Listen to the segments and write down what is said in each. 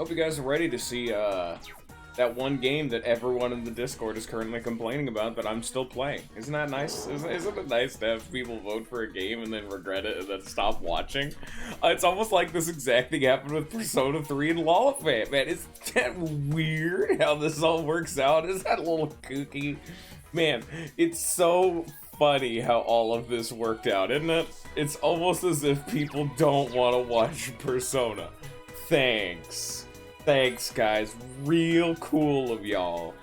Hope you guys are ready to see that one game that everyone in the Discord is currently complaining about that I'm still playing. Isn't that nice? Isn't it nice to have people vote for a game and then regret it and then stop watching? It's almost like this exact thing happened with Persona 3 and Lollipop, man. Is that weird how this all works out? Is that a little kooky? Man, it's so funny how all of this worked out, isn't it? It's almost as if people don't want to watch Persona. Thanks. Thanks, guys. Real cool of y'all.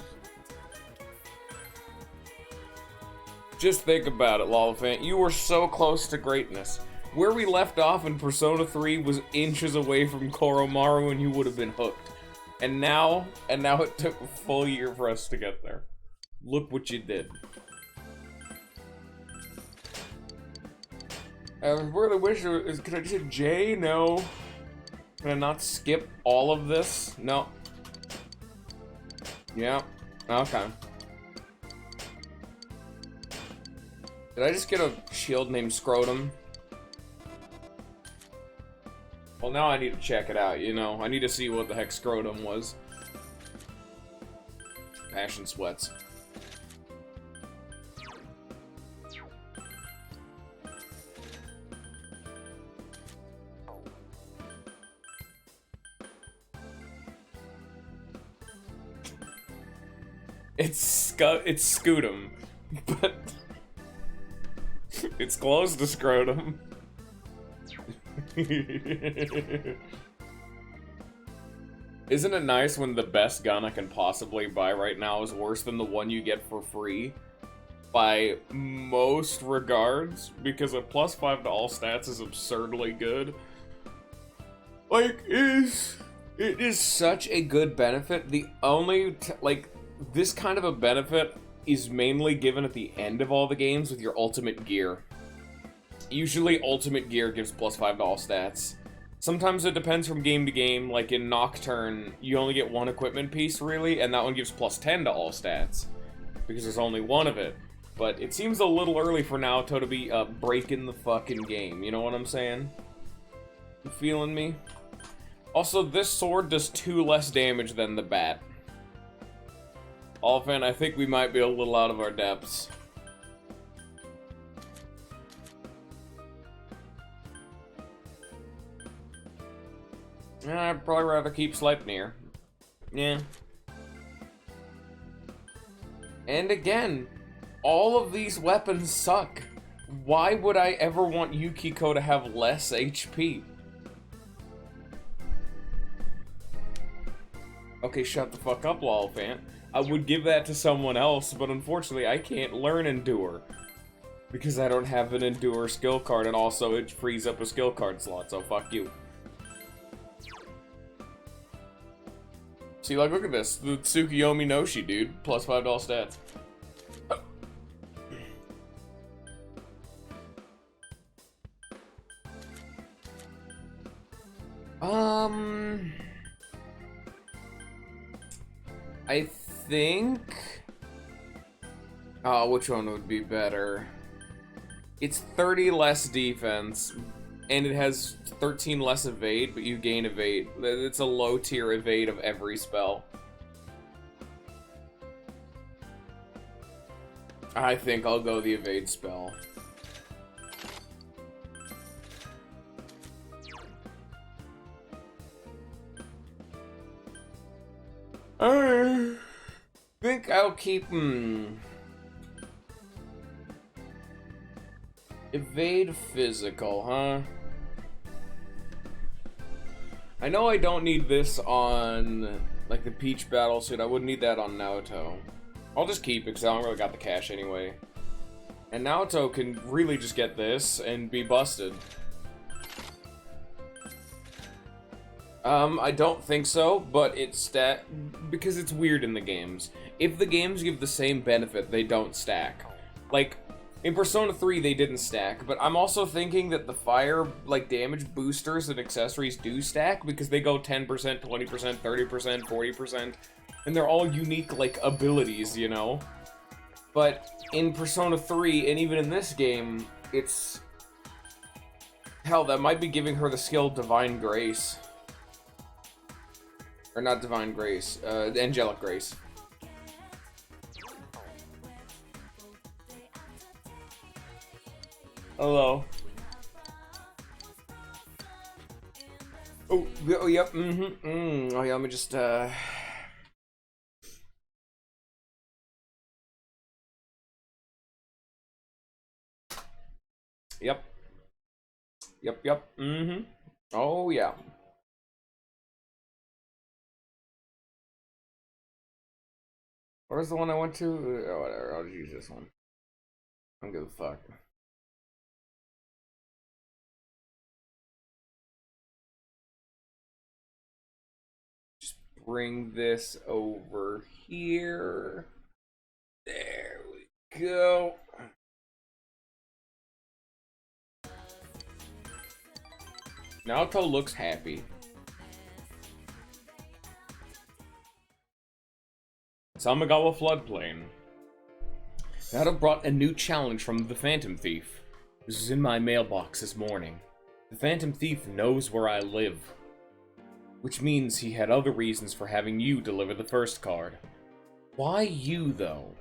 Just think about it, Lollipop. You were so close to greatness. Where we left off in Persona 3 was inches away from Koromaru and you would have been hooked. And now it took a full year for us to get there. Look what you did. I really wish it was, could I just hit J? No. Can I not skip all of this? No. Yeah. Okay. Did I just get a shield named Scrotum? Well, now I need to check it out, you know? I need to see what the heck Scrotum was. Passion sweats. It's Scootum, but it's close to Scrotum. Isn't it nice when the best gun I can possibly buy right now is worse than the one you get for free? By most regards, because a +5 to all stats is absurdly good. Like, it is such a good benefit. The only, this kind of a benefit is mainly given at the end of all the games with your ultimate gear. Usually ultimate gear gives +5 to all stats. Sometimes it depends from game to game, like in Nocturne, you only get one equipment piece really, and that one gives +10 to all stats. Because there's only one of it. But it seems a little early for Naoto to be breaking the fucking game, you know what I'm saying? You feeling me? Also, this sword does 2 less damage than the bat. Olfan, I think we might be a little out of our depths. I'd probably rather keep Sleipnir. Yeah. And again, all of these weapons suck. Why would I ever want Yukiko to have less HP? Okay, shut the fuck up, Lollipop. I would give that to someone else, but unfortunately I can't learn Endure. Because I don't have an Endure skill card, and also it frees up a skill card slot, so fuck you. See, like, look at this. The Tsukiyomi Noshi, dude. +5 to all stats. I think... Oh, which one would be better? It's 30 less defense, and it has 13 less evade, but you gain evade. It's a low tier evade of every spell. I think I'll go the evade spell. I think I'll keep, evade physical, huh? I know I don't need this on, like, the Peach Battlesuit. I wouldn't need that on Naoto. I'll just keep it, because I don't really got the cash anyway. And Naoto can really just get this and be busted. I don't think so, but it's because it's weird in the games. If the games give the same benefit, they don't stack. Like, in Persona 3, they didn't stack, but I'm also thinking that the fire, like, damage boosters and accessories do stack, because they go 10%, 20%, 30%, 40%, and they're all unique, like, abilities, you know? But in Persona 3, and even in this game, it's... Hell, that might be giving her the skill Divine Grace. Or not Divine Grace, Angelic Grace. Hello. Oh, yep, Oh, yeah, let me just, Yep. Yep. Oh, yeah. Where's the one I went to? Oh, whatever, I'll just use this one. I don't give a fuck. Just bring this over here. There we go. Naoto looks happy. Samagawa Floodplain. Naoto brought a new challenge from the Phantom Thief. This was in my mailbox this morning. The Phantom Thief knows where I live. Which means he had other reasons for having you deliver the first card. Why you, though?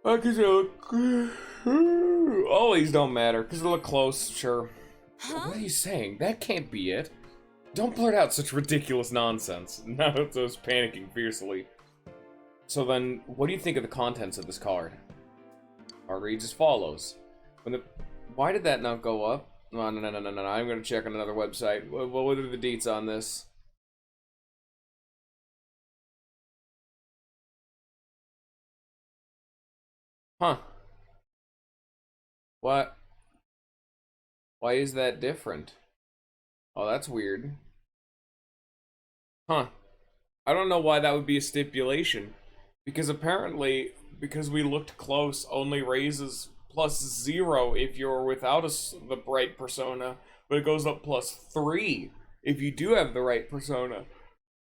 Because they look... All these don't matter, because they look close, sure. Huh? What are you saying? That can't be it. Don't blurt out such ridiculous nonsense. Naruto's panicking fiercely. So then, what do you think of the contents of this card? Card reads as follows. Why did that not go up? No, I'm gonna check on another website. What are the deets on this? Huh. What? Why is that different? Oh, that's weird. Huh. I don't know why that would be a stipulation. Because apparently, because we looked close, only raises +0 if you're without the right persona, but it goes up +3 if you do have the right persona.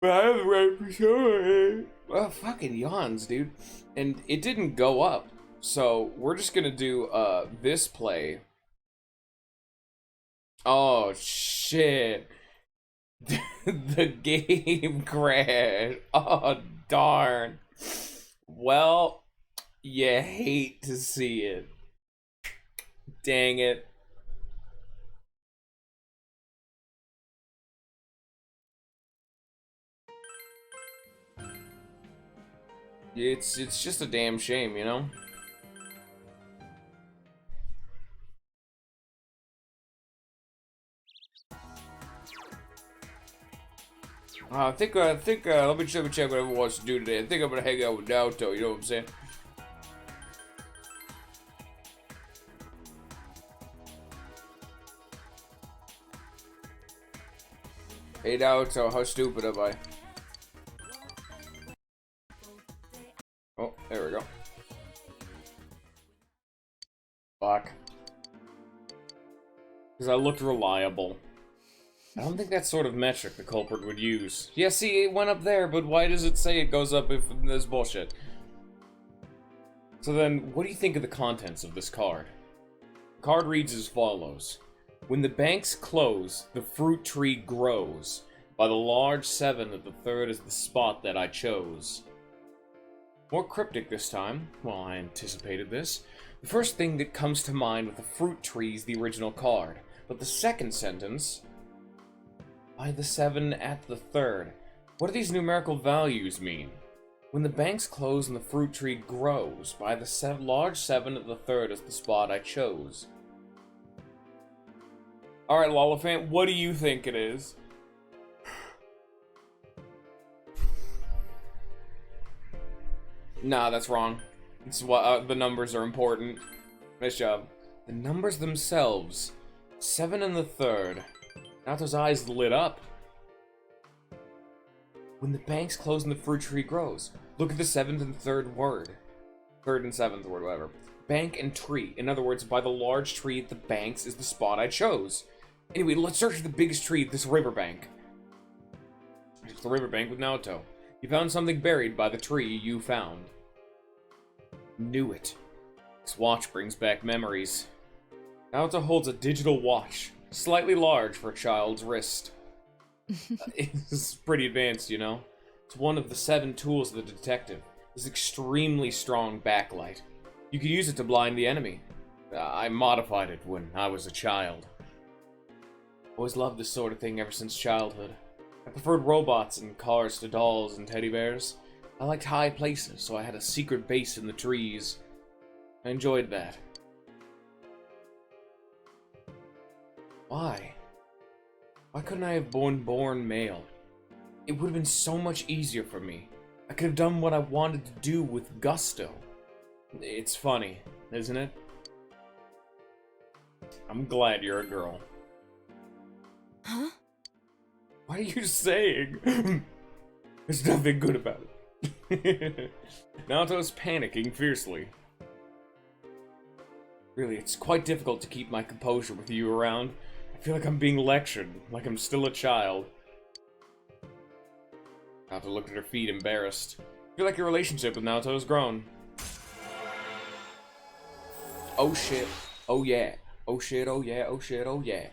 But I have the right persona. Well, fucking yawns, dude. And it didn't go up. So we're just gonna do this play. Oh shit. The game crashed. Oh darn. Well, you hate to see it. Dang it. It's just a damn shame, you know? I think, let me check what everyone wants to do today. I think I'm gonna hang out with Naoto, you know what I'm saying? Hey Naoto, how stupid am I? Oh, there we go. Fuck. Because I looked reliable. I don't think that's sort of metric the culprit would use. Yeah, see, it went up there, but why does it say it goes up if there's bullshit? So then, what do you think of the contents of this card? The card reads as follows. When the banks close, the fruit tree grows. By the large 7 of the 3rd is the spot that I chose. More cryptic this time. Well, I anticipated this. The first thing that comes to mind with the fruit tree is the original card. But the second sentence... By the 7 at the 3rd. What do these numerical values mean? When the banks close and the fruit tree grows, by the large 7 at the 3rd is the spot I chose. Alright, Lollifant, what do you think it is? Nah, that's wrong. It's what the numbers are important. Nice job. The numbers themselves. 7 and the 3rd. Naoto's eyes lit up. When the banks close and the fruit tree grows. Look at the 7th and 3rd word. 3rd and 7th word, whatever. Bank and tree. In other words, by the large tree at the banks is the spot I chose. Anyway, let's search for the biggest tree at this riverbank. It's the riverbank with Naoto. You found something buried by the tree you found. Knew it. This watch brings back memories. Naoto holds a digital watch, slightly large for a child's wrist. It's pretty advanced, you know? It's one of the 7 tools of the detective. This extremely strong backlight. You can use it to blind the enemy. I modified it when I was a child. Always loved this sort of thing ever since childhood. I preferred robots and cars to dolls and teddy bears. I liked high places, so I had a secret base in the trees. I enjoyed that. Why? Why couldn't I have born male? It would have been so much easier for me. I could have done what I wanted to do with gusto. It's funny, isn't it? I'm glad you're a girl. Huh? What are you saying? There's nothing good about it. Naoto's panicking fiercely. Really, it's quite difficult to keep my composure with you around. I feel like I'm being lectured, like I'm still a child. Naoto looked at her feet, embarrassed. I feel like your relationship with Naoto has grown. Oh shit. Oh yeah. Oh shit, oh yeah, oh shit, oh yeah.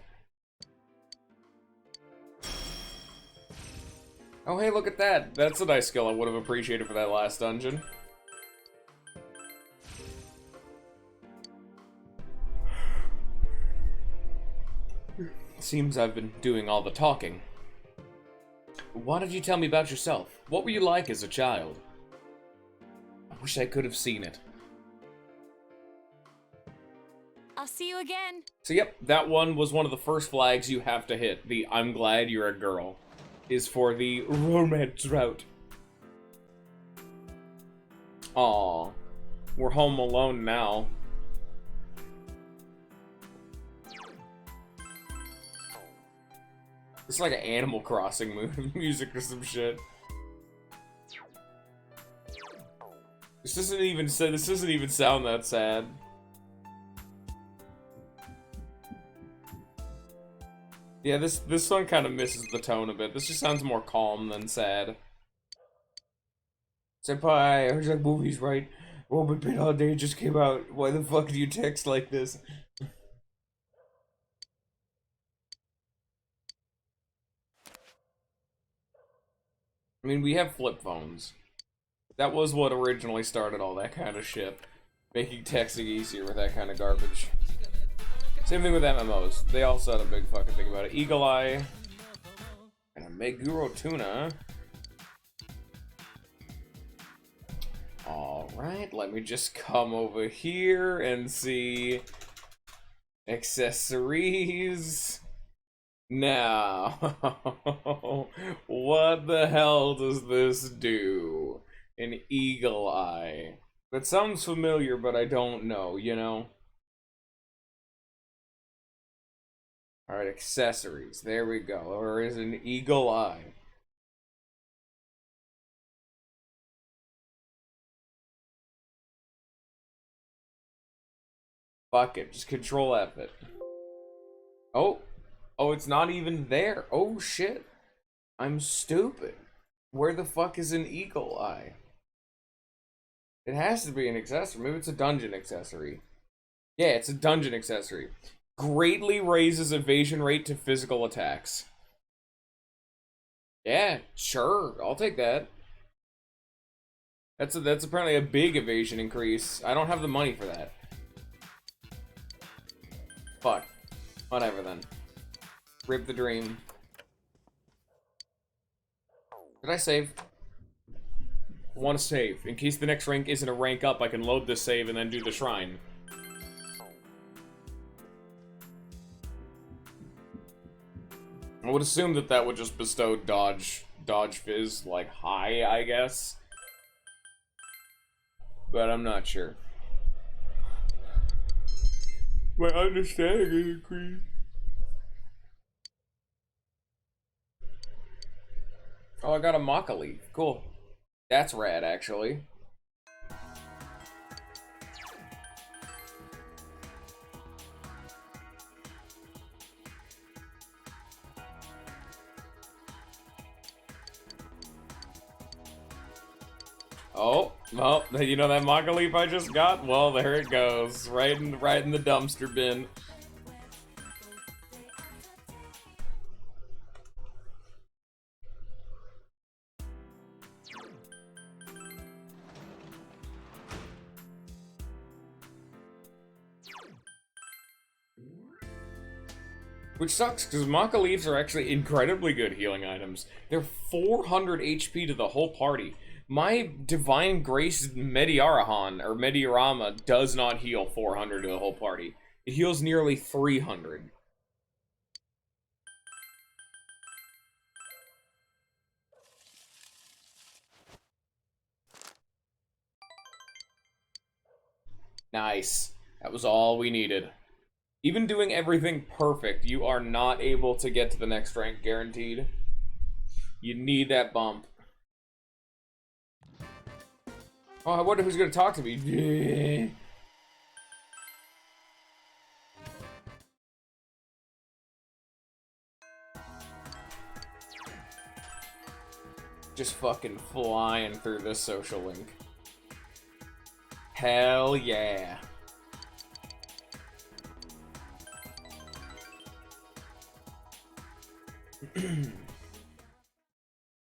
Oh hey, look at that. That's a nice skill I would have appreciated for that last dungeon. Seems I've been doing all the talking. Why did you tell me about yourself? What were you like as a child? I wish I could have seen it. I'll see you again. So yep, that one was one of the first flags you have to hit. The I'm glad you're a girl is for the romance route. Aw, we're home alone now. It's like an Animal Crossing music or some shit. This doesn't even sound that sad. Yeah, this one kind of misses the tone a bit. This just sounds more calm than sad. Senpai, I heard you like movies, right? Robot Pit Holiday just came out. Why the fuck do you text like this? I mean, we have flip phones. That was what originally started all that kind of shit. Making texting easier with that kind of garbage. Same thing with MMOs. They also had a big fucking thing about it. Eagle Eye. And a Meguro Tuna. Alright, let me just come over here and see accessories. Now, what the hell does this do? An eagle eye. That sounds familiar, but I don't know, you know? Alright, accessories. There we go. Or is an eagle eye. Fuck it, just control F it. Oh. Oh, it's not even there. Oh shit. I'm stupid. Where the fuck is an eagle eye? It has to be an accessory. Maybe it's a dungeon accessory. Yeah, it's a dungeon accessory. Greatly raises evasion rate to physical attacks. Yeah, sure. I'll take that. That's apparently a big evasion increase. I don't have the money for that. Fuck. Whatever then. Rip the dream. Did I save? I want to save. In case the next rank isn't a rank up, I can load this save and then do the shrine. I would assume that that would just bestow dodge fizz, like, high, I guess. But I'm not sure. My understanding increased. Oh, I got a Maca leaf. Cool. That's rad, actually. Oh, well, you know that Maca leaf I just got? Well, there it goes. Right in the dumpster bin. Which sucks, because Maca Leaves are actually incredibly good healing items. They're 400 HP to the whole party. My Divine Grace Mediarahan, or Mediarama, does not heal 400 to the whole party. It heals nearly 300. Nice. That was all we needed. Even doing everything perfect, you are not able to get to the next rank guaranteed. You need that bump. Oh, I wonder who's gonna talk to me. Just fucking flying through this social link. Hell yeah.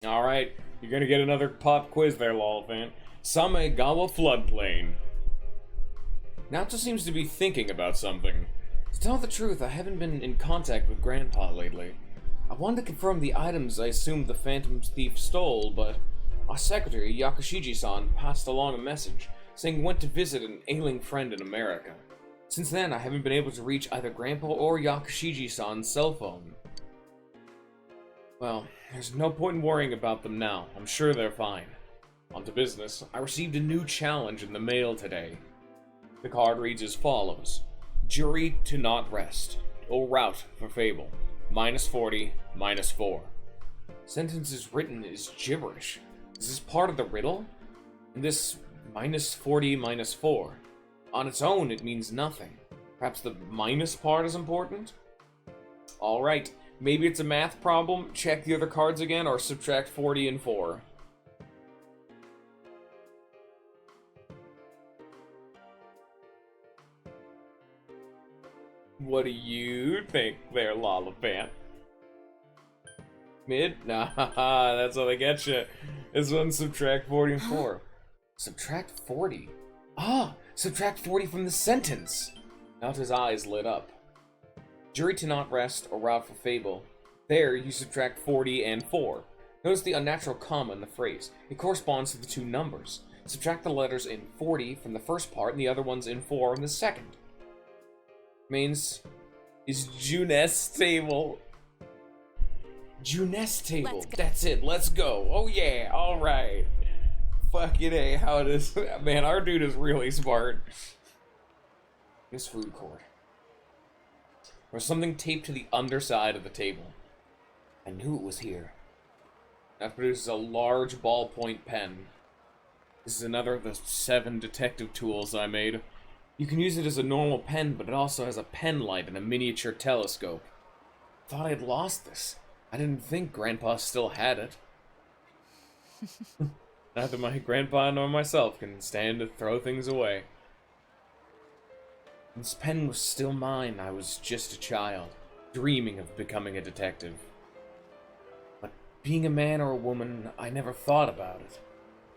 Alright, you're gonna get another pop quiz there, Lolfant. Samegawa Floodplain. Naoto seems to be thinking about something. To tell the truth, I haven't been in contact with Grandpa lately. I wanted to confirm the items I assumed the Phantom Thief stole, but our secretary, Yakushiji-san, passed along a message saying he went to visit an ailing friend in America. Since then, I haven't been able to reach either Grandpa or Yakushiji-san's cell phone. Well, there's no point in worrying about them now. I'm sure they're fine. On to business. I received a new challenge in the mail today. The card reads as follows. Jury to not rest. Or route for Fable. -40, -4. Sentences written is gibberish. Is this part of the riddle? And this -40, -4. On its own, it means nothing. Perhaps the minus part is important? Alright, maybe it's a math problem. Check the other cards again, or subtract 40 and 4. What do you think there, Lollipant? Mid? Nah, that's how they get you. This one's subtract 40 and 4. Subtract 40? Ah! Subtract 40 from the sentence! Naoto's eyes lit up. Jury to not rest, or route for Fable. There, you subtract 40 and 4. Notice the unnatural comma in the phrase. It corresponds to the two numbers. Subtract the letters in 40 from the first part, and the other ones in 4 in the second. Means is Junes table. Junes table. That's it. Let's go. Oh yeah. All right. Fucking A. How it is. Man, our dude is really smart. This food court. There's something taped to the underside of the table. I knew it was here. That produces a large ballpoint pen. This is another of the 7 detective tools I made. You can use it as a normal pen, but it also has a pen light and a miniature telescope. Thought I'd lost this. I didn't think Grandpa still had it. Neither my grandpa nor myself can stand to throw things away. This pen was still mine. I was just a child, dreaming of becoming a detective. But being a man or a woman, I never thought about it.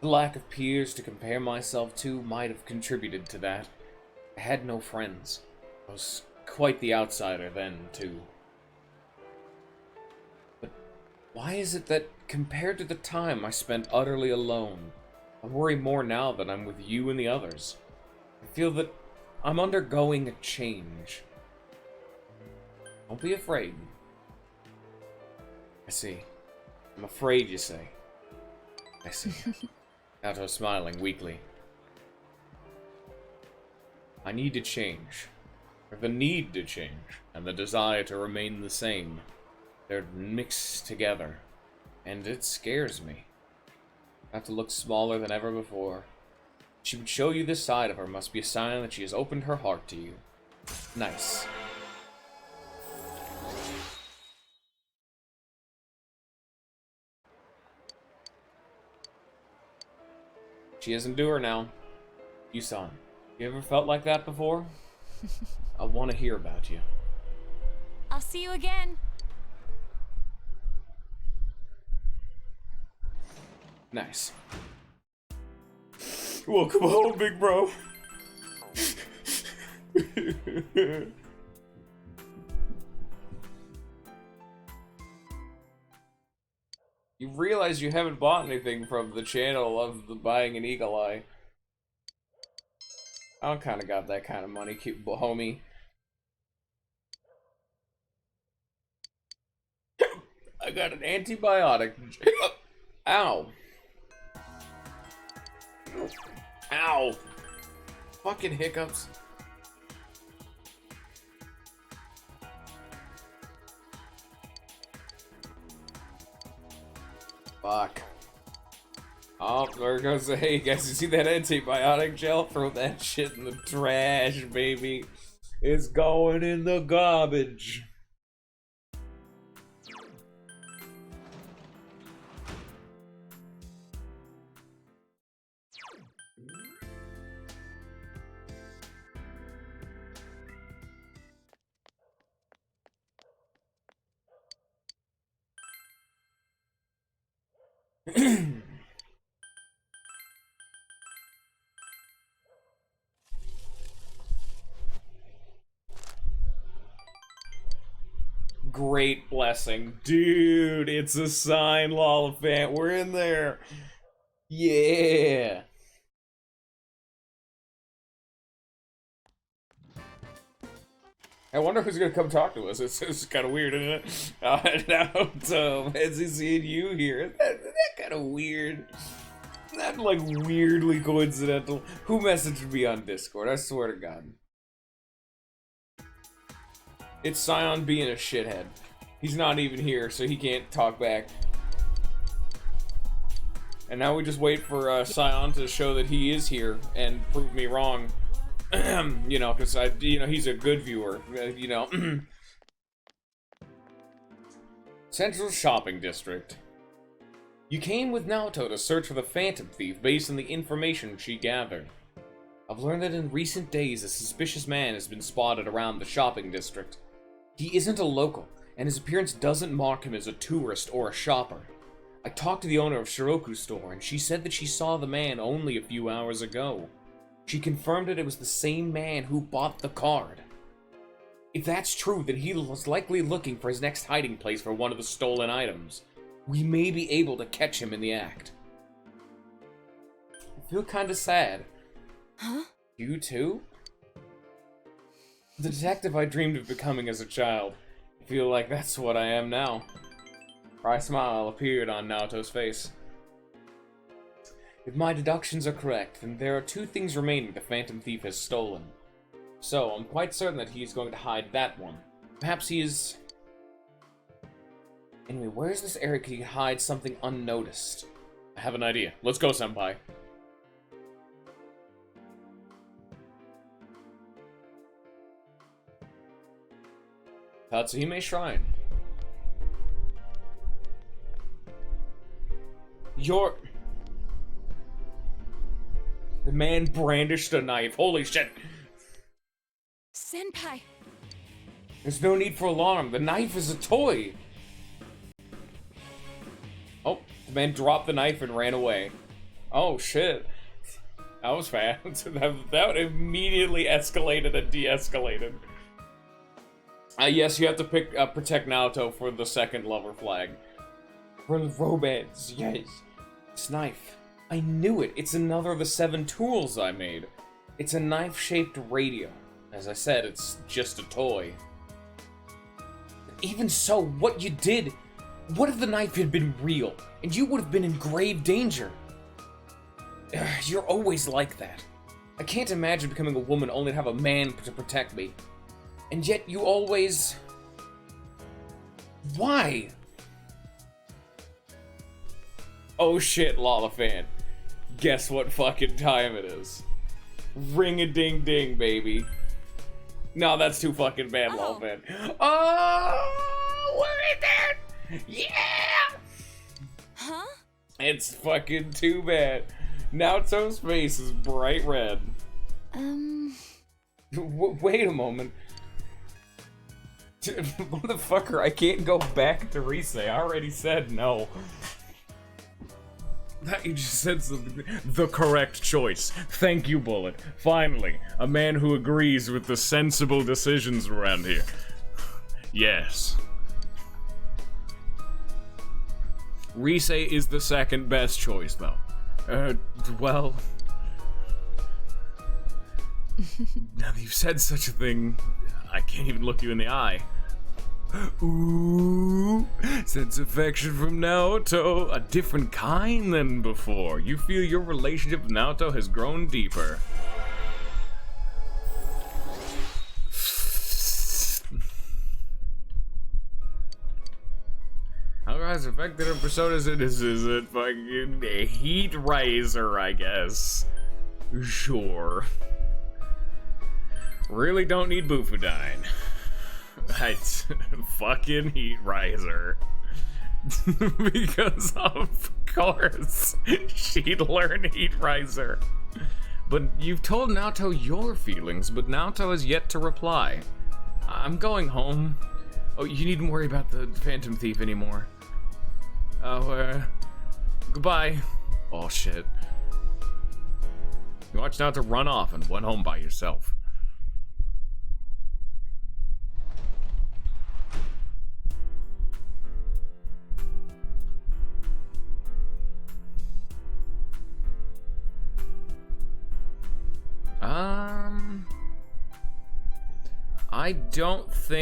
The lack of peers to compare myself to might have contributed to that. I had no friends. I was quite the outsider then, too. But why is it that, compared to the time I spent utterly alone, I worry more now that I'm with you and the others? I feel that I'm undergoing a change. Don't be afraid. I see. I'm afraid, you say. I see. Naoto smiling weakly. I need to change. Or the need to change, and the desire to remain the same. They're mixed together, and it scares me. I have to look smaller than ever before. She would show you this side of her must be a sign that she has opened her heart to you. Nice. She isn't doer now. Yusan, you ever felt like that before? I want to hear about you. I'll see you again. Nice. Welcome home, big bro. You realize you haven't bought anything from the channel of the buying an eagle eye. I don't kind of got that kind of money, cute homie. I got an antibiotic. Ow. Ow. Fucking hiccups. Fuck. Oh, there goes the, hey guys, you see that antibiotic gel? Throw that shit in the trash, baby. It's going in the garbage. Great blessing. Dude, it's a sign, Lollifant. We're in there. Yeah. I wonder who's gonna come talk to us. It's kind of weird, isn't it? Now, fancy seeing you here. That kind of weird. That, like, weirdly coincidental. Who messaged me on Discord? I swear to God. It's Scion being a shithead. He's not even here, so he can't talk back. And now we just wait for Scion to show that he is here and prove me wrong. You know, because he's a good viewer. You know. Central Shopping District. You came with Naoto to search for the Phantom Thief based on the information she gathered. I've learned that in recent days a suspicious man has been spotted around the shopping district. He isn't a local, and his appearance doesn't mark him as a tourist or a shopper. I talked to the owner of Shiroku's store, and she said that she saw the man only a few hours ago. She confirmed that it was the same man who bought the card. If that's true, then he was likely looking for his next hiding place for one of the stolen items. We may be able to catch him in the act. I feel kinda sad. Huh? You too? The detective I dreamed of becoming as a child. I feel like that's what I am now. A wry smile appeared on Naoto's face. If my deductions are correct, then there are two things remaining the Phantom Thief has stolen. So, I'm quite certain that he is going to hide that one. Perhaps he is... Anyway, where is this area could he hide something unnoticed? I have an idea. Let's go, Senpai. Tatsuhime Shrine. The man brandished a knife. Holy shit! Senpai! There's no need for alarm. The knife is a toy! Oh, the man dropped the knife and ran away. Oh shit. That was fast. that immediately escalated and de-escalated. Yes, you have to pick protect Naoto for the second lover flag. For the romance, yes. This knife. I knew it. It's another of the 7 tools I made. It's a knife-shaped radio. As I said, it's just a toy. Even so, what you did... What if the knife had been real, and you would have been in grave danger? You're always like that. I can't imagine becoming a woman only to have a man to protect me. And yet you always... Why? Oh shit, Lollifant. Guess what fucking time it is. Ring-a-ding-ding, baby. No, that's too fucking bad, Lollifant. Oh, we're in there! Yeah! Huh? It's fucking too bad. Naoto's face is bright red. Wait a moment. Motherfucker, I can't go back to Rise. I already said no. That you just said the correct choice. Thank you, Bullet. Finally, a man who agrees with the sensible decisions around here. Yes. Rise is the second best choice, though. Well... Now that you've said such a thing, I can't even look you in the eye. Ooh, sense affection from Naoto, a different kind than before. You feel your relationship with Naoto has grown deeper. How has affected her persona? Is it fucking a heat riser, I guess? Sure. Really don't need Bufudine. I fucking heat riser. Because of course she'd learn heat riser. But you've told Naoto your feelings, but Naoto has yet to reply. I'm going home. Oh, you needn't worry about the Phantom Thief anymore. Oh, goodbye. Oh shit. You watched Naoto run off and went home by yourself.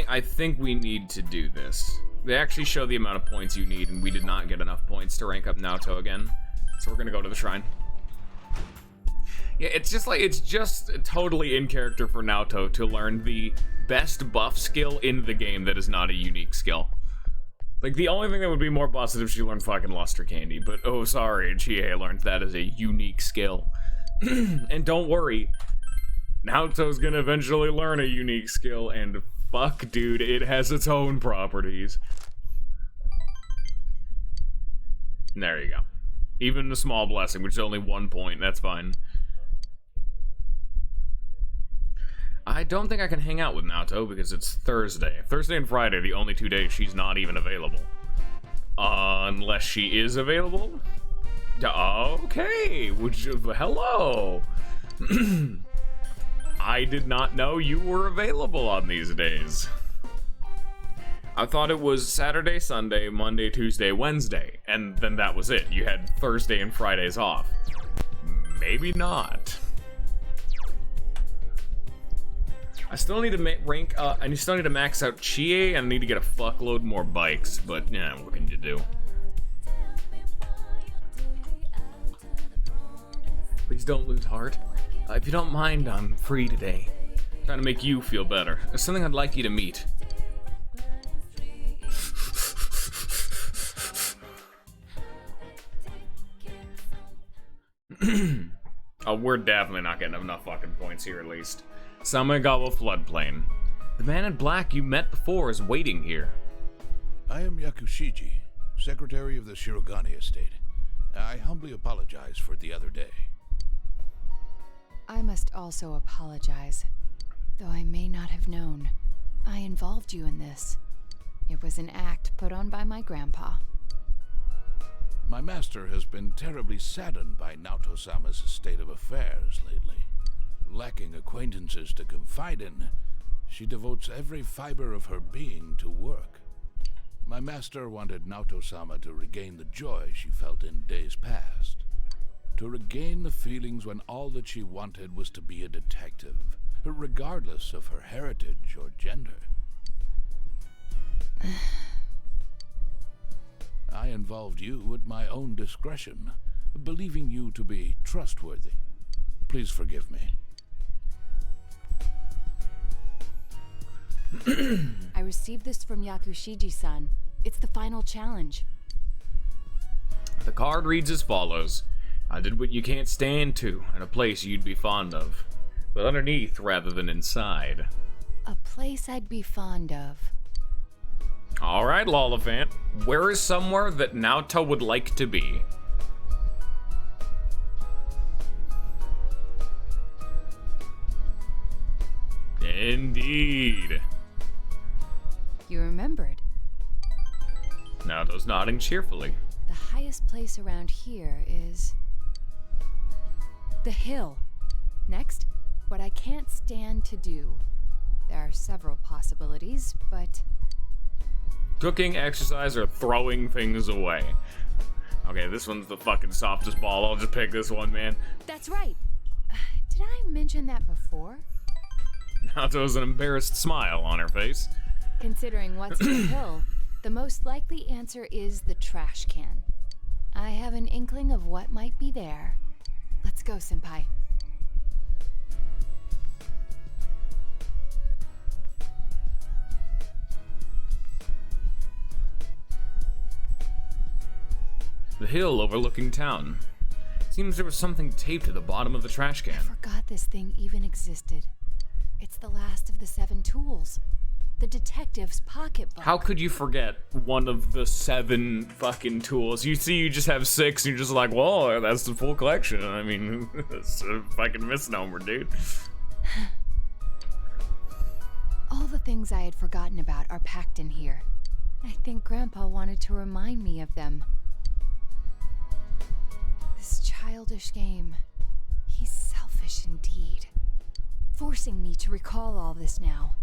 I think we need to do this. They actually show the amount of points you need, and we did not get enough points to rank up Naoto again. So we're gonna go to the shrine. Yeah, it's just totally in character for Naoto to learn the best buff skill in the game that is not a unique skill. Like, the only thing that would be more busted if she learned fucking Luster Candy, but oh sorry, Chie learned that as a unique skill. And don't worry, Naoto's gonna eventually learn a unique skill, and fuck, dude, it has its own properties. And there you go. Even a small blessing, which is only 1 point, that's fine. I don't think I can hang out with Naoto because it's Thursday. Thursday and Friday are the only 2 days she's not even available. Unless she is available? Okay, hello! I did not know you were available on these days. I thought it was Saturday, Sunday, Monday, Tuesday, Wednesday, and then that was it. You had Thursday and Fridays off. Maybe not. I still need to rank, I still need to max out Chie, and I need to get a fuckload more bikes, but, yeah, what can you do? Please don't lose heart. If you don't mind, I'm free today. I'm trying to make you feel better. There's something I'd like you to meet. Oh, we're definitely not getting enough fucking points here, at least. Samegawa Floodplain. The man in black you met before is waiting here. I am Yakushiji, secretary of the Shirogane estate. I humbly apologize for the other day. I must also apologize. Though I may not have known, I involved you in this. It was an act put on by my grandpa. My master has been terribly saddened by Naoto-sama's state of affairs lately. Lacking acquaintances to confide in, she devotes every fiber of her being to work. My master wanted Naoto-sama to regain the joy she felt in days past. To regain the feelings when all that she wanted was to be a detective, regardless of her heritage or gender. I involved you at my own discretion, believing you to be trustworthy. Please forgive me. I received this from Yakushiji-san. It's the final challenge. The card reads as follows. I did what you can't stand to, in a place you'd be fond of. But underneath rather than inside. A place I'd be fond of. Alright, Lollifant. Where is somewhere that Naoto would like to be? Indeed. You remembered. Naoto's nodding cheerfully. The highest place around here is... the hill. Next, what I can't stand to do. There are several possibilities, but... Cooking, exercise, or throwing things away. Okay, this one's the fucking softest ball. I'll just pick this one, man. That's right. Did I mention that before? Nato's an embarrassed smile on her face. Considering what's in the hill, the most likely answer is the trash can. I have an inkling of what might be there. Let's go, Senpai. The hill overlooking town. Seems there was something taped to the bottom of the trash I can. forgot this thing even existed. It's the last of the 7 tools. The detective's pocketbook. How could you forget one of the 7 fucking tools? You see, you just have 6, and you're just like, well, that's the full collection. I mean, it's a fucking misnomer, dude. All the things I had forgotten about are packed in here. I think Grandpa wanted to remind me of them. This childish game. He's selfish indeed. Forcing me to recall all this now.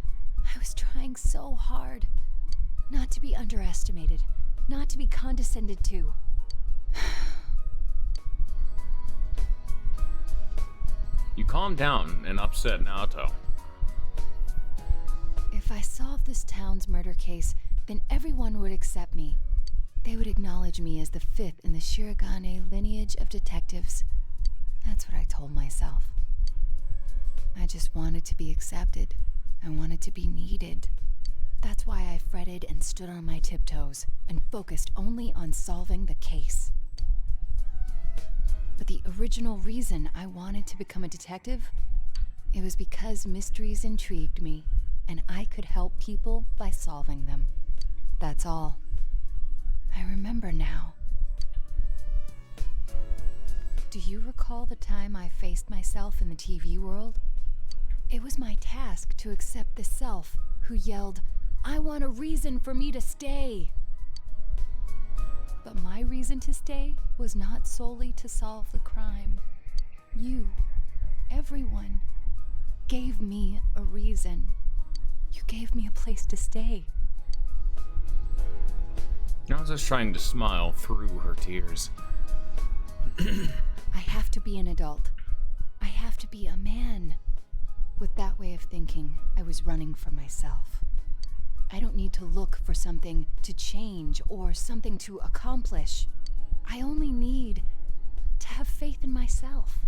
I was trying so hard. Not to be underestimated. Not to be condescended to. You calm down and upset Naoto. If I solved this town's murder case, then everyone would accept me. They would acknowledge me as the 5th in the Shirogane lineage of detectives. That's what I told myself. I just wanted to be accepted. I wanted to be needed. That's why I fretted and stood on my tiptoes and focused only on solving the case. But the original reason I wanted to become a detective, it was because mysteries intrigued me, and I could help people by solving them. That's all. I remember now. Do you recall the time I faced myself in the TV world? It was my task to accept the self who yelled, "I want a reason for me to stay." But my reason to stay was not solely to solve the crime. You, everyone, gave me a reason. You gave me a place to stay. Naoto's trying to smile through her tears. I have to be an adult. I have to be a man. With that way of thinking, I was running from myself. I don't need to look for something to change or something to accomplish. I only need to have faith in myself.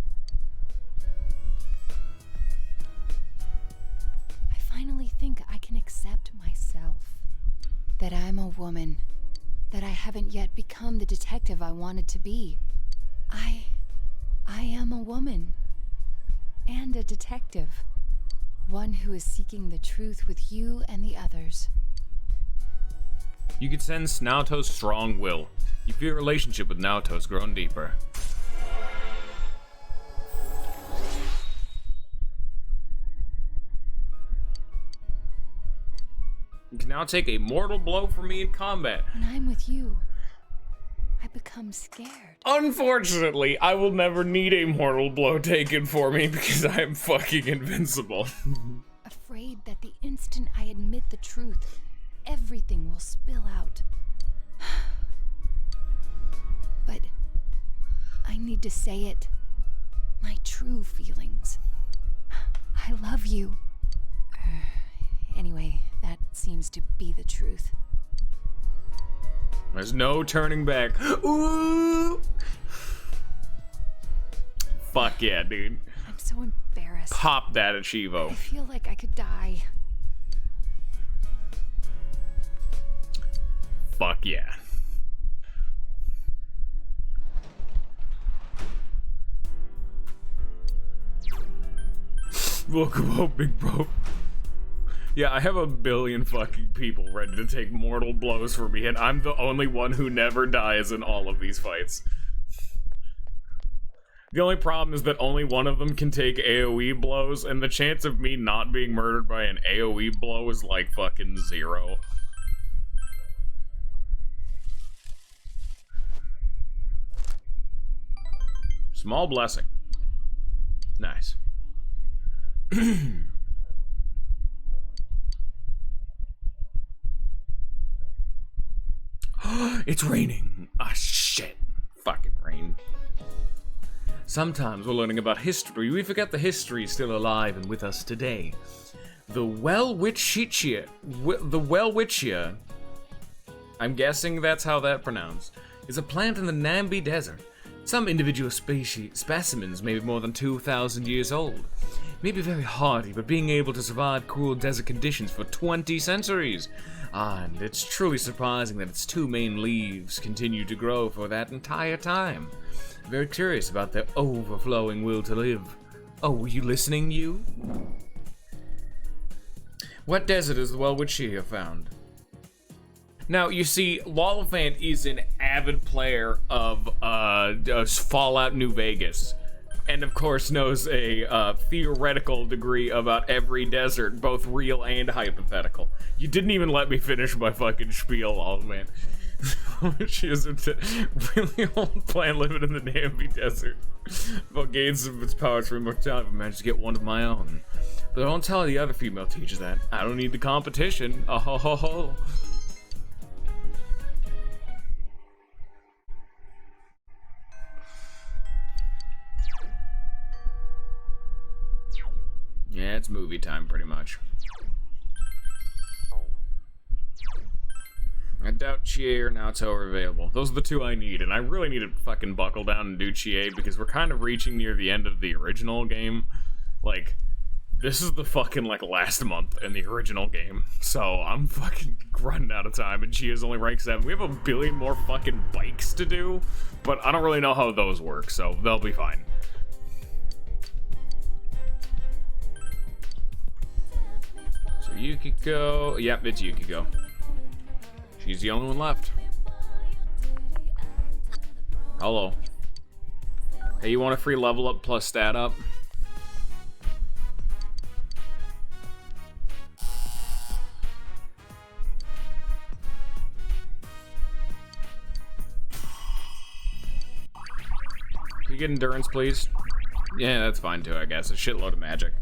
I finally think I can accept myself. That I'm a woman. That I haven't yet become the detective I wanted to be. I am a woman. And a detective. One who is seeking the truth with you and the others. You could sense Naoto's strong will. You feel your relationship with Naoto's grown deeper. You can now take a mortal blow from me in combat. When I'm with you, I become scared. Unfortunately, I will never need a mortal blow taken for me because I am fucking invincible. Afraid that the instant I admit the truth, everything will spill out. But I need to say it. My true feelings. I love you. Anyway, that seems to be the truth. There's no turning back. Ooh! Fuck yeah, dude. I'm so embarrassed. Pop that at I Chivo. feel like I could die. Fuck yeah. Welcome home, big bro. Yeah, I have a billion fucking people ready to take mortal blows for me, and I'm the only one who never dies in all of these fights. The only problem is that only one of them can take AoE blows, and the chance of me not being murdered by an AoE blow is like fucking 0. Small blessing. Nice. It's raining. Ah, shit. Sometimes we're learning about history, we forget the history is still alive and with us today. The Welwitschia, I'm guessing that's how that pronounced, is a plant in the Nambi Desert. Some individual specimens may be more than 2,000 years old. May be very hardy, but being able to survive cool desert conditions for 20 centuries. And it's truly surprising that its two main leaves continue to grow for that entire time. Very curious about their overflowing will to live. Oh, were you listening, you? What desert is the Welwitschia found? Now, you see, Lollifant is an avid player of Fallout New Vegas, and of course knows a theoretical degree about every desert, both real and hypothetical. You didn't even let me finish my fucking spiel, Lollifant. She is a really old plant living in the Nambi Desert. But gains of its powers for immortality, I managed to get one of my own. But don't tell the other female teachers that. I don't need the competition. Oh ho ho ho. Yeah, it's movie time pretty much. I doubt Chie or Naoto are available. Those are the two I need, and I really need to fucking buckle down and do Chie because we're kind of reaching near the end of the original game. Like, this is the fucking, like, last month in the original game, so I'm fucking running out of time, and Chie is only rank 7. We have a billion more fucking bikes to do, but I don't really know how those work, so they'll be fine. So Yukiko, yep, it's Yukiko. She's the only one left. Hello. Hey, you want a free level up plus stat up? Can you get endurance, please? Yeah, that's fine too, I guess. A shitload of magic.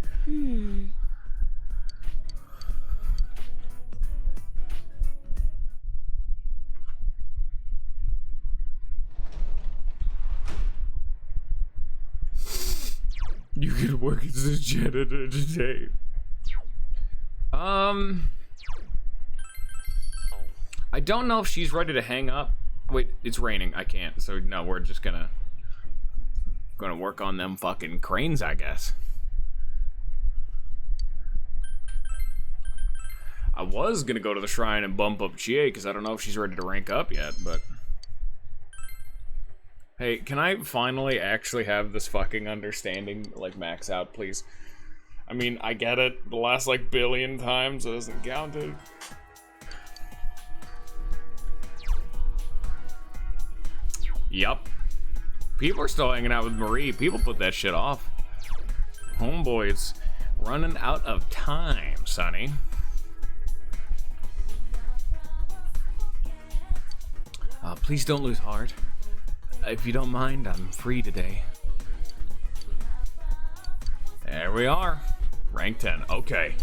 You can work as a janitor today. I don't know if she's ready to hang up. Wait, it's raining. I can't. So no, we're just gonna work on them fucking cranes, I guess. I was gonna go to the shrine and bump up Chie because I don't know if she's ready to rank up yet, but. Hey, can I finally actually have this fucking understanding, like, max out, please? I mean, I get it. The last, like, billion times it isn't counted. Yup. People are still hanging out with Marie. People put that shit off. Homeboy's running out of time, sonny. Please don't lose heart. If you don't mind, I'm free today. There we are. Rank 10. Okay.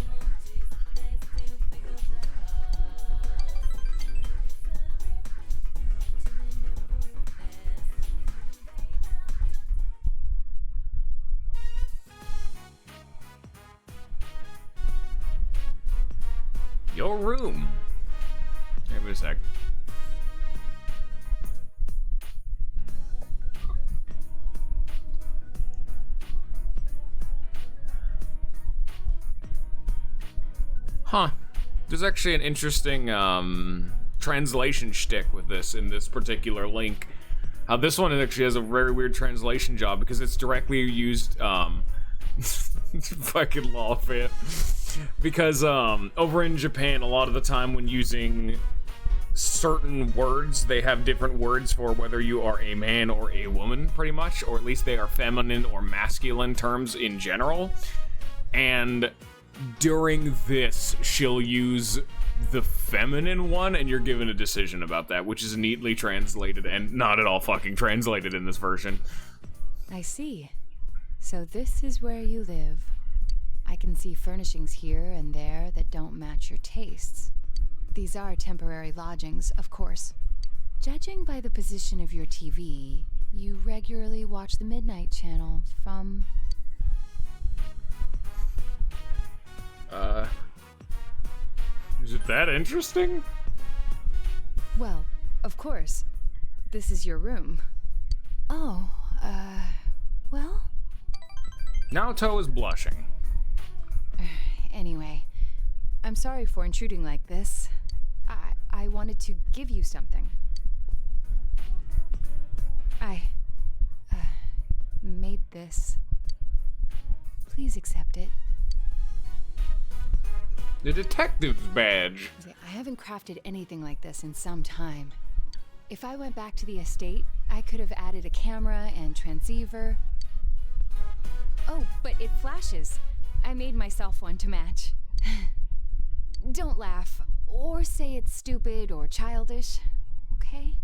Your room. Give me a sec. Huh. There's actually an interesting translation shtick with this in this particular link. How this one actually has a very weird translation job because it's directly used fucking law fit. Because over in Japan, a lot of the time when using certain words, they have different words for whether you are a man or a woman, pretty much, or at least they are feminine or masculine terms in general. And during this, she'll use the feminine one, and you're given a decision about that, which is neatly translated and not at all fucking translated in this version. I see. So this is where you live. I can see furnishings here and there that don't match your tastes. These are temporary lodgings, of course. Judging by the position of your TV, you regularly watch the Midnight Channel from... Is it that interesting? Well, of course. This is your room. Oh, well? Naoto is blushing. Anyway, I'm sorry for intruding like this. I wanted to give you something. I, made this. Please accept it. The detective's badge. I haven't crafted anything like this in some time. If I went back to the estate, I could have added a camera and transceiver. Oh, but it flashes. I made myself one to match. Don't laugh, or say it's stupid or childish, okay?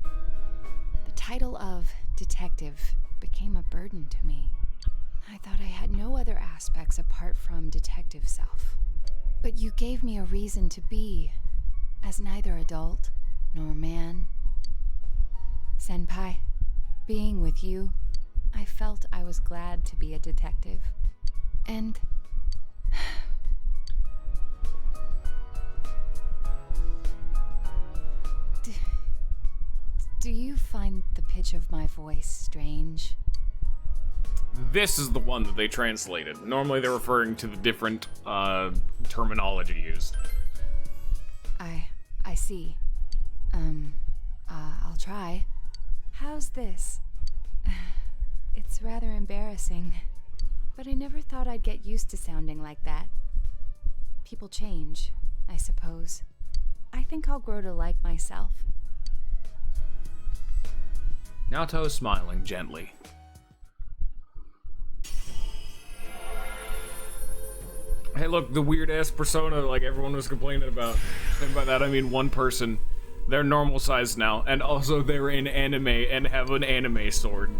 The title of detective became a burden to me. I thought I had no other aspects apart from detective self. But you gave me a reason to be, as neither adult nor man. Senpai, being with you, I felt I was glad to be a detective. And... Do you find the pitch of my voice strange? This is the one that they translated. Normally they're referring to the different terminology used. I see. I'll try. How's this? It's rather embarrassing, but I never thought I'd get used to sounding like that. People change, I suppose. I think I'll grow to like myself. Naoto is smiling gently. Hey, look, the weird-ass persona like everyone was complaining about. And by that I mean one person. They're normal size now, and also they're in anime and have an anime sword.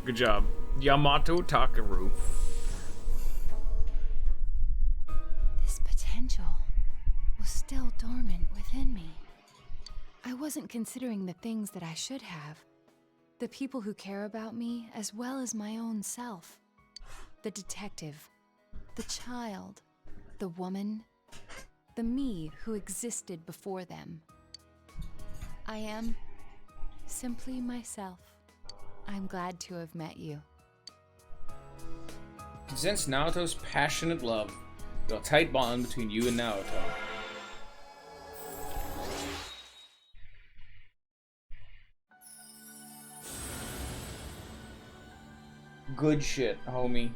Good job. Yamato Takeru. This potential was still dormant within me. I wasn't considering the things that I should have. The people who care about me, as well as my own self. The detective. The child. The woman. The me who existed before them. I am simply myself. I'm glad to have met you. You sense Naoto's passionate love. Feel a tight bond between you and Naoto. Good shit, homie.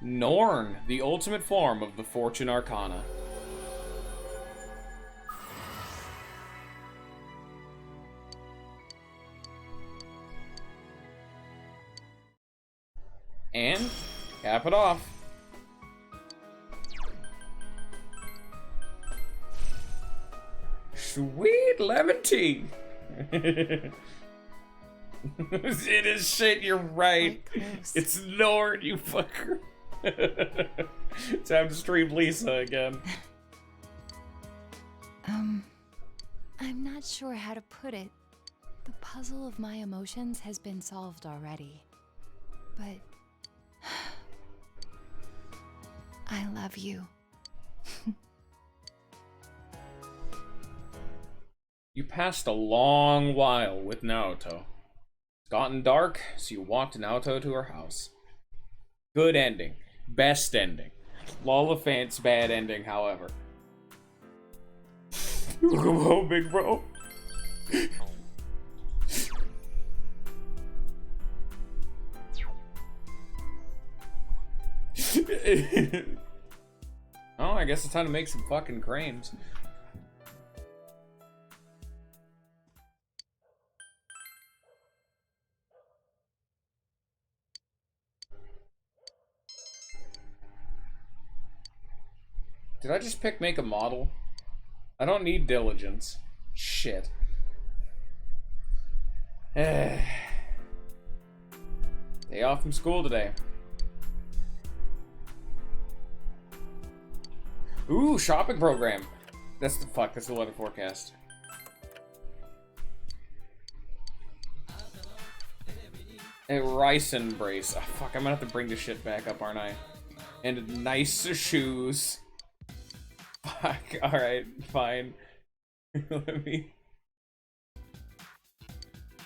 Norn, the ultimate form of the Fortune Arcana. And cap it off. Sweet lemon tea. It is shit, you're right. It's Nord, you fucker. Time to stream Lisa again. I'm not sure how to put it. The puzzle of my emotions has been solved already. But... I love you. You passed a long while with Naoto. It's gotten dark, so you walked Naoto to her house. Good ending. Best ending. Lollifant's bad ending, however. Welcome home, big bro. Oh, I guess it's time to make some fucking creams. Did I just pick make a model? I don't need diligence. Shit. Day off from school today. Ooh, shopping program. That's the weather forecast. A rice brace. Oh, fuck, I'm gonna have to bring this shit back up, aren't I? And nice shoes. Fuck, alright, fine. Let me...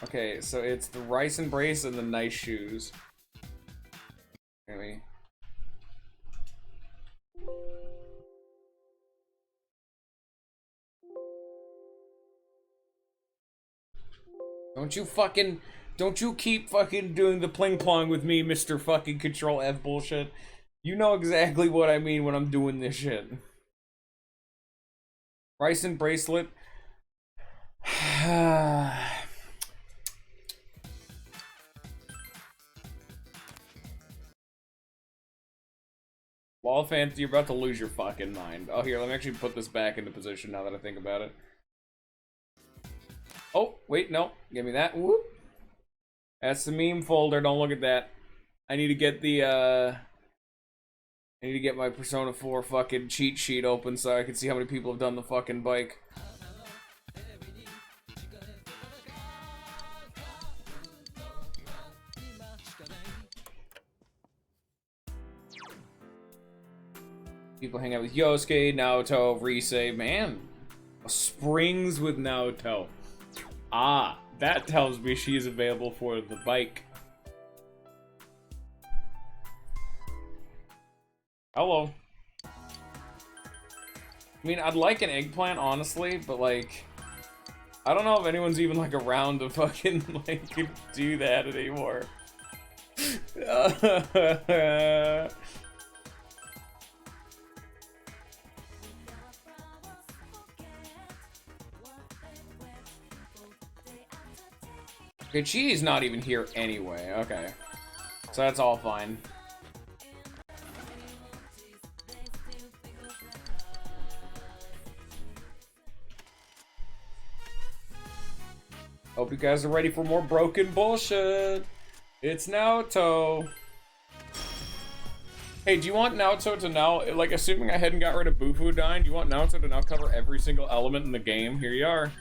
Okay, so it's the rice brace and the nice shoes. Really? Don't you keep fucking doing the pling plong with me, Mr. fucking Control F bullshit. You know exactly what I mean when I'm doing this shit. Rice bracelet. Wall fans, you're about to lose your fucking mind. Oh, here, let me actually put this back into position now that I think about it. Oh, wait, no. Give me that. Whoop. That's the meme folder. Don't look at that. I need to get the, I need to get my Persona 4 fucking cheat sheet open so I can see how many people have done the fucking bike. People hang out with Yosuke, Naoto, Rise. Man, springs with Naoto. Ah, that tells me she is available for the bike. Hello. I mean, I'd like an eggplant, honestly, but like, I don't know if anyone's even like around to fucking like do that anymore. Okay, she's not even here anyway. Okay. So that's all fine. Hope you guys are ready for more broken bullshit. It's Naoto. Hey, do you want Naoto to now, like, assuming I hadn't got rid of Bufu dying, do you want Naoto to now cover every single element in the game? Here you are.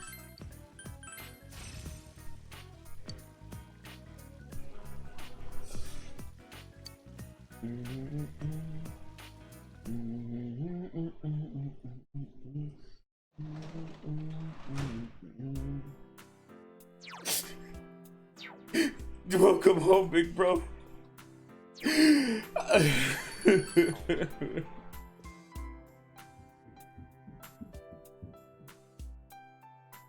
Welcome home, big bro. I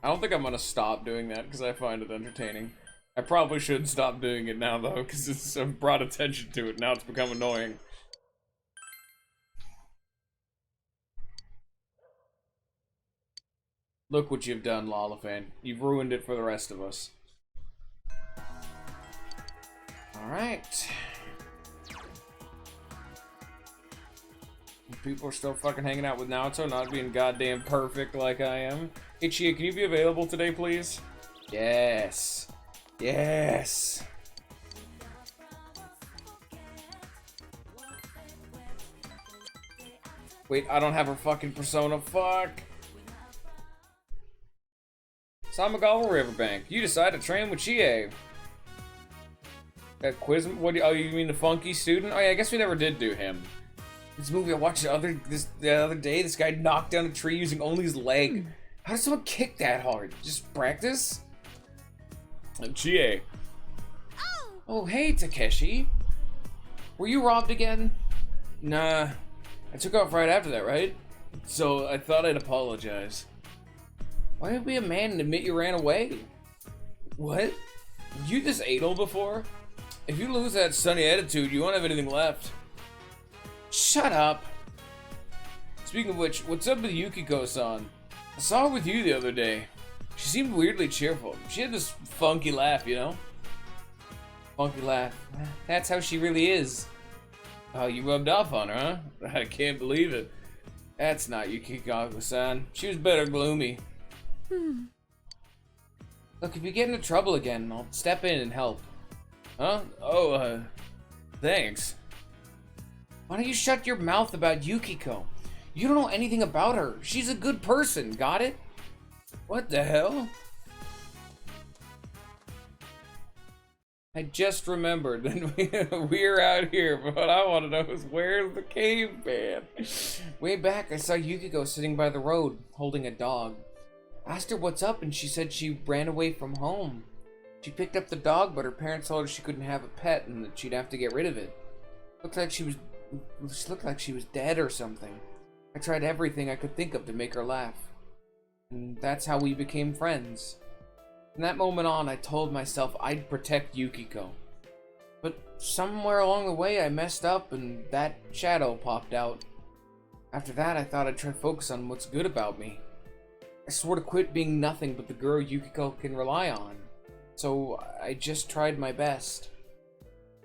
don't think I'm gonna stop doing that because I find it entertaining. I probably should stop doing it now though, because it's brought attention to it. Now it's become annoying. Look what you've done, Lollifan. You've ruined it for the rest of us. Alright. People are still fucking hanging out with Naoto, not being goddamn perfect like I am. Hey, Chia, can you be available today, please? Yes. Yes. Wait, I don't have her fucking persona. Fuck. Samagawa Riverbank. You decided to train with Chie. That quiz? What? Oh, you mean the funky student? Oh yeah, I guess we never did do him. This movie I watched the other day. This guy knocked down a tree using only his leg. How does someone kick that hard? Just practice? Chie. Oh, hey, Takeshi. Were you robbed again? Nah. I took off right after that, right? So I thought I'd apologize. Why don't you be a man and admit you ran away? What? Were you this anal before? If you lose that sunny attitude, you won't have anything left. Shut up. Speaking of which, what's up with Yukiko-san? I saw her with you the other day. She seemed weirdly cheerful. She had this funky laugh, you know? Funky laugh. That's how she really is. Oh, you rubbed off on her, huh? I can't believe it. That's not Yukiko-san. She was better gloomy. Look, if you get into trouble again, I'll step in and help. Huh? Oh, thanks. Why don't you shut your mouth about Yukiko? You don't know anything about her. She's a good person, got it? What the hell? I just remembered that we're out here, but what I want to know is where's the caveman? Way back, I saw Yukiko sitting by the road, holding a dog. I asked her what's up, and she said she ran away from home. She picked up the dog, but her parents told her she couldn't have a pet and that she'd have to get rid of it. She looked like she was dead or something. I tried everything I could think of to make her laugh. And that's how we became friends. From that moment on, I told myself I'd protect Yukiko. But somewhere along the way, I messed up and that shadow popped out. After that, I thought I'd try to focus on what's good about me. I swore to quit being nothing but the girl Yukiko can rely on. So I just tried my best.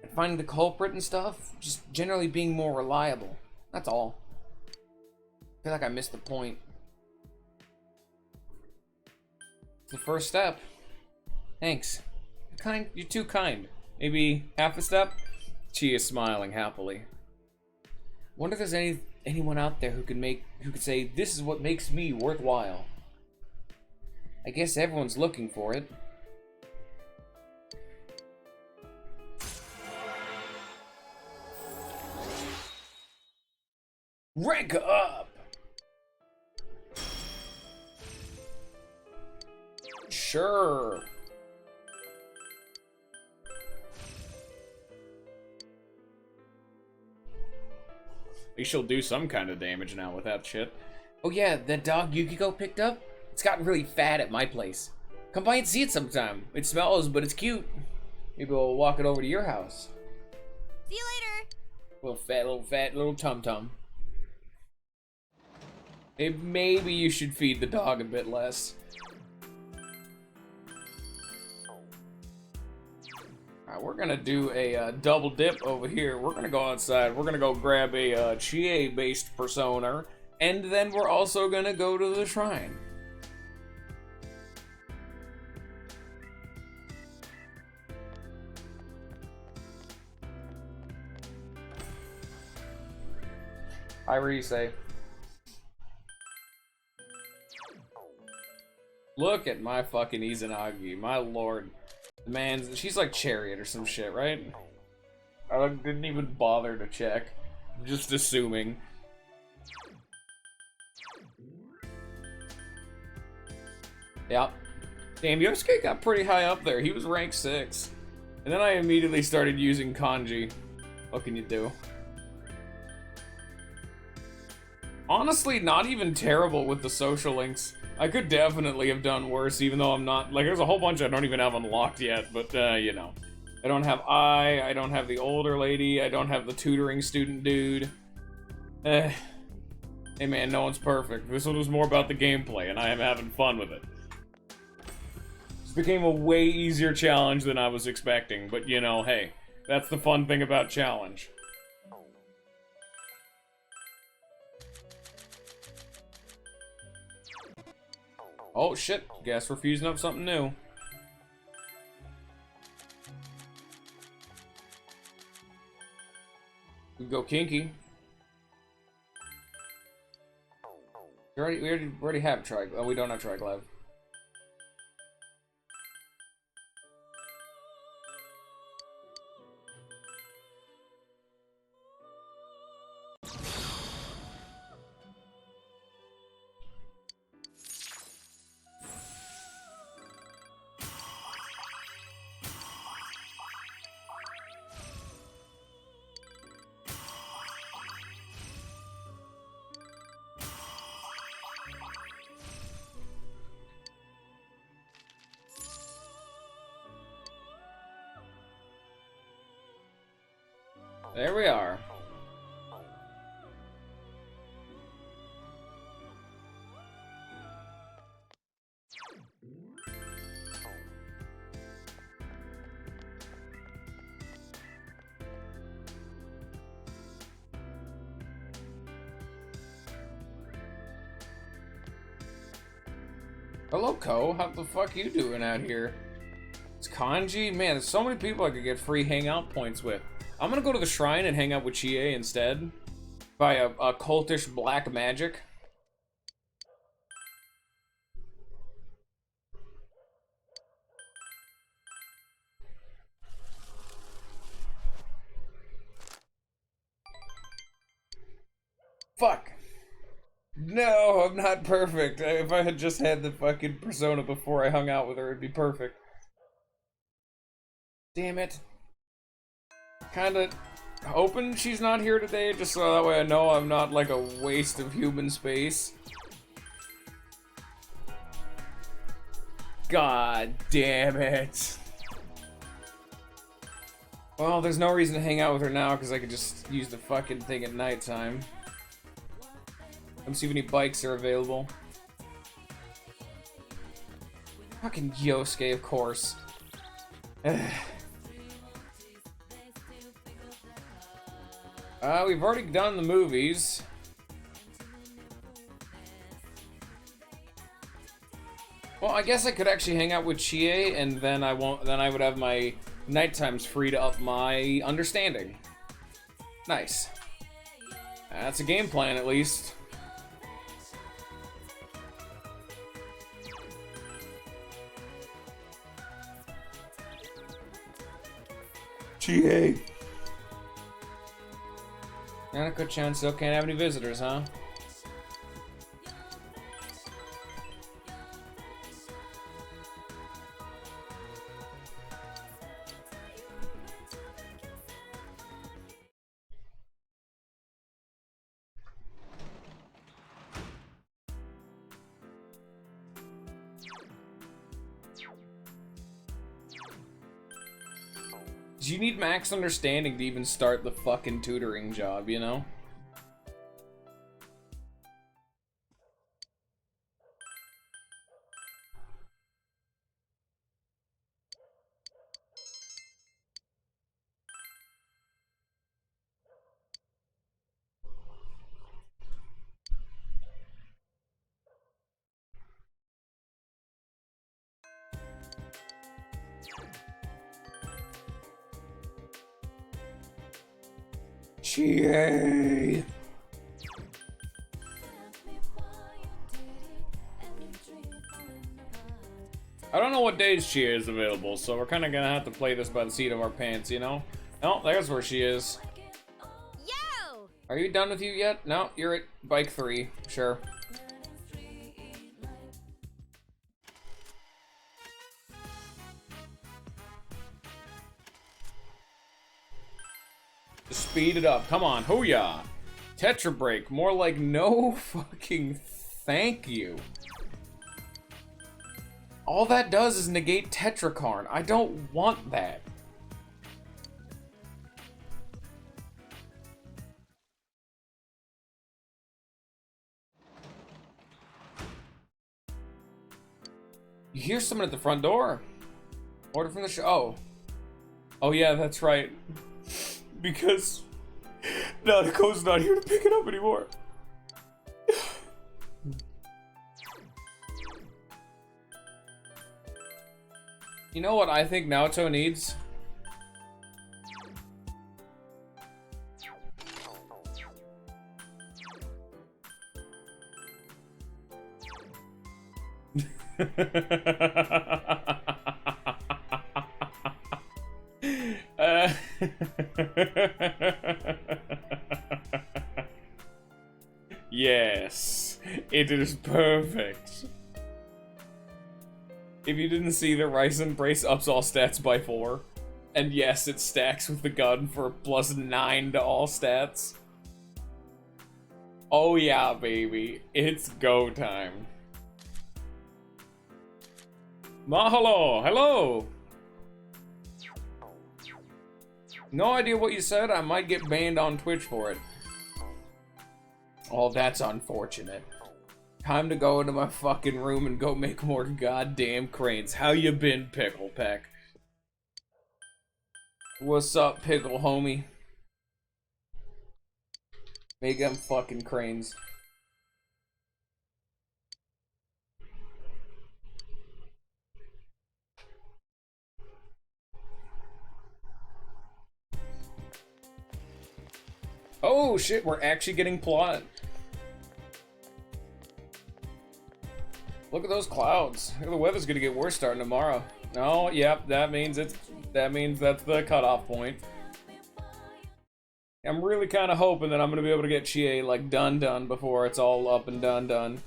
And finding the culprit and stuff, just generally being more reliable. That's all. I feel like I missed the point. It's the first step. Thanks. You're too kind. Maybe half a step? She is smiling happily. Wonder if there's anyone out there who could say, this is what makes me worthwhile. I guess everyone's looking for it. Rank up! Sure. At least she'll do some kind of damage now with that shit. Oh yeah, that dog Yukiko picked up? It's gotten really fat at my place. Come by and see it sometime. It smells, but it's cute. Maybe we'll walk it over to your house. See you later. Little fat, little tum-tum. Maybe you should feed the dog a bit less. Alright, we're gonna do a double dip over here. We're gonna go outside. We're gonna go grab a Chie-based persona, and then we're also gonna go to the shrine. Hi, Rise. Look at my fucking Izanagi, my lord. The man's, she's like Chariot or some shit, right? I didn't even bother to check. I'm just assuming. Yep. Damn, Yosuke got pretty high up there. He was rank 6. And then I immediately started using kanji. What can you do? Honestly, not even terrible with the social links. I could definitely have done worse, even though I'm not, like, there's a whole bunch I don't even have unlocked yet, but, you know. I don't have I don't have the older lady, I don't have the tutoring student dude. Hey man, no one's perfect. This one was more about the gameplay, and I am having fun with it. This became a way easier challenge than I was expecting, but, you know, hey, that's the fun thing about challenge. Oh shit, guess we're fusing up something new. We go kinky. We already have Tri. Oh, we don't have Triglav. There we are. Hello, Ko. How the fuck you doing out here? It's Kanji? Man, there's so many people I could get free hangout points with. I'm gonna go to the shrine and hang out with Chie instead. By a cultish black magic. Fuck. No, I'm not perfect. If I had just had the fucking persona before I hung out with her, it'd be perfect. Damn it. Kinda hoping she's not here today, just so that way I know I'm not like a waste of human space. God damn it. Well, there's no reason to hang out with her now, because I could just use the fucking thing at nighttime. Let me see if any bikes are available. Fucking Yosuke, of course. We've already done the movies. Well, I guess I could actually hang out with Chie, and then I would have my nighttimes free to up my understanding. Nice. That's a game plan, at least. Chie. Nanako-chan still can't have any visitors, huh? You need max understanding to even start the fucking tutoring job, you know? Chie. I don't know what days she is available, so we're kind of gonna have to play this by the seat of our pants, you know? Oh, there's where she is. Yo! Are you done with you yet? No, you're at bike 3. Sure. Speed it up. Come on. Hoo-yah. Tetra break. More like no fucking thank you. All that does is negate Tetrakarn. I don't want that. You hear someone at the front door. Order from the show. Oh. Oh yeah, that's right. Because Nanako's not here to pick it up anymore. You know what I think Naoto needs? Yes, it is perfect. If you didn't see, the Rice Embrace ups all stats by 4. And yes, it stacks with the gun for +9 to all stats. Oh yeah, baby. It's go time. Mahalo! Hello! No idea what you said. I might get banned on Twitch for it. Oh, that's unfortunate. Time to go into my fucking room and go make more goddamn cranes. How you been, Pickle Peck? What's up, Pickle homie? Make them fucking cranes. Oh shit, we're actually getting plot. Look at those clouds. The weather's gonna get worse starting tomorrow. Oh, yep, that means that's the cutoff point. I'm really kind of hoping that I'm gonna be able to get Chie like done before it's all up and done.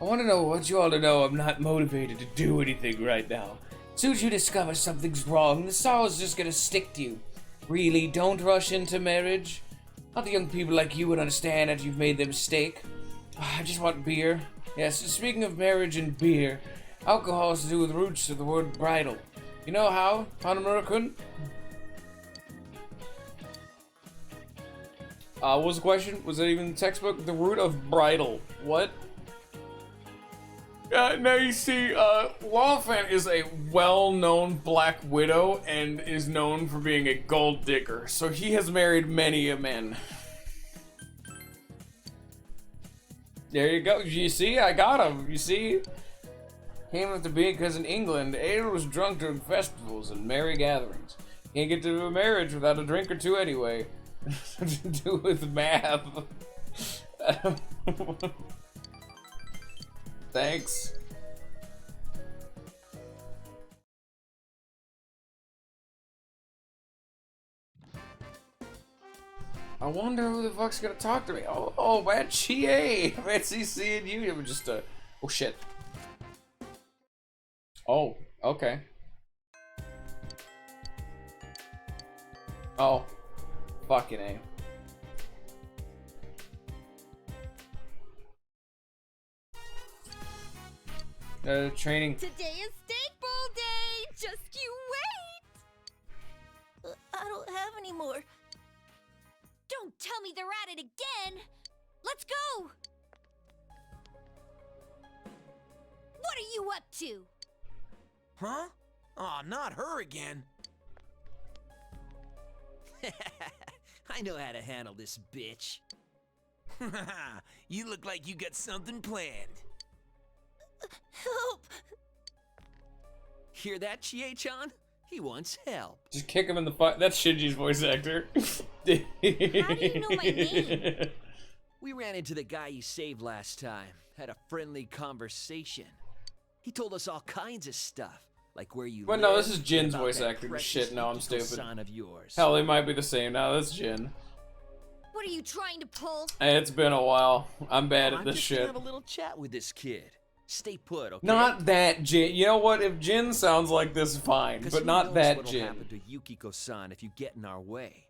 I want to know what you all to know. I'm not motivated to do anything right now. As soon as you discover something's wrong, the sorrow's just gonna stick to you. Really, don't rush into marriage. Not the young people like you would understand that you've made the mistake. I just want beer. Yes, speaking of marriage and beer, alcohol has to do with the roots of the word bridal. You know how, Hanamura-kun? What was the question? Was it even in the textbook? The root of bridal. What? Now you see, Lawfan is a well-known Black Widow and is known for being a gold digger, so he has married many a man. There you go. You see, I got him. You see? Came up to be because in England, ale was drunk during festivals and merry gatherings. Can't get to a marriage without a drink or two anyway. Something to do with math. Thanks. I wonder who the fuck's gonna talk to me. Oh, man, Chie. Fancy seeing you. It was just a. Oh shit. Oh, okay. Oh, fucking A. Training. Today is steak bowl day. Just you wait. I don't have any more. Don't tell me they're at it again. Let's go. What are you up to? Huh? Aw, not her again. I know how to handle this bitch. You look like you got something planned. Help! Hear that, Chie-chan? He wants help. Just kick him in the fuck. That's Shinji's voice actor. How do you know my name? We ran into the guy you saved last time. Had a friendly conversation. He told us all kinds of stuff. Like where you Well, live. no, this is Jin's about voice that actor. precious Shit, no, I'm Yukiko stupid. son of yours. Hell, they might be the same. No, that's Jin. What are you trying to pull? Hey, it's been a while. I'm bad at I'm this just shit. gonna have a little chat with this kid. Stay put, okay? Not that Jin. You know what? If Jin sounds like this, fine. 'Cause But who not knows that what'll Jin. happen to Yukiko-san if you get in our way.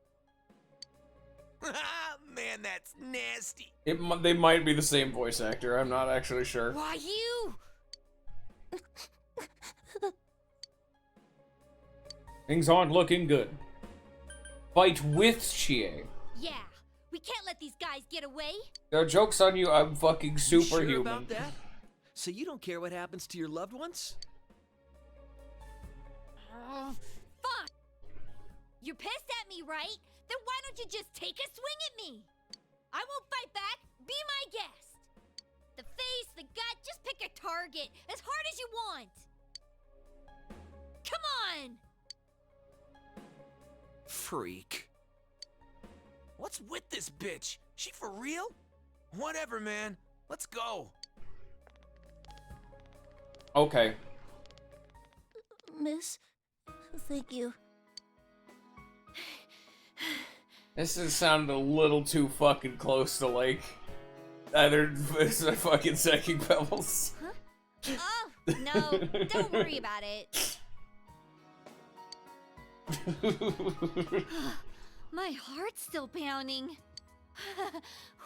Man, that's nasty. They might be the same voice actor. I'm not actually sure. Why you? Things aren't looking good. Fight with Chie. Yeah, we can't let these guys get away. There are jokes on you. I'm fucking You sure superhuman. about that? So you don't care what happens to your loved ones? Fuck! You're pissed at me, right? Then why don't you just take a swing at me? I won't fight back. Be my guest. The face, the gut, just pick a target as hard as you want. Come on! Freak. What's with this bitch? She for real? Whatever, man. Let's go. Okay. Miss, thank you. This is sounding a little too fucking close to like either fucking Second Pebbles. Oh, no, don't worry about it. My heart's still pounding.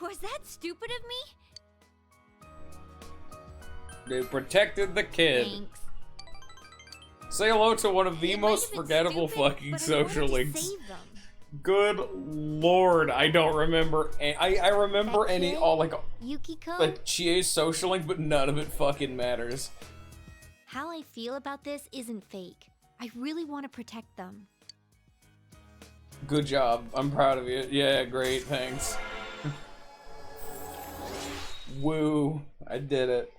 Was that stupid of me? They protected the kid. Thanks. Say hello to one of the It might most have been forgettable stupid, fucking but I social wanted to links. save them. Good lord, I don't remember. I remember That any kid? all like Yukiko? Chie's social link, but none of it fucking matters. How I feel about this isn't fake. I really want to protect them. Good job. I'm proud of you. Yeah, great. Thanks. Woo. I did it.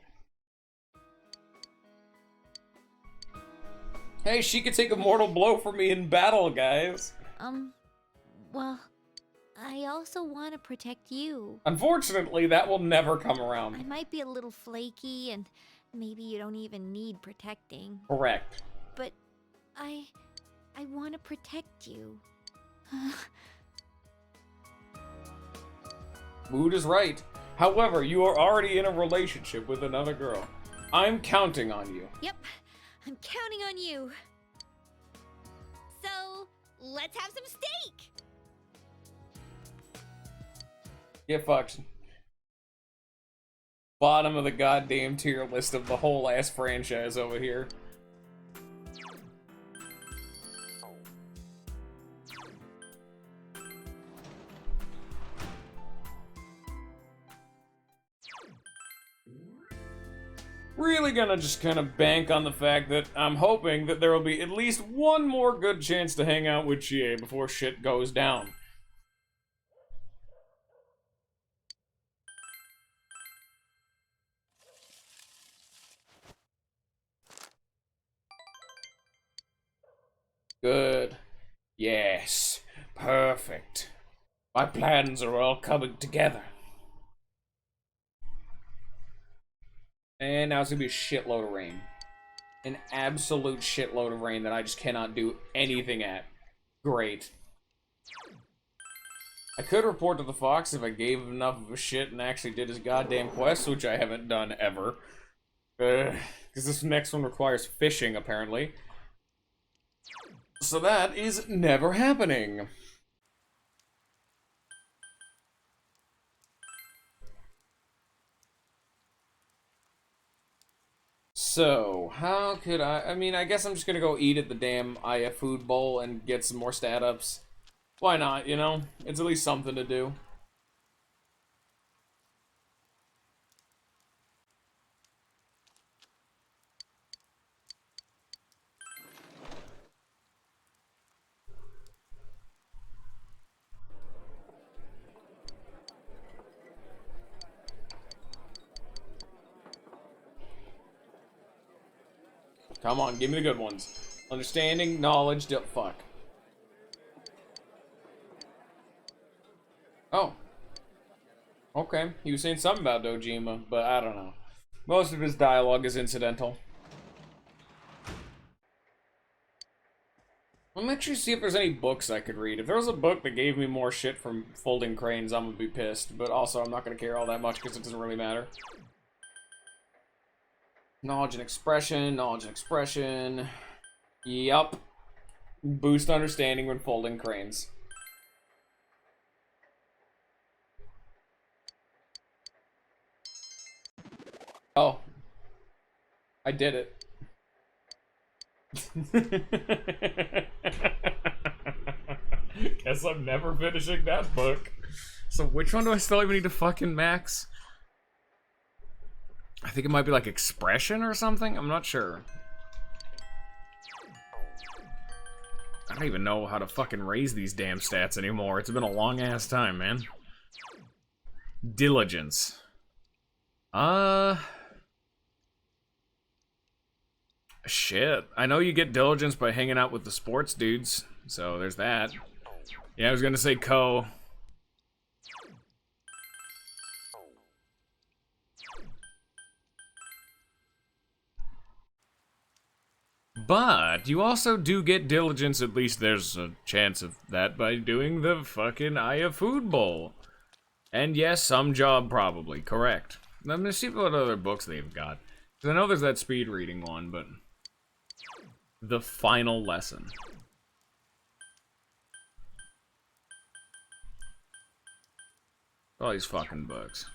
Hey, she could take a mortal blow for me in battle, guys. Well, I also want to protect you. Unfortunately, that will never come I around. might be a little flaky and maybe you don't even need protecting, Correct. but I want to protect you. Mood is right. However, you are already in a relationship with another girl. I'm counting on you. Yep, I'm counting on you. So, let's have some steak! Get fucked. Bottom of the goddamn tier list of the whole ass franchise over here. Really gonna just kind of bank on the fact that I'm hoping that there will be at least one more good chance to hang out with Chie before shit goes down. Good. Yes. Perfect. My plans are all coming together. And now it's gonna be a shitload of rain. An absolute shitload of rain that I just cannot do anything at. Great. I could report to the Fox if I gave him enough of a shit and actually did his goddamn quest, which I haven't done ever. Because this next one requires fishing, apparently. So that is never happening. So, how could I mean, I guess I'm just gonna go eat at the damn Aya food bowl and get some more stat ups. Why not, you know? It's at least something to do. Come on, give me the good ones. Understanding, knowledge, fuck. Oh. Okay, he was saying something about Dojima, but I don't know. Most of his dialogue is incidental. I'm actually see if there's any books I could read. If there was a book that gave me more shit from folding cranes, I'm gonna be pissed. But also, I'm not gonna care all that much because it doesn't really matter. Knowledge and expression, knowledge and expression. Yup. Boost understanding when folding cranes. Oh. I did it. Guess I'm never finishing that book. So which one do I still even need to fucking max? I think it might be like expression or something? I'm not sure. I don't even know how to fucking raise these damn stats anymore. It's been a long ass time, man. Diligence. Shit. I know you get diligence by hanging out with the sports dudes, so there's that. Yeah, I was gonna say Ko. But you also do get diligence, at least there's a chance of that, by doing the fucking Aya Food Bowl. And yes, some job probably, correct. Let me see what other books they've got. Because I know there's that speed reading one, but... The final lesson. All these fucking books.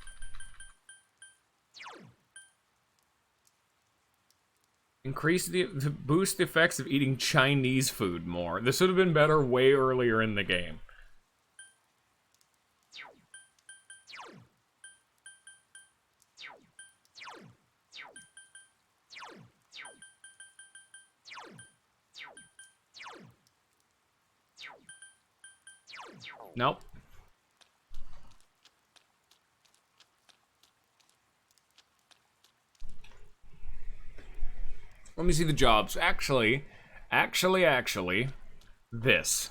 Boost the effects of eating Chinese food more. This would have been better way earlier in the game. Nope. Let me see the jobs. Actually, this.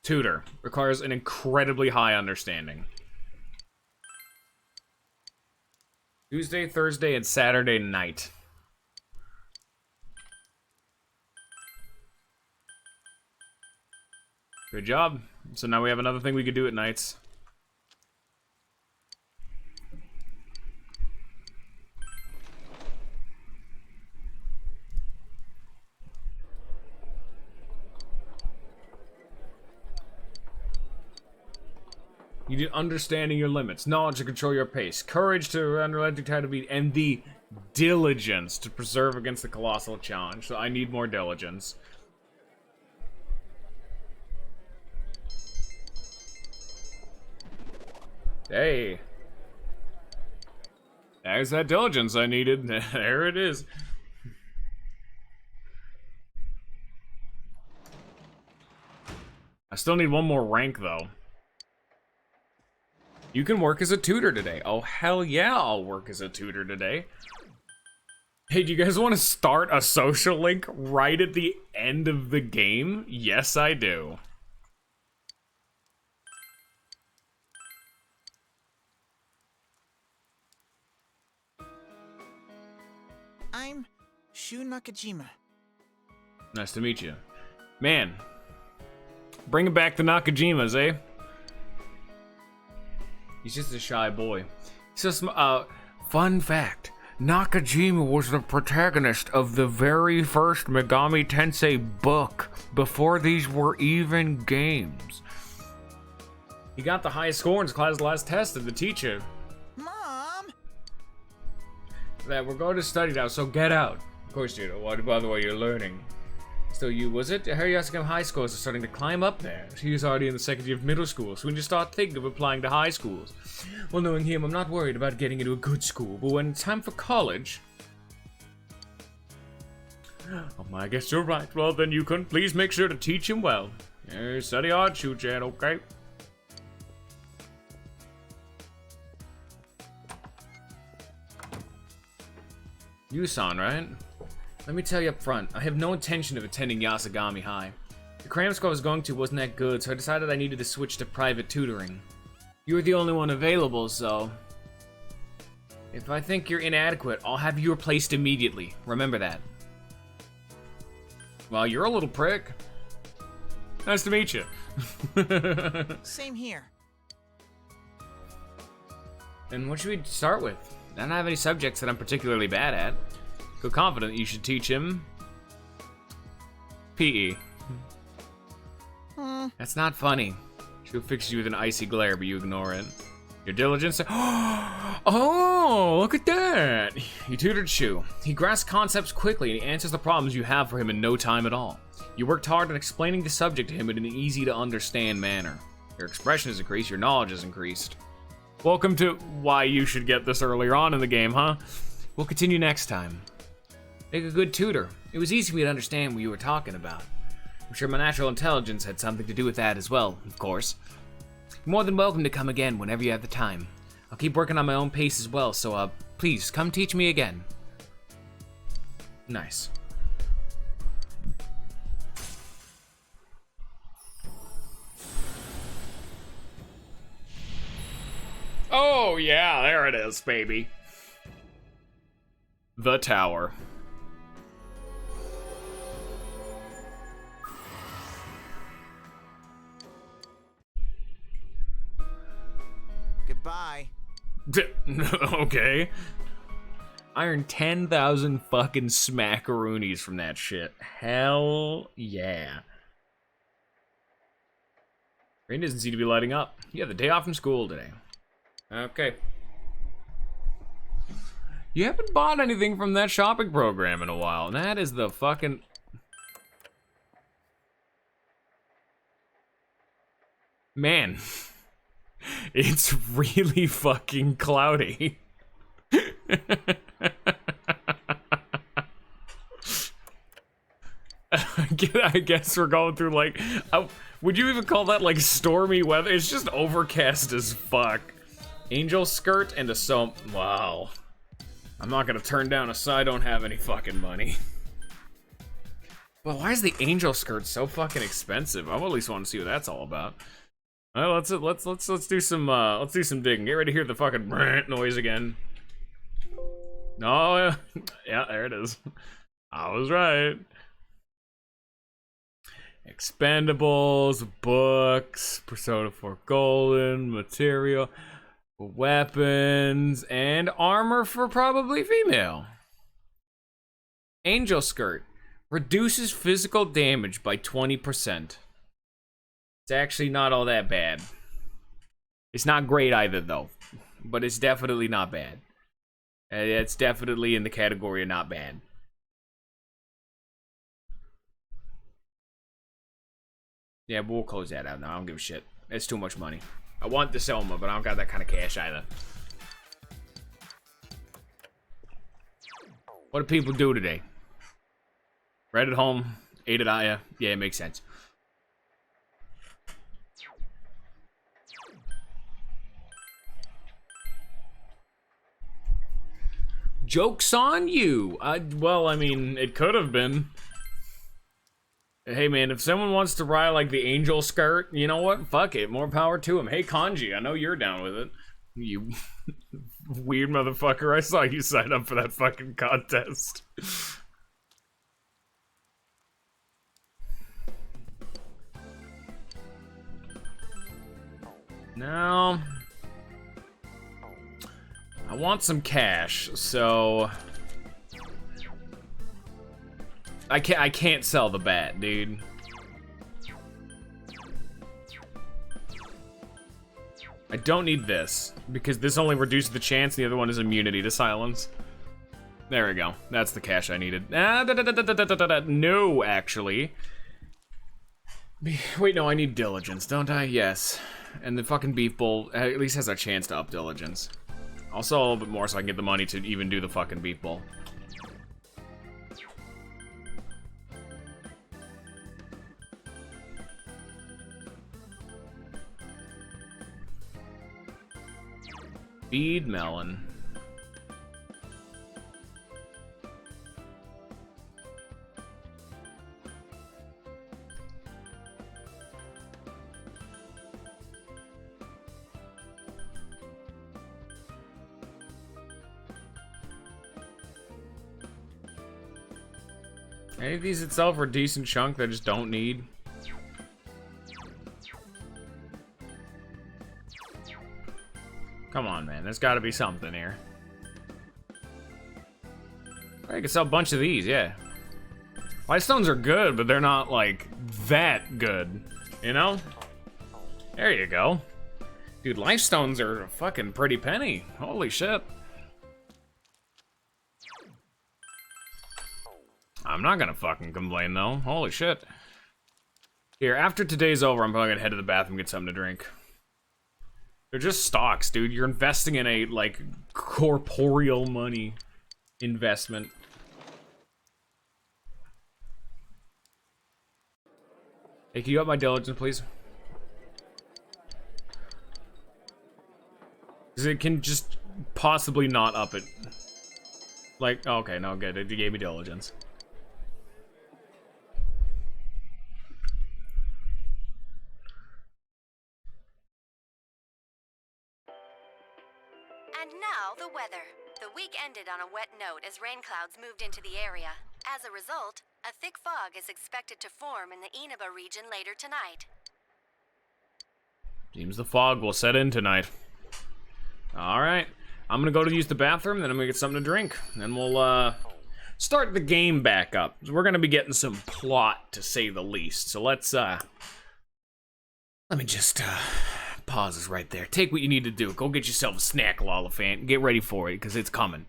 Tutor. Requires an incredibly high understanding. Tuesday, Thursday, and Saturday night. Good job. So now we have another thing we could do at nights. You need understanding your limits, knowledge to control your pace, courage to unrelenting try to beat, and the diligence to preserve against the colossal challenge. So I need more diligence. Hey. There's that diligence I needed. There it is. I still need one more rank, though. You can work as a tutor today. Oh, hell yeah, I'll work as a tutor today. Hey, do you guys want to start a social link right at the end of the game? Yes, I do. I'm Shu Nakajima. Nice to meet you. Man, bringing back the Nakajimas, eh? He's just a shy boy. He's just, fun fact. Nakajima was the protagonist of the very first Megami Tensei book, before these were even games. He got the highest score in his class last test, and the teacher Mom! that we're going to study now, so get out. Of course you don't want to bother while you're learning. So you, was it? Hariyasuke high scores are starting to climb up there. He was already in the second year of middle school, so when you start thinking of applying to high schools. Well, knowing him, I'm not worried about getting into a good school, but when it's time for college... Oh my, I guess you're right. Well, then you can please make sure to teach him well. Study hard, Shu-chan, okay? Yusan, right? Let me tell you up front, I have no intention of attending Yasagami High. The cram score I was going to wasn't that good, so I decided I needed to switch to private tutoring. You were the only one available, so... If I think you're inadequate, I'll have you replaced immediately. Remember that. Well, you're a little prick. Nice to meet you. Same here. And what should we start with? I don't have any subjects that I'm particularly bad at. Feel confident you should teach him PE. That's not funny. She'll fix you with an icy glare, but you ignore it. Your diligence. Oh, look at that! You tutored Shu. He grasps concepts quickly and he answers the problems you have for him in no time at all. You worked hard on explaining the subject to him in an easy to understand manner. Your expression has increased, your knowledge has increased. Welcome to why you should get this earlier on in the game, huh? We'll continue next time. Make a good tutor. It was easy for me to understand what you were talking about. I'm sure my natural intelligence had something to do with that as well, of course. You're more than welcome to come again whenever you have the time. I'll keep working on my own pace as well, so please come teach me again. Nice. Oh yeah, there it is, baby. The tower. Goodbye. Okay. I earned 10,000 fucking smackaroonies from that shit. Hell yeah. Rain doesn't seem to be lighting up. You have the day off from school today. Okay. You haven't bought anything from that shopping program in a while, and that is the fucking... Man. It's really fucking cloudy. I guess we're going through like, would you even call that like stormy weather? It's just overcast as fuck. Angel skirt and a wow. I'm not gonna turn down a I don't have any fucking money. Well, why is the angel skirt so fucking expensive? I at least want to see what that's all about. Well, let's do some digging. Get ready to hear the fucking noise again. No, yeah, there it is. I was right. Expendables, books, Persona 4 Golden, material, weapons, and armor for probably female. Angel Skirt. Reduces physical damage by 20%. It's actually not all that bad. It's not great either, though. But it's definitely not bad. It's definitely in the category of not bad. Yeah, but we'll close that out now. I don't give a shit. It's too much money. I want the Selma, but I don't got that kind of cash either. What do people do today? Read at home, ate at Aya. Yeah, it makes sense. Joke's on you. Well, I mean, it could have been. Hey, man, if someone wants to ride like the Angel Skirt, you know what? Fuck it. More power to him. Hey, Kanji, I know you're down with it. You weird motherfucker. I saw you sign up for that fucking contest. Now, I want some cash, so I can't sell the bat, dude. I don't need this because this only reduces the chance, and the other one is immunity to silence. There we go. That's the cash I needed. No, actually. Wait, no, I need diligence, don't I? Yes. And the fucking beef bowl at least has a chance to up diligence. I'll sell a little bit more so I can get the money to even do the fucking beef bowl. Feed melon. Any of these itself are a decent chunk that I just don't need. Come on, man. There's got to be something here. I can sell a bunch of these, yeah. Lightstones are good, but they're not, like, that good. You know? There you go. Dude, Lifestones are a fucking pretty penny. Holy shit. I'm not gonna fucking complain, though. Holy shit. Here, after today's over, I'm probably gonna head to the bathroom and get something to drink. They're just stocks, dude. You're investing in a, like, corporeal money investment. Hey, can you up my diligence, please? Because it can just possibly not up it. Like, okay, no, good. It gave me diligence. And now, the weather. The week ended on a wet note as rain clouds moved into the area. As a result, a thick fog is expected to form in the Inaba region later tonight. Seems the fog will set in tonight. Alright. I'm gonna go to use the bathroom, then I'm gonna get something to drink. Then we'll, start the game back up. We're gonna be getting some plot, to say the least. So let's, let me just, pause this right there. Take what you need to do. Go get yourself a snack, Lollifant. Get ready for it, because it's coming.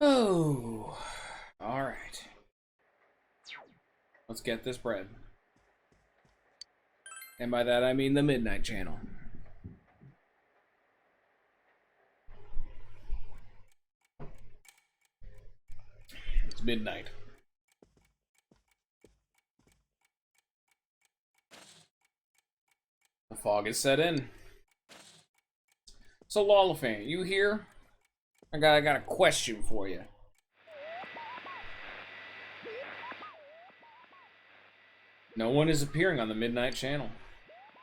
Oh, all right. Let's get this bread. And by that I mean the Midnight Channel. It's midnight. The fog is set in. So, Lollifan, you here? I got a question for you. No one is appearing on the Midnight Channel.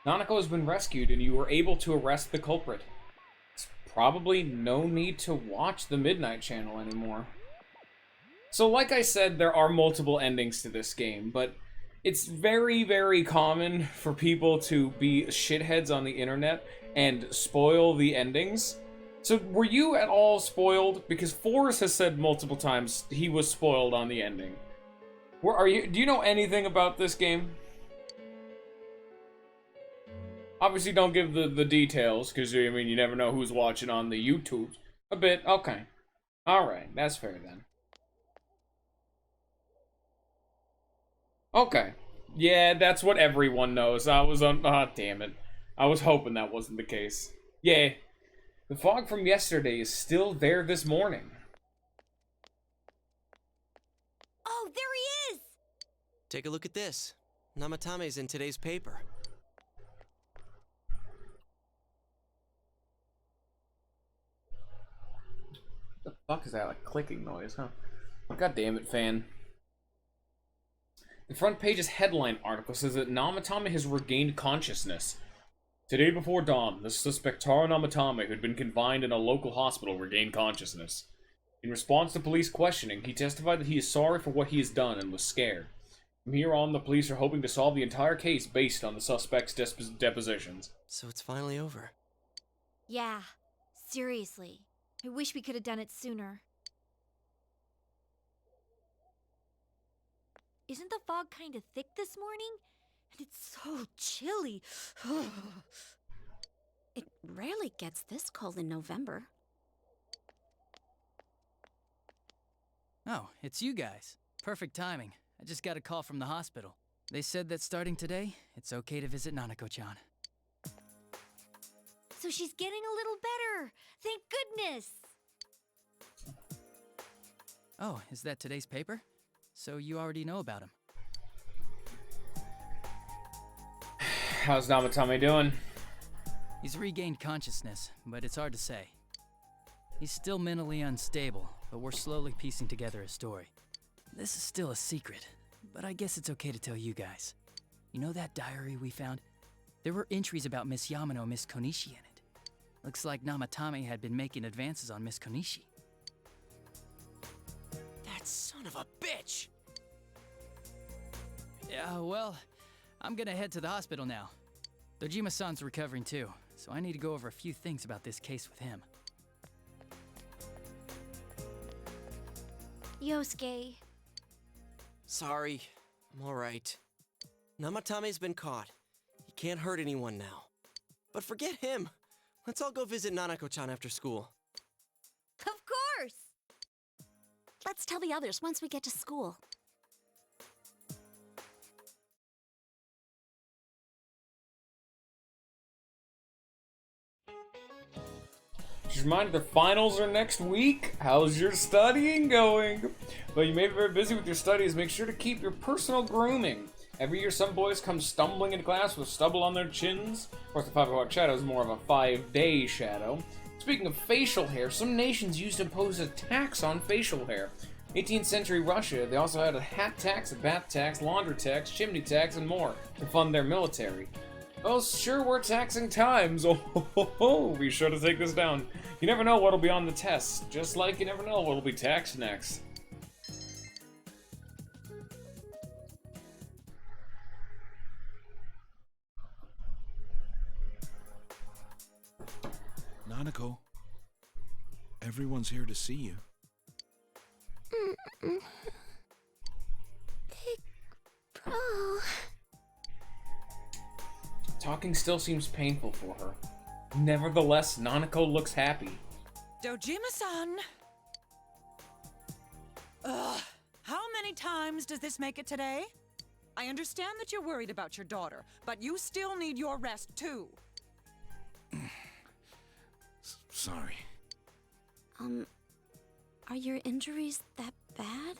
Nanako has been rescued and you were able to arrest the culprit. It's probably no need to watch the Midnight Channel anymore. So like I said, there are multiple endings to this game, but it's very, very common for people to be shitheads on the internet and spoil the endings. So were you at all spoiled? Because Forrest has said multiple times he was spoiled on the ending. Do you know anything about this game? Obviously don't give the details, because I mean you never know who's watching on the YouTube. A bit, okay. Alright, that's fair then. Okay. Yeah, that's what everyone knows. I was on... Ah, damn it. I was hoping that wasn't the case. Yeah. The fog from yesterday is still there this morning. Oh, there he is! Take a look at this. Namatame's in today's paper. What the fuck is that, like clicking noise, huh? God damn it, fan. The front page's headline article says that Namatame has regained consciousness. Today before dawn, the suspect Taro Namatame, who had been confined in a local hospital, regained consciousness. In response to police questioning, he testified that he is sorry for what he has done and was scared. From here on, the police are hoping to solve the entire case based on the suspect's depositions. So it's finally over. Yeah, seriously. I wish we could have done it sooner. Isn't the fog kind of thick this morning? And it's so chilly. It rarely gets this cold in November. Oh, it's you guys. Perfect timing. I just got a call from the hospital. They said that starting today, it's okay to visit Nanako-chan. So she's getting a little better. Thank goodness. Oh, is that today's paper? So you already know about him. How's Namatame doing? He's regained consciousness, but it's hard to say. He's still mentally unstable, but we're slowly piecing together a story. This is still a secret, but I guess it's okay to tell you guys. You know that diary we found? There were entries about Miss Yamano and Miss Konishi in it. Looks like Namatame had been making advances on Miss Konishi. That son of a bitch! Yeah, well, I'm gonna head to the hospital now. Dojima-san's recovering too, so I need to go over a few things about this case with him. Yosuke. Sorry, I'm alright. Namatame's been caught. He can't hurt anyone now. But forget him. Let's all go visit Nanako-chan after school. Of course! Let's tell the others once we get to school. Just a reminder, the finals are next week. How's your studying going? Though you may be very busy with your studies, make sure to keep your personal grooming. Every year, some boys come stumbling into class with stubble on their chins. Of course, the 5 o'clock shadow is more of a 5-day shadow. Speaking of facial hair, some nations used to impose a tax on facial hair. 18th century Russia, they also had a hat tax, a bath tax, laundry tax, chimney tax, and more to fund their military. Well, sure were taxing times. Oh, be sure to take this down. You never know what'll be on the test, just like you never know what'll be taxed next. Nanako, everyone's here to see you. Big bro. Talking still seems painful for her. Nevertheless, Nanako looks happy. Dojima-san! Ugh. How many times does this make it today? I understand that you're worried about your daughter, but you still need your rest too. Sorry. Are your injuries that bad?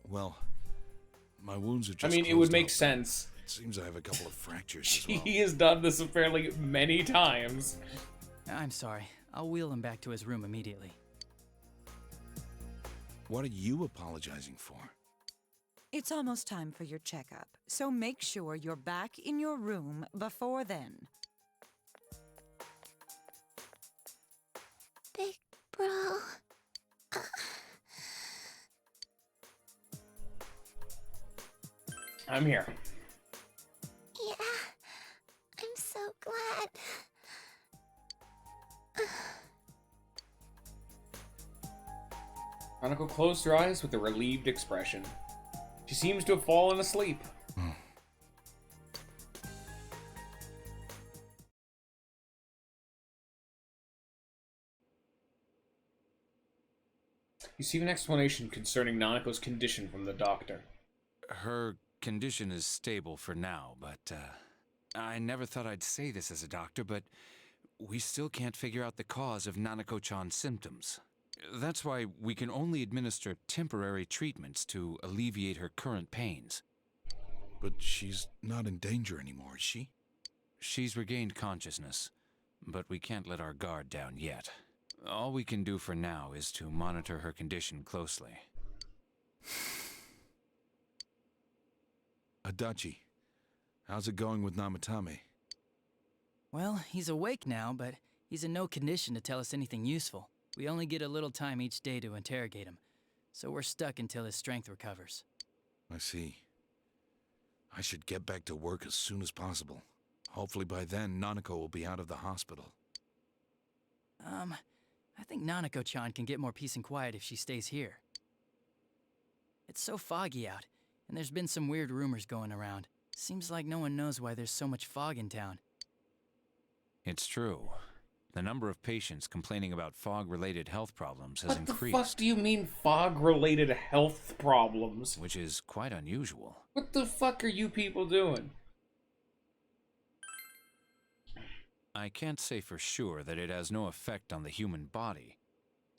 Well, my wounds are I just mean, it would closed make up. sense. It seems I have a couple of fractures as well. He has done this apparently many times. I'm sorry. I'll wheel him back to his room immediately. What are you apologizing for? It's almost time for your checkup, so make sure you're back in your room before then. Big bro. I'm here. Yeah, I'm so glad. Hanako closed her eyes with a relieved expression. She seems to have fallen asleep. You see an explanation concerning Nanako's condition from the doctor. Her condition is stable for now, but I never thought I'd say this as a doctor, but we still can't figure out the cause of Nanako-chan's symptoms. That's why we can only administer temporary treatments to alleviate her current pains. But she's not in danger anymore, is she? She's regained consciousness, but we can't let our guard down yet. All we can do for now is to monitor her condition closely. Adachi, how's it going with Namatame? Well, he's awake now, but he's in no condition to tell us anything useful. We only get a little time each day to interrogate him, so we're stuck until his strength recovers. I see. I should get back to work as soon as possible. Hopefully by then, Nanako will be out of the hospital. I think Nanako-chan can get more peace and quiet if she stays here. It's so foggy out, and there's been some weird rumors going around. Seems like no one knows why there's so much fog in town. It's true. The number of patients complaining about fog-related health problems has increased. What the fuck do you mean fog-related health problems? Which is quite unusual. What the fuck are you people doing? I can't say for sure that it has no effect on the human body.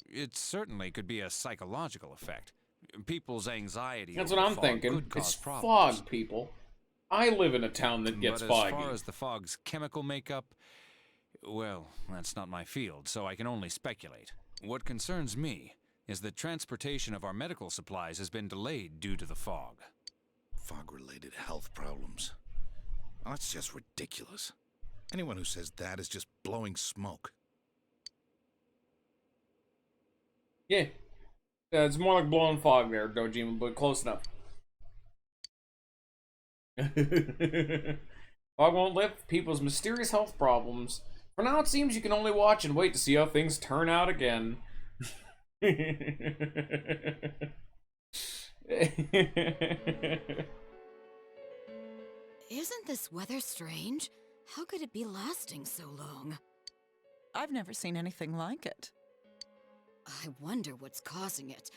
It certainly could be a psychological effect. People's anxiety That's over what I'm fog thinking. could cause It's problems. fog, people. I live in a town that gets But foggy. as far as the fog's chemical makeup, well, that's not my field, so I can only speculate. What concerns me is that transportation of our medical supplies has been delayed due to the fog. Fog-related health problems. Well, that's just ridiculous. Anyone who says that is just blowing smoke. Yeah. It's more like blowing fog there, Dojima, but close enough. Fog won't lift people's mysterious health problems. For now, it seems you can only watch and wait to see how things turn out again. Isn't this weather strange? How could it be lasting so long? I've never seen anything like it. I wonder what's causing it.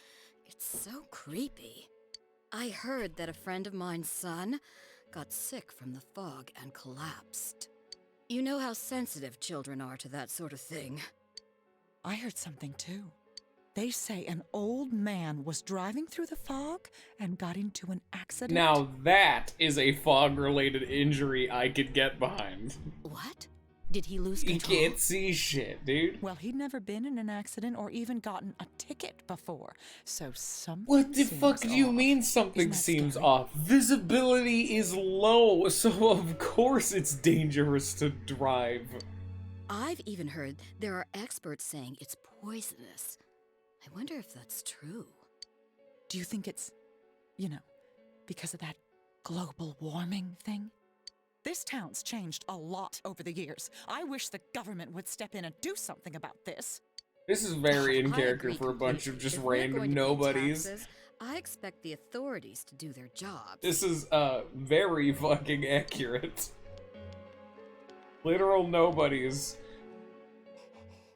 It's so creepy. I heard that a friend of mine's son got sick from the fog and collapsed. You know how sensitive children are to that sort of thing. I heard something too. They say an old man was driving through the fog and got into an accident. Now that is a fog-related injury I could get behind. What? Did he lose He control? can't see shit, dude. Well, he'd never been in an accident or even gotten a ticket before, so something What the fuck seems do you off. mean something Isn't that seems scary? off? Visibility is low, so of course it's dangerous to drive. I've even heard there are experts saying it's poisonous. I wonder if that's true. Do you think it's, because of that global warming thing? This town's changed a lot over the years. I wish the government would step in and do something about this. This is very in I character agree for a bunch of completely. just If we're going random to pay nobodies. taxes, I expect the authorities to do their jobs. This is very fucking accurate. Literal nobodies.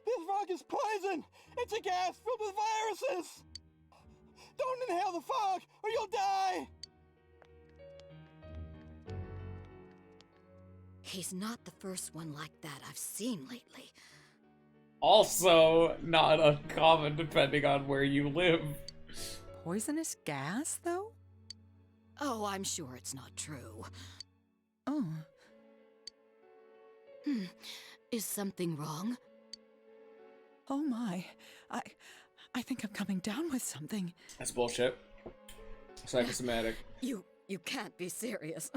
If I fog is poison! It's a gas filled with viruses! Don't inhale the fog, or you'll die! He's not the first one like that I've seen lately. Also, not uncommon depending on where you live. Poisonous gas, though? Oh, I'm sure it's not true. Oh. Is something wrong? Oh my. I think I'm coming down with something. That's bullshit. Psychosomatic. You can't be serious.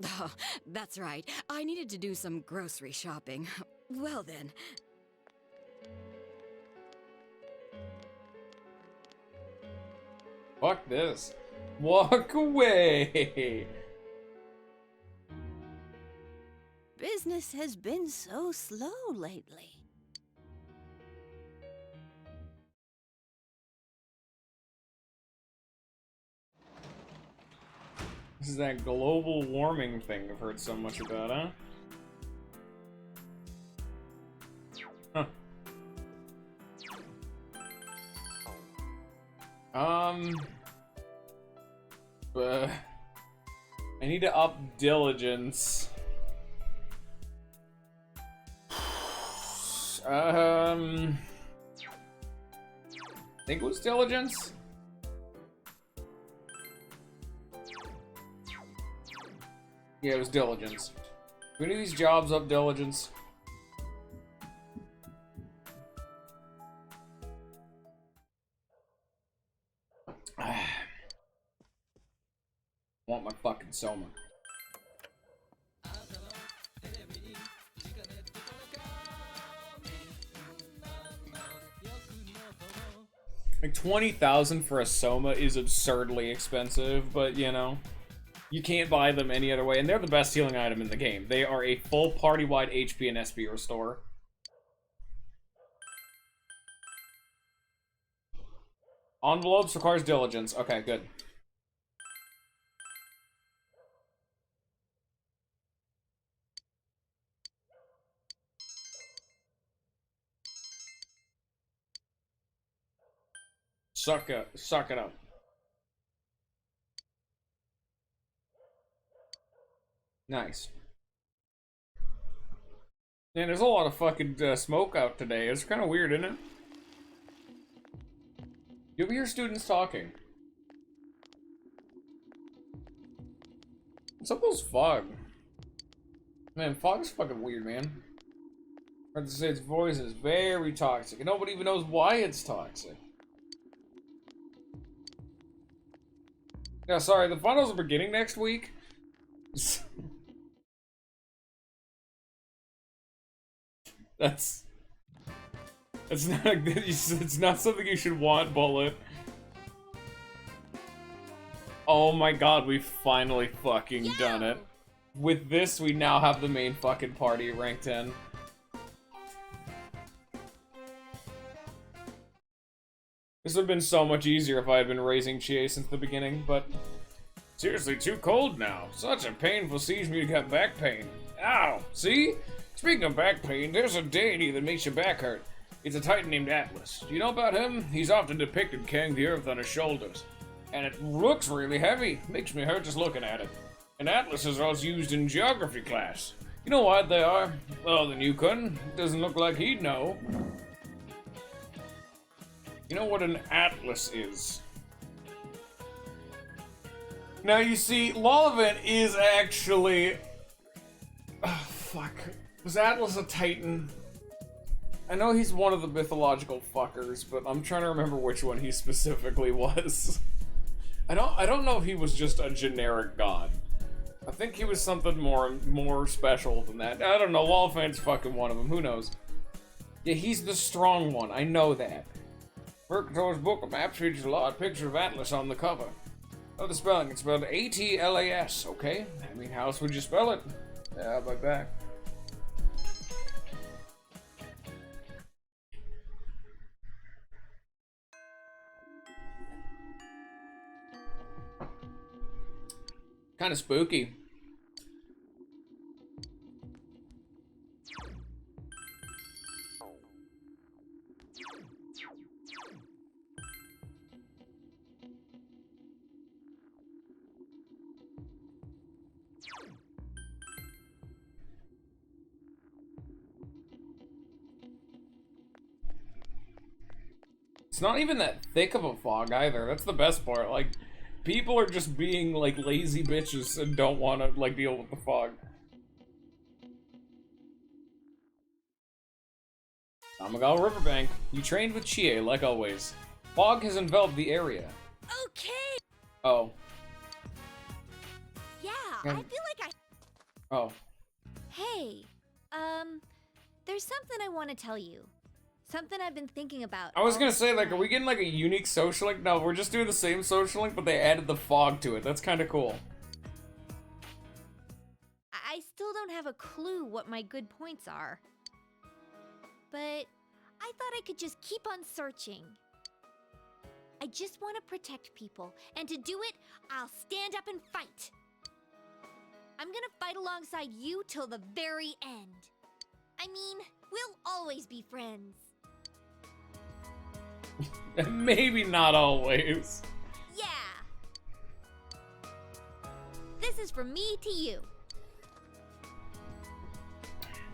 Oh, that's right. I needed to do some grocery shopping. Well then. Fuck this. Walk away! Business has been so slow lately. This is that global warming thing I've heard so much about, huh? I need to up diligence. I think it was diligence? Yeah, it was diligence. Do any of these jobs up diligence? Want my fucking Soma. Like 20,000 for a Soma is absurdly expensive, but you know, you can't buy them any other way, and they're the best healing item in the game. They are a full party-wide HP and SP restore. Envelopes requires diligence. Okay, good. Suck it up. Nice. Man, there's a lot of fucking smoke out today. It's kind of weird, isn't it? You ever hear students talking? What's up with those fog? Man, fog is fucking weird, man. I have to say, its voice is very toxic, and nobody even knows why it's toxic. Yeah, sorry, the finals are beginning next week. That's not it's not something you should want, Bullet. Oh my god, we finally fucking done it. With this, we now have the main fucking party ranked 10. This would have been so much easier if I had been raising Chie since the beginning, but... Seriously, too cold now. Such a painful season you got back pain. Ow! See? Speaking of back pain, there's a deity that makes your back hurt. It's a titan named Atlas. Do you know about him? He's often depicted carrying the earth on his shoulders. And it looks really heavy. Makes me hurt just looking at it. And atlases are used in geography class. You know what they are? Well, then you couldn't. Doesn't look like he'd know. You know what an atlas is? Now you see, Lollivant is actually... Oh, fuck. Was Atlas a Titan? I know he's one of the mythological fuckers, but I'm trying to remember which one he specifically was. I don't know if he was just a generic god. I think he was something more special than that. I don't know, Lollivant's fucking one of them, who knows? Yeah, he's the strong one, I know that. Mercator's Book of Maps features a large picture of Atlas on the cover. Oh, the spelling, it's spelled A-T-L-A-S, okay? I mean, how else would you spell it? Yeah, like that. Kind of spooky. It's not even that thick of a fog either. That's the best part. Like, people are just being like lazy bitches and don't want to like deal with the fog. Tamagawa Riverbank. You trained with Chie, like always. Fog has enveloped the area. Okay. Oh. Yeah, I feel like Oh. Hey, there's something I want to tell you. Something I've been thinking about. I was all gonna the say, like, are time. we getting like a unique social link? No, we're just doing the same social link, but they added the fog to it. That's kind of cool. I still don't have a clue what my good points are. But I thought I could just keep on searching. I just want to protect people, and to do it, I'll stand up and fight. I'm gonna fight alongside you till the very end. I mean, we'll always be friends. Maybe not always. Yeah. This is from me to you.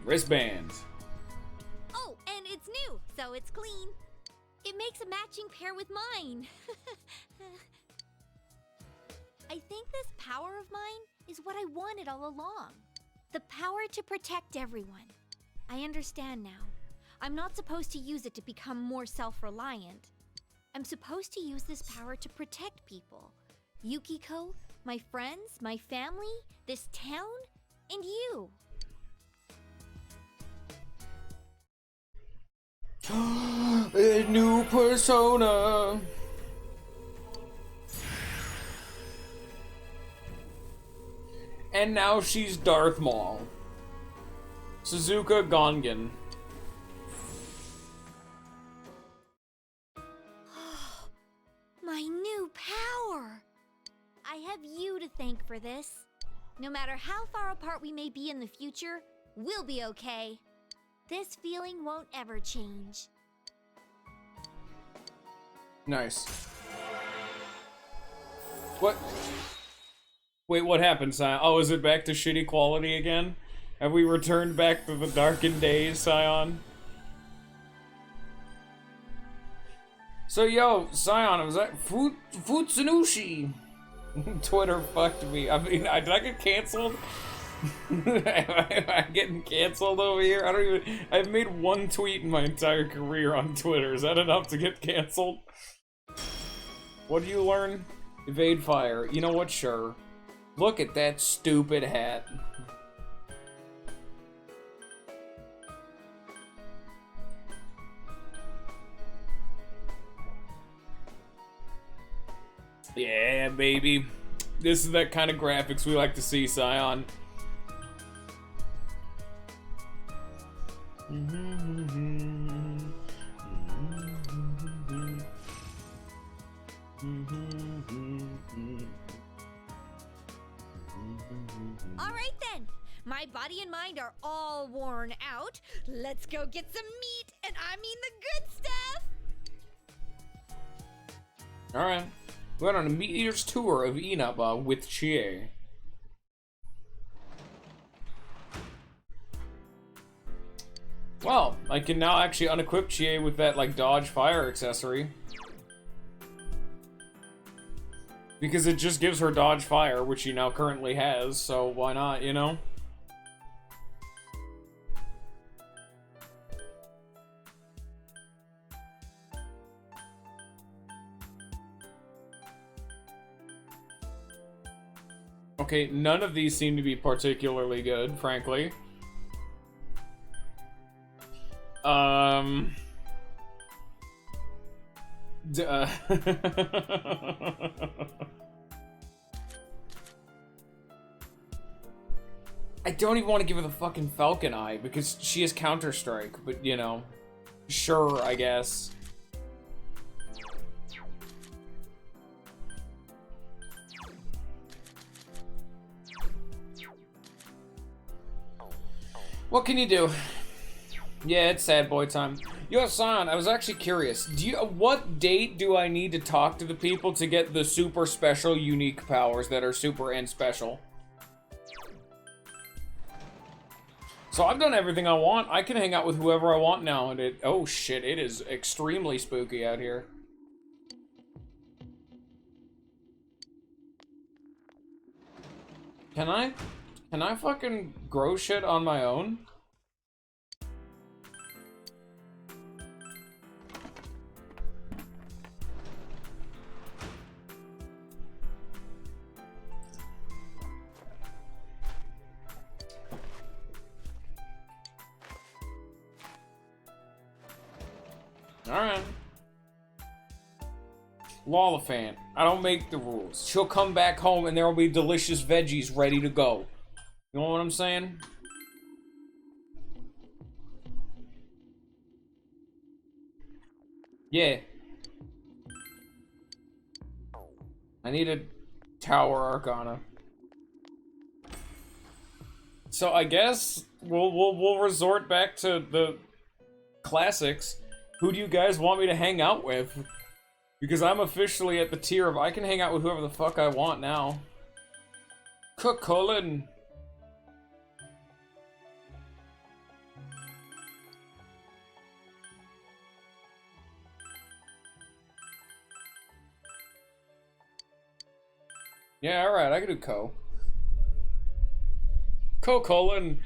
Wristbands. Oh, and it's new, so it's clean. It makes a matching pair with mine. I think this power of mine is what I wanted all along. The power to protect everyone. I understand now. I'm not supposed to use it to become more self-reliant. I'm supposed to use this power to protect people. Yukiko, my friends, my family, this town, and you. A new persona. And now she's Darth Maul. Suzuka Gongen. My new power! I have you to thank for this. No matter how far apart we may be in the future, we'll be okay. This feeling won't ever change. Nice. What? Wait, what happened, Scion? Oh, is it back to shitty quality again? Have we returned back to the darkened days, Scion? So, yo, Scion, was that Futsunushi? Twitter fucked me. I mean, did I get canceled? Am I getting canceled over here? I don't even... I've made one tweet in my entire career on Twitter. Is that enough to get canceled? What do you learn? Evade fire. You know what? Sure. Look at that stupid hat. Yeah, baby. This is that kind of graphics we like to see, Scion. Alright then! My body and mind are all worn out. Let's go get some meat, and I mean the good stuff! Alright. We went on a Meteor's tour of Inaba with Chie. Well, I can now actually unequip Chie with that, like, dodge fire accessory. Because it just gives her dodge fire, which she now currently has, so why not, you know? Okay, none of these seem to be particularly good, frankly. I don't even want to give her the fucking Falcon Eye, because she has Counter-Strike, but, you know, sure, I guess. What can you do? Yeah, it's sad boy time. Yo, Scion, I was actually curious. What date do I need to talk to the people to get the super special unique powers that are super and special? So I've done everything I want. I can hang out with whoever I want now, and it... Oh shit, it is extremely spooky out here. Can I? Can I fucking grow shit on my own? Alright. Lollifant. I don't make the rules. She'll come back home and there will be delicious veggies ready to go. You know what I'm saying? Yeah. I need a Tower Arcana. So I guess we'll resort back to the classics. Who do you guys want me to hang out with? Because I'm officially at the tier of I can hang out with whoever the fuck I want now. Cullen. Yeah, alright, I can do Cullen.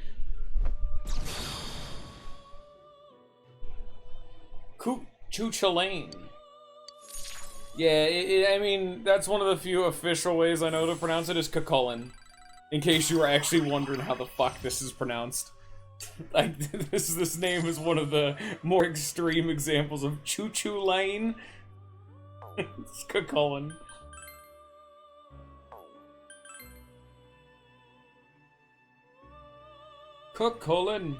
Chuchalane. Yeah, I mean, that's one of the few official ways I know to pronounce it is Cullen. In case you were actually wondering how the fuck this is pronounced. Like, this name is one of the more extreme examples of Choo-Choo Lane. It's Cullen. Cullen.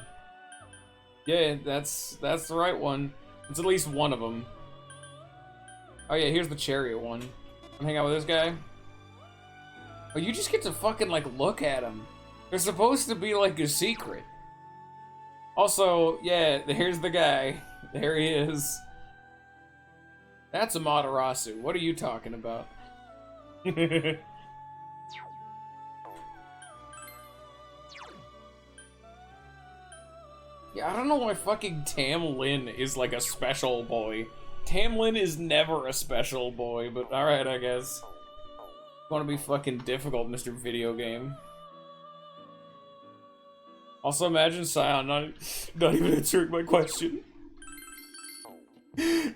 Yeah, that's the right one. It's at least one of them. Oh yeah, here's the chariot one. I'm hang out with this guy. Oh, you just get to fucking, like, look at him. They're supposed to be, like, a secret. Also, yeah, here's the guy. There he is. That's a Amaterasu. What are you talking about? Yeah, I don't know why fucking Tamlin is, like, a special boy. Tamlin is never a special boy, but alright, I guess. Want to be fucking difficult, Mr. Video Game. Also, imagine Scion not even answering my question. Because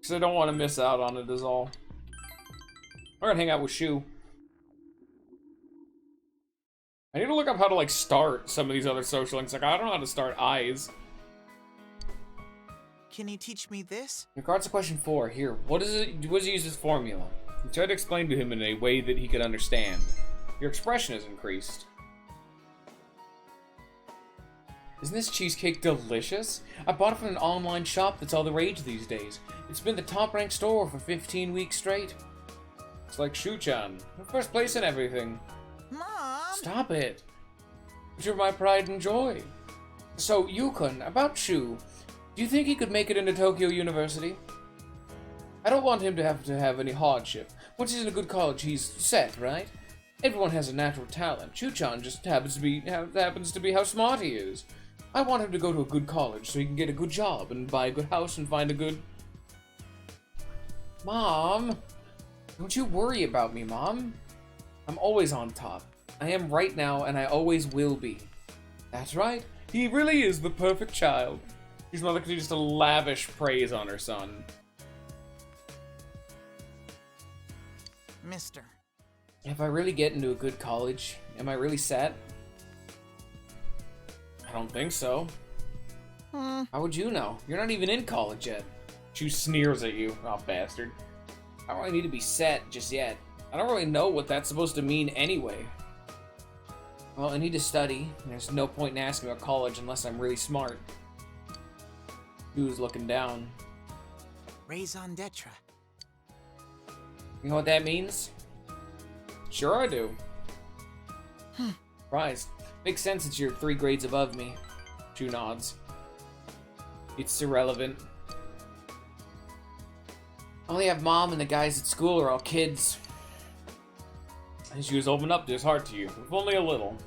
I don't want to miss out on it is all. We're gonna hang out with Shu. I need to look up how to, like, start some of these other social links. Like, I don't know how to start eyes. Can you teach me this? In regards to question 4, here, what does he use this formula? You tried to explain to him in a way that he could understand. Your expression has increased. Isn't this cheesecake delicious? I bought it from an online shop that's all the rage these days. It's been the top-ranked store for 15 weeks straight. It's like Shu-chan, first place in everything. Mom! Stop it! You're my pride and joy. So, Yukon, about Shu, do you think he could make it into Tokyo University? I don't want him to have any hardship. Once he's in a good college, he's set, right? Everyone has a natural talent. Shu-chan just happens to be how smart he is. I want him to go to a good college so he can get a good job and buy a good house and find a good... Mom! Don't you worry about me, Mom. I'm always on top. I am right now, and I always will be. That's right. He really is the perfect child. His mother could just lavish praise on her son. Mister. If I really get into a good college, am I really set? I don't think so. How would you know? You're not even in college yet. She sneers at you. Oh, bastard. I don't really need to be set just yet. I don't really know what that's supposed to mean anyway. Well, I need to study. There's no point in asking about college unless I'm really smart. Who's looking down? Raison d'etre. You know what that means? Sure I do. Surprised. Makes sense since you're 3 grades above me. Chu nods. It's irrelevant. I only have Mom and the guys at school are all kids. And she was open up to his heart to you, if only a little.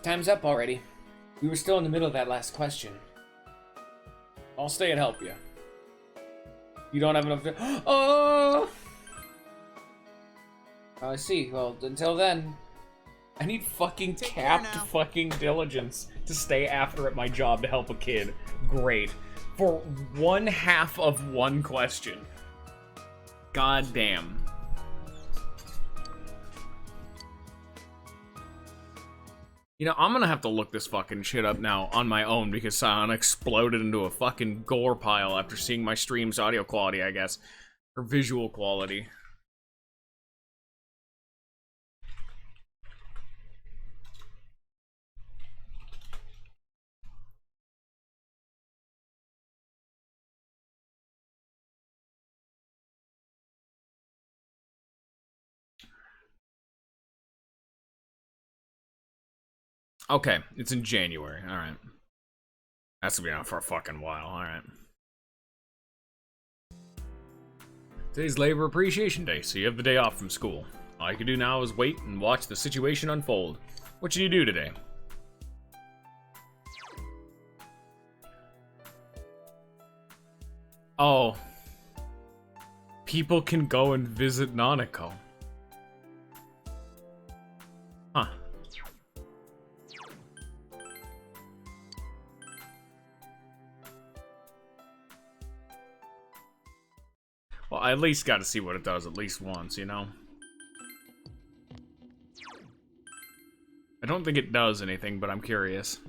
Time's up already. We were still in the middle of that last question. I'll stay and help you. You don't have enough. Oh! I see. Well, until then, I need fucking capped fucking diligence to stay after at my job to help a kid. Great. For 1/2 of one question. God damn. You know, I'm gonna have to look this fucking shit up now on my own because Scion exploded into a fucking gore pile after seeing my stream's audio quality, I guess. Or visual quality. Okay, it's in January. Alright. That's gonna be on for a fucking while. Alright. Today's Labor Appreciation Day, so you have the day off from school. All you can do now is wait and watch the situation unfold. What should you do today? Oh. People can go and visit Nanako. Huh. Well, I at least got to see what it does at least once, you know? I don't think it does anything, but I'm curious.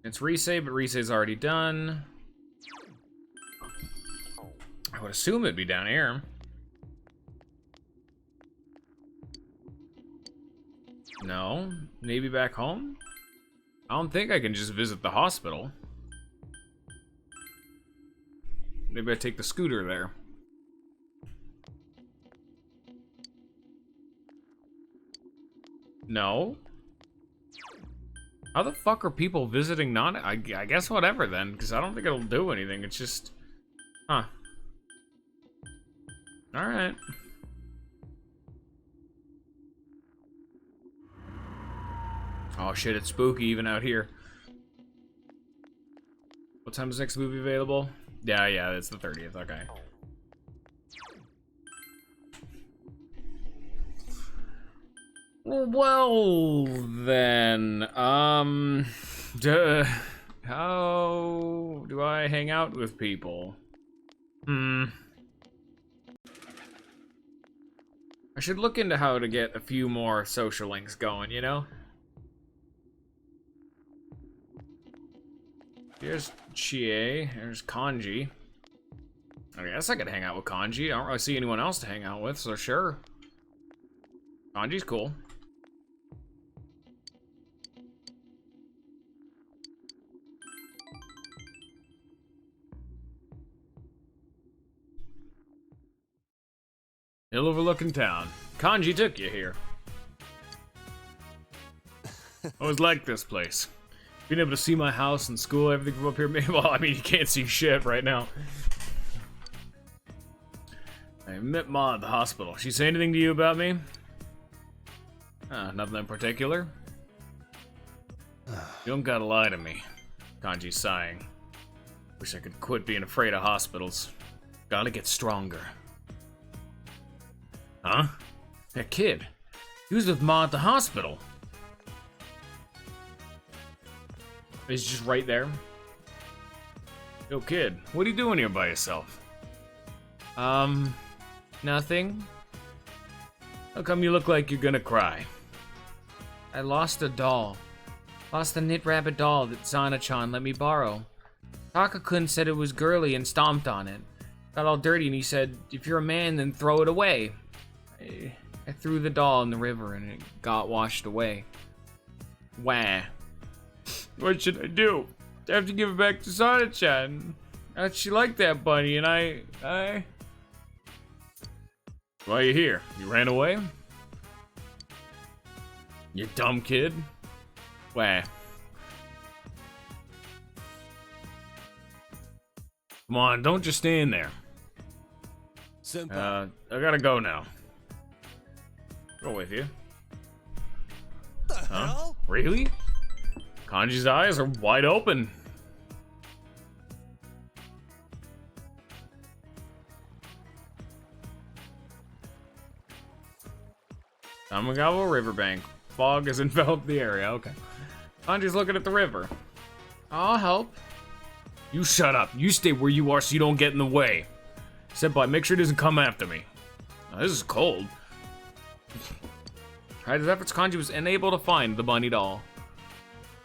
It's resave, but resave's already done. I would assume it'd be down here. No? Maybe back home? I don't think I can just visit the hospital. Maybe I take the scooter there. No? How the fuck are people visiting I guess whatever then, because I don't think it'll do anything. It's just... Huh. Alright. Oh shit, it's spooky even out here. What time is next movie available? Yeah, it's the 30th, okay. Well, then, how do I hang out with people? I should look into how to get a few more social links going, you know? Here's Chie, here's Kanji. I guess I could hang out with Kanji. I don't really see anyone else to hang out with, so sure. Kanji's cool. Hill overlooking town. Kanji took you here. I always liked this place. Being able to see my house and school, everything from up here. Well, I mean, you can't see shit right now. I met Ma at the hospital. She say anything to you about me? Nothing in particular. You don't gotta lie to me. Kanji's sighing. Wish I could quit being afraid of hospitals. Gotta get stronger. Huh? That kid. He was with Ma at the hospital. He's just right there. Yo, kid, what are you doing here by yourself? Nothing. How come you look like you're gonna cry? I lost a doll. Lost the knit rabbit doll that Zana-chan let me borrow. Taka-kun said it was girly and stomped on it. Got all dirty and he said, if you're a man, then throw it away. I threw the doll in the river and it got washed away. Wah. What should I do? I have to give it back to Zana-chan. She liked that bunny and I... Why are you here? You ran away? You dumb kid. Wah. Come on, don't just stand there. Senpai. I gotta go now. Go with you. Huh? Really? Kanji's eyes are wide open. Tamagawa Riverbank. Fog has enveloped the area. Okay. Kanji's looking at the river. I'll help. You shut up. You stay where you are so you don't get in the way. Senpai, make sure he doesn't come after me. Now, this is cold. Despite his efforts, Kanji was unable to find the bunny doll.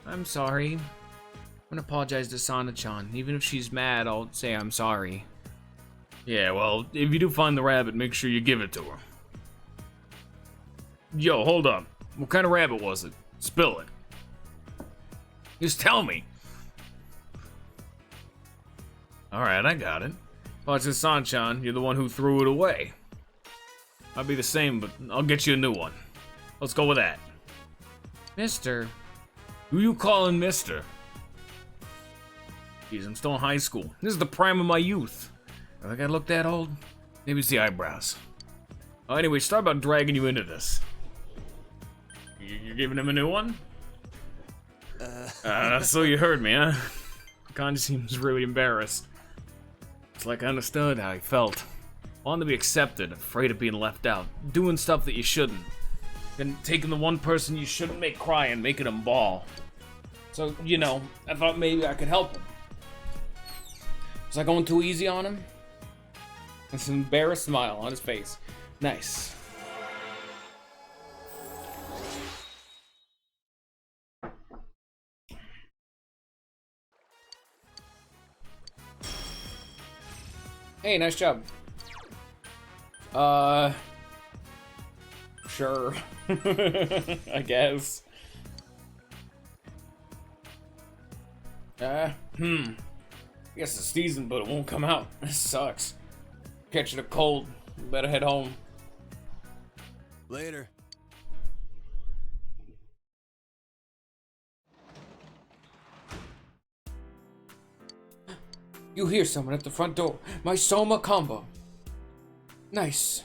I'm sorry. I'm gonna apologize to Sana-chan. Even if she's mad, I'll say I'm sorry. Yeah, well, if you do find the rabbit, make sure you give it to her. Yo, hold up. What kind of rabbit was it? Spill it. Just tell me. Alright, I got it. Oh, it's San-chan. You're the one who threw it away. Might be the same, but I'll get you a new one. Let's go with that. Mister. Who you calling mister? Jeez, I'm still in high school. This is the prime of my youth. I think I look that old? Maybe it's the eyebrows. Oh, anyway, start about dragging you into this. You're giving him a new one? So you heard me, huh? Kanji seems really embarrassed. It's like I understood how he felt. Wanting to be accepted, afraid of being left out, doing stuff that you shouldn't. Then taking the one person you shouldn't make cry and making him bawl. So, you know, I thought maybe I could help him. Was I going too easy on him? There's an embarrassed smile on his face. Nice. Hey, nice job. Sure. I guess. I guess it's season, but it won't come out. This sucks. Catching a cold. Better head home. Later. You hear someone at the front door. My Soma combo. Nice.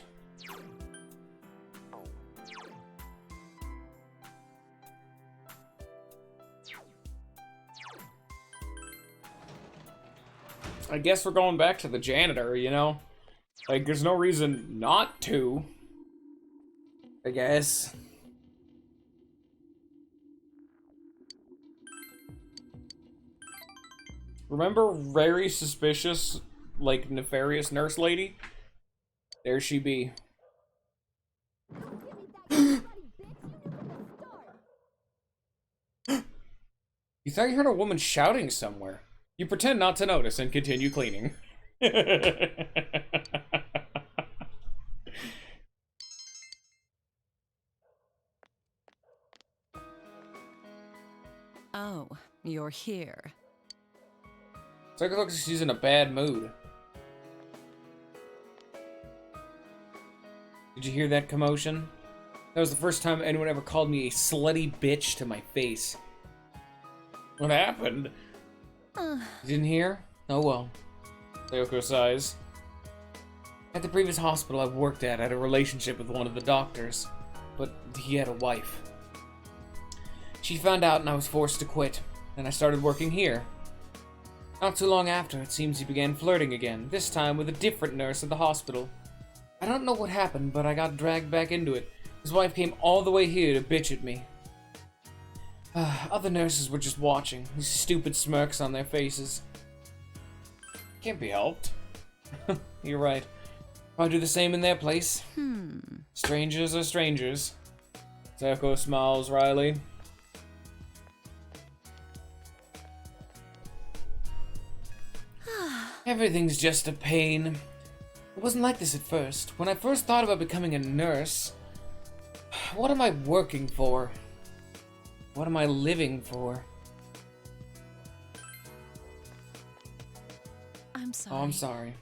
I guess we're going back to the janitor, you know? Like, there's no reason not to. I guess. Remember very suspicious, like, nefarious nurse lady? There she be. You thought you heard a woman shouting somewhere. You pretend not to notice and continue cleaning. Oh, you're here. It's like it looks like she's in a bad mood. Did you hear that commotion? That was the first time anyone ever called me a slutty bitch to my face. What happened? You didn't hear? Oh well. Sayoko sighs. At the previous hospital I worked at, I had a relationship with one of the doctors, but he had a wife. She found out and I was forced to quit, and I started working here. Not too long after, it seems he began flirting again, this time with a different nurse at the hospital. I don't know what happened, but I got dragged back into it. His wife came all the way here to bitch at me. Other nurses were just watching, these stupid smirks on their faces. Can't be helped. You're right. I'll do the same in their place. Strangers are strangers. Sayoko smiles wryly. Everything's just a pain. It wasn't like this at first. When I first thought about becoming a nurse, what am I working for? What am I living for? I'm sorry. Oh, I'm sorry.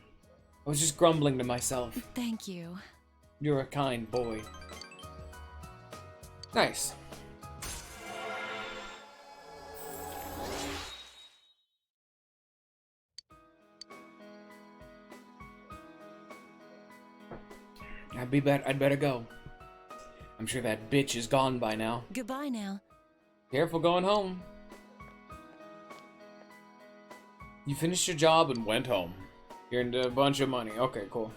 I was just grumbling to myself. Thank you. You're a kind boy. Nice. I'd better go. I'm sure that bitch is gone by now. Goodbye now. Careful going home. You finished your job and went home. You earned a bunch of money. Okay, cool.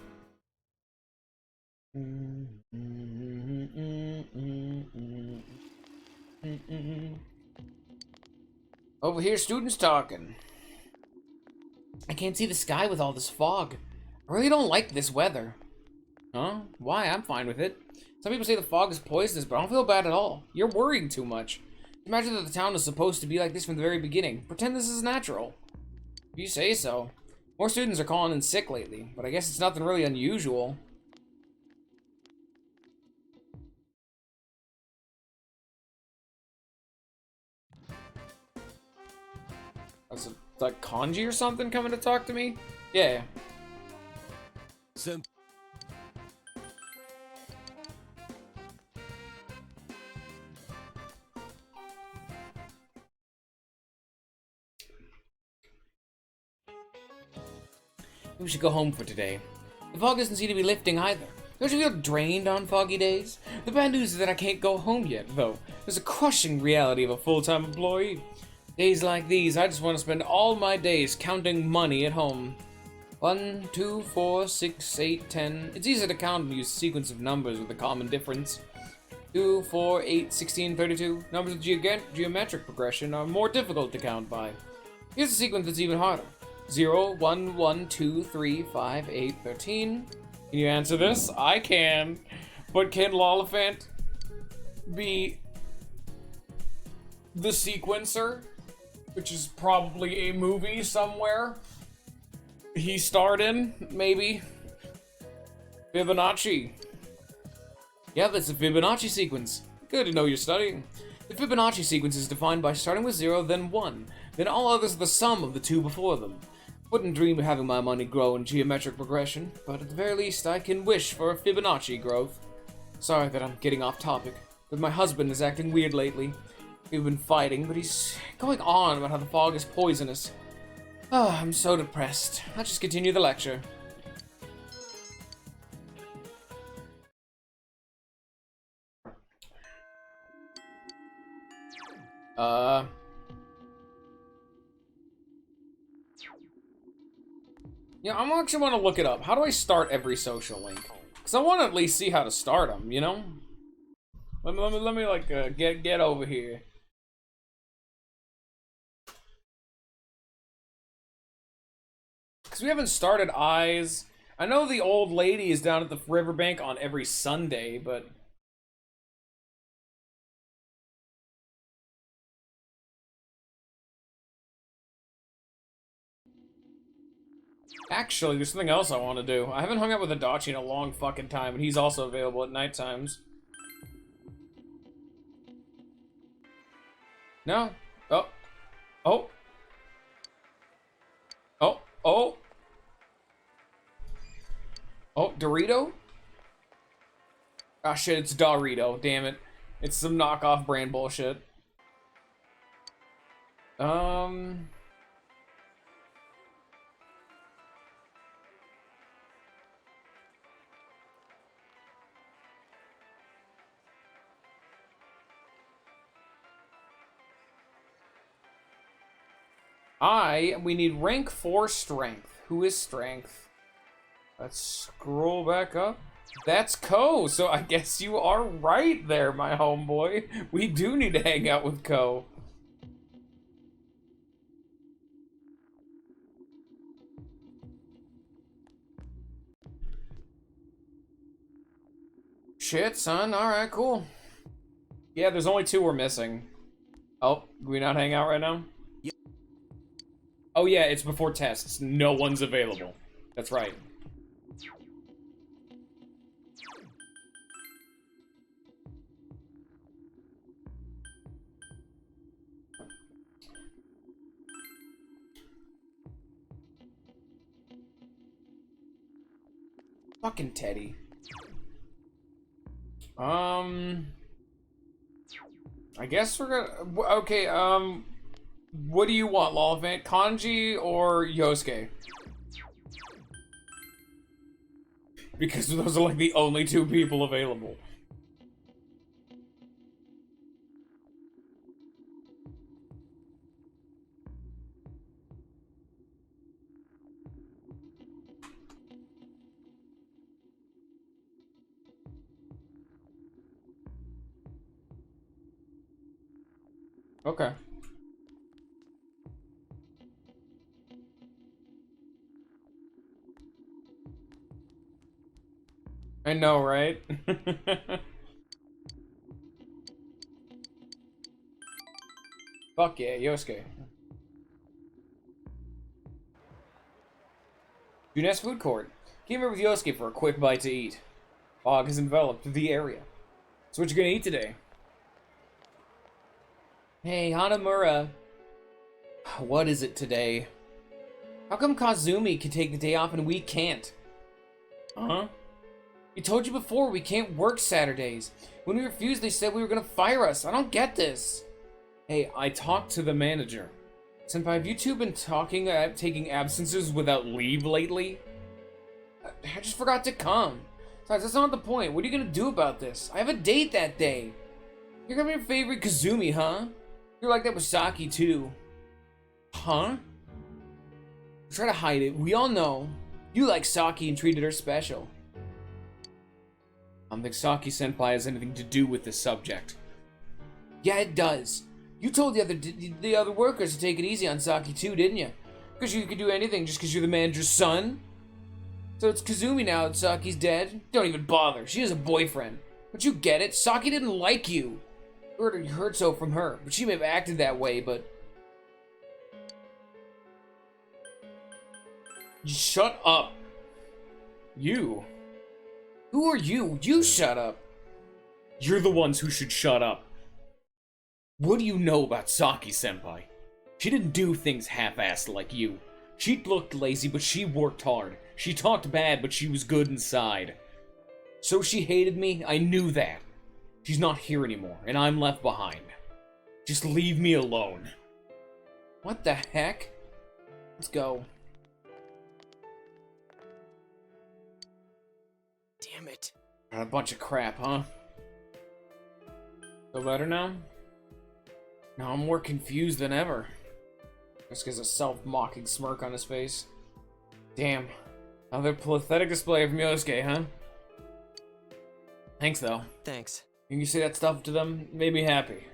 Over here, students talking. I can't see the sky with all this fog. I really don't like this weather. Huh? Why? I'm fine with it. Some people say the fog is poisonous, but I don't feel bad at all. You're worrying too much. Imagine that the town is supposed to be like this from the very beginning. Pretend this is natural. If you say so. More students are calling in sick lately, but I guess it's nothing really unusual. Is it like Kanji or something coming to talk to me? Yeah. We should go home for today. The fog doesn't seem to be lifting either. Don't you feel drained on foggy days? The bad news is that I can't go home yet, though. There's a crushing reality of a full-time employee. Days like these, I just want to spend all my days counting money at home. 1, 2, 4, 6, 8, 10. It's easy to count and use a sequence of numbers with a common difference. 2, 4, 8, 16, 32. Numbers with geometric progression are more difficult to count by. Here's a sequence that's even harder. 0, 1, 1, 2, 3, 5, 8, 13. Can you answer this? I can. But can Lolifant be the sequencer? Which is probably a movie somewhere he starred in, maybe. Fibonacci. Yeah, that's a Fibonacci sequence. Good to know you're studying. The Fibonacci sequence is defined by starting with 0, then 1. Then all others are the sum of the two before them. Wouldn't dream of having my money grow in geometric progression, but at the very least I can wish for a Fibonacci growth. Sorry that I'm getting off topic, but my husband is acting weird lately. We've been fighting, but he's going on about how the fog is poisonous. Oh, I'm so depressed. I'll just continue the lecture. Yeah, I actually want to look it up. How do I start every social link? Because I want to at least see how to start them, you know? Let me like, get over here. Because we haven't started Eyes. I know the old lady is down at the riverbank on every Sunday, but... Actually, there's something else I want to do. I haven't hung out with Adachi in a long fucking time, and he's also available at night times. No? Oh. Oh. Oh. Oh. Oh, Dorito? Ah, shit, it's Dorito. Damn it. It's some knockoff brand bullshit. We need rank 4 strength. Who is strength? Let's scroll back up. That's Ko, so I guess you are right there, my homeboy. We do need to hang out with Ko. Shit, son. Alright, cool. Yeah, there's only 2 we're missing. Oh, do we not hang out right now? Yep. Oh yeah, it's before tests. No one's available. That's right. Fucking Teddy. I guess we're gonna... Okay, what do you want, Lollivant? Kanji or Yosuke? Because those are like the only two people available. Okay. I know, right? Fuck yeah, Yosuke. Junes Food Court. Came here with Yosuke for a quick bite to eat. Fog has enveloped the area. So what you gonna eat today? Hey, Hanamura. What is it today? How come Kazumi can take the day off and we can't? Huh? We told you before we can't work Saturdays. When we refused, they said we were gonna fire us. I don't get this. Hey, I talked to the manager. Senpai, have you two been taking absences without leave lately? I just forgot to come. Besides, that's not the point. What are you gonna do about this? I have a date that day. You're gonna be your favorite Kazumi, huh? You're like that with Saki, too. Huh? Try to hide it. We all know. You like Saki and treated her special. I don't think Saki-senpai has anything to do with this subject. Yeah, it does. You told the other workers to take it easy on Saki too, didn't you? Because you could do anything just because you're the manager's son? So it's Kazumi now that Saki's dead? Don't even bother. She has a boyfriend. But you get it. Saki didn't like you. You heard so from her. But she may have acted that way, but... Shut up. You. Who are you? You shut up. You're the ones who should shut up. What do you know about Saki-senpai? She didn't do things half-assed like you. She looked lazy, but she worked hard. She talked bad, but she was good inside. So she hated me? I knew that. She's not here anymore, and I'm left behind. Just leave me alone. What the heck? Let's go. Damn it. A bunch of crap, huh? Feel better now? Now I'm more confused than ever. Just gets a self-mocking smirk on his face. Damn. Another pathetic display from Yosuke, huh? Thanks, though. Thanks. Can you say that stuff to them? Made me happy.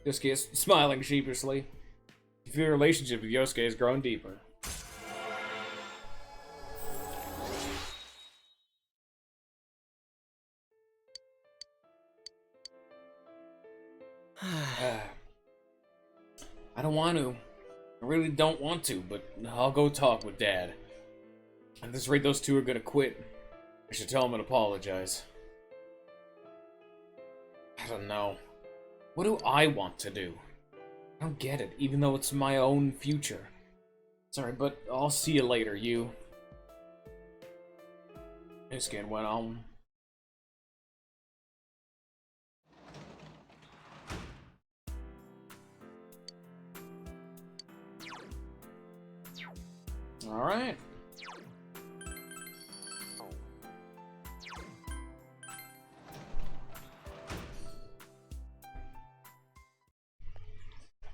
Yosuke is smiling sheepishly. You feel your relationship with Yosuke has grown deeper. I don't want to. I really don't want to, but I'll go talk with Dad. At this rate, those two are gonna quit. I should tell him and apologize. I don't know. What do I want to do? I don't get it, even though it's my own future. Sorry, but I'll see you later, you. This kid went on. Alright.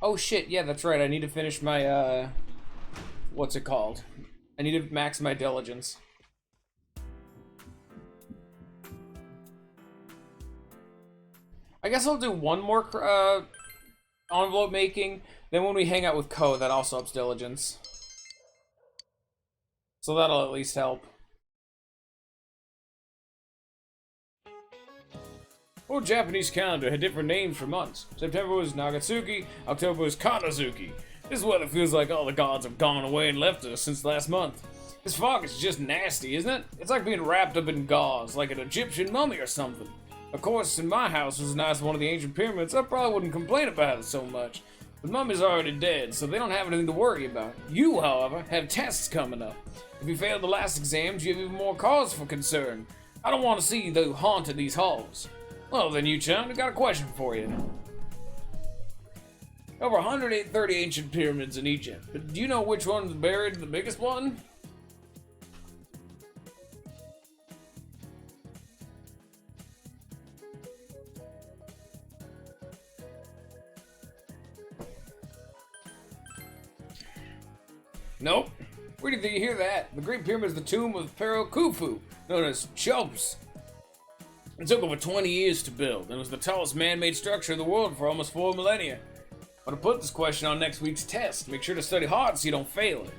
Oh shit, yeah, that's right. I need to finish my, what's it called? I need to max my diligence. I guess I'll do one more, envelope making. Then when we hang out with Ko, that also ups diligence. So that'll at least help. Old Japanese calendar had different names for months. September was Nagatsuki, October was Kanazuki. This weather feels like all the gods have gone away and left us since last month. This fog is just nasty, isn't it? It's like being wrapped up in gauze, like an Egyptian mummy or something. Of course, in my house was as nice as one of the ancient pyramids, I probably wouldn't complain about it so much. The mummy's already dead, so they don't have anything to worry about. You, however, have tests coming up. If you failed the last exams, you have even more cause for concern. I don't want to see the haunt in these halls. Well then, you chum, I got a question for you. Over 130 ancient pyramids in Egypt, but do you know which one's buried the biggest one? Nope. Where did you hear that? The Great Pyramid is the tomb of Pharaoh Khufu, known as Cheops. It took over 20 years to build, and was the tallest man-made structure in the world for almost 4 millennia. I'm gonna put this question on next week's test. Make sure to study hard so you don't fail it.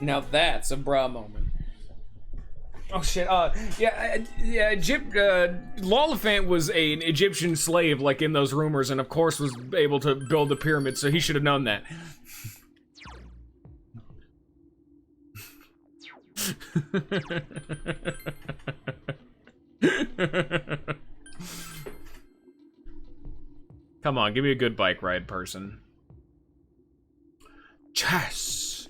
Now that's a bra moment. Oh shit, Lolifant was an Egyptian slave, like in those rumors, and of course was able to build the pyramid, so he should have known that. Come on, give me a good bike ride, person. Chess.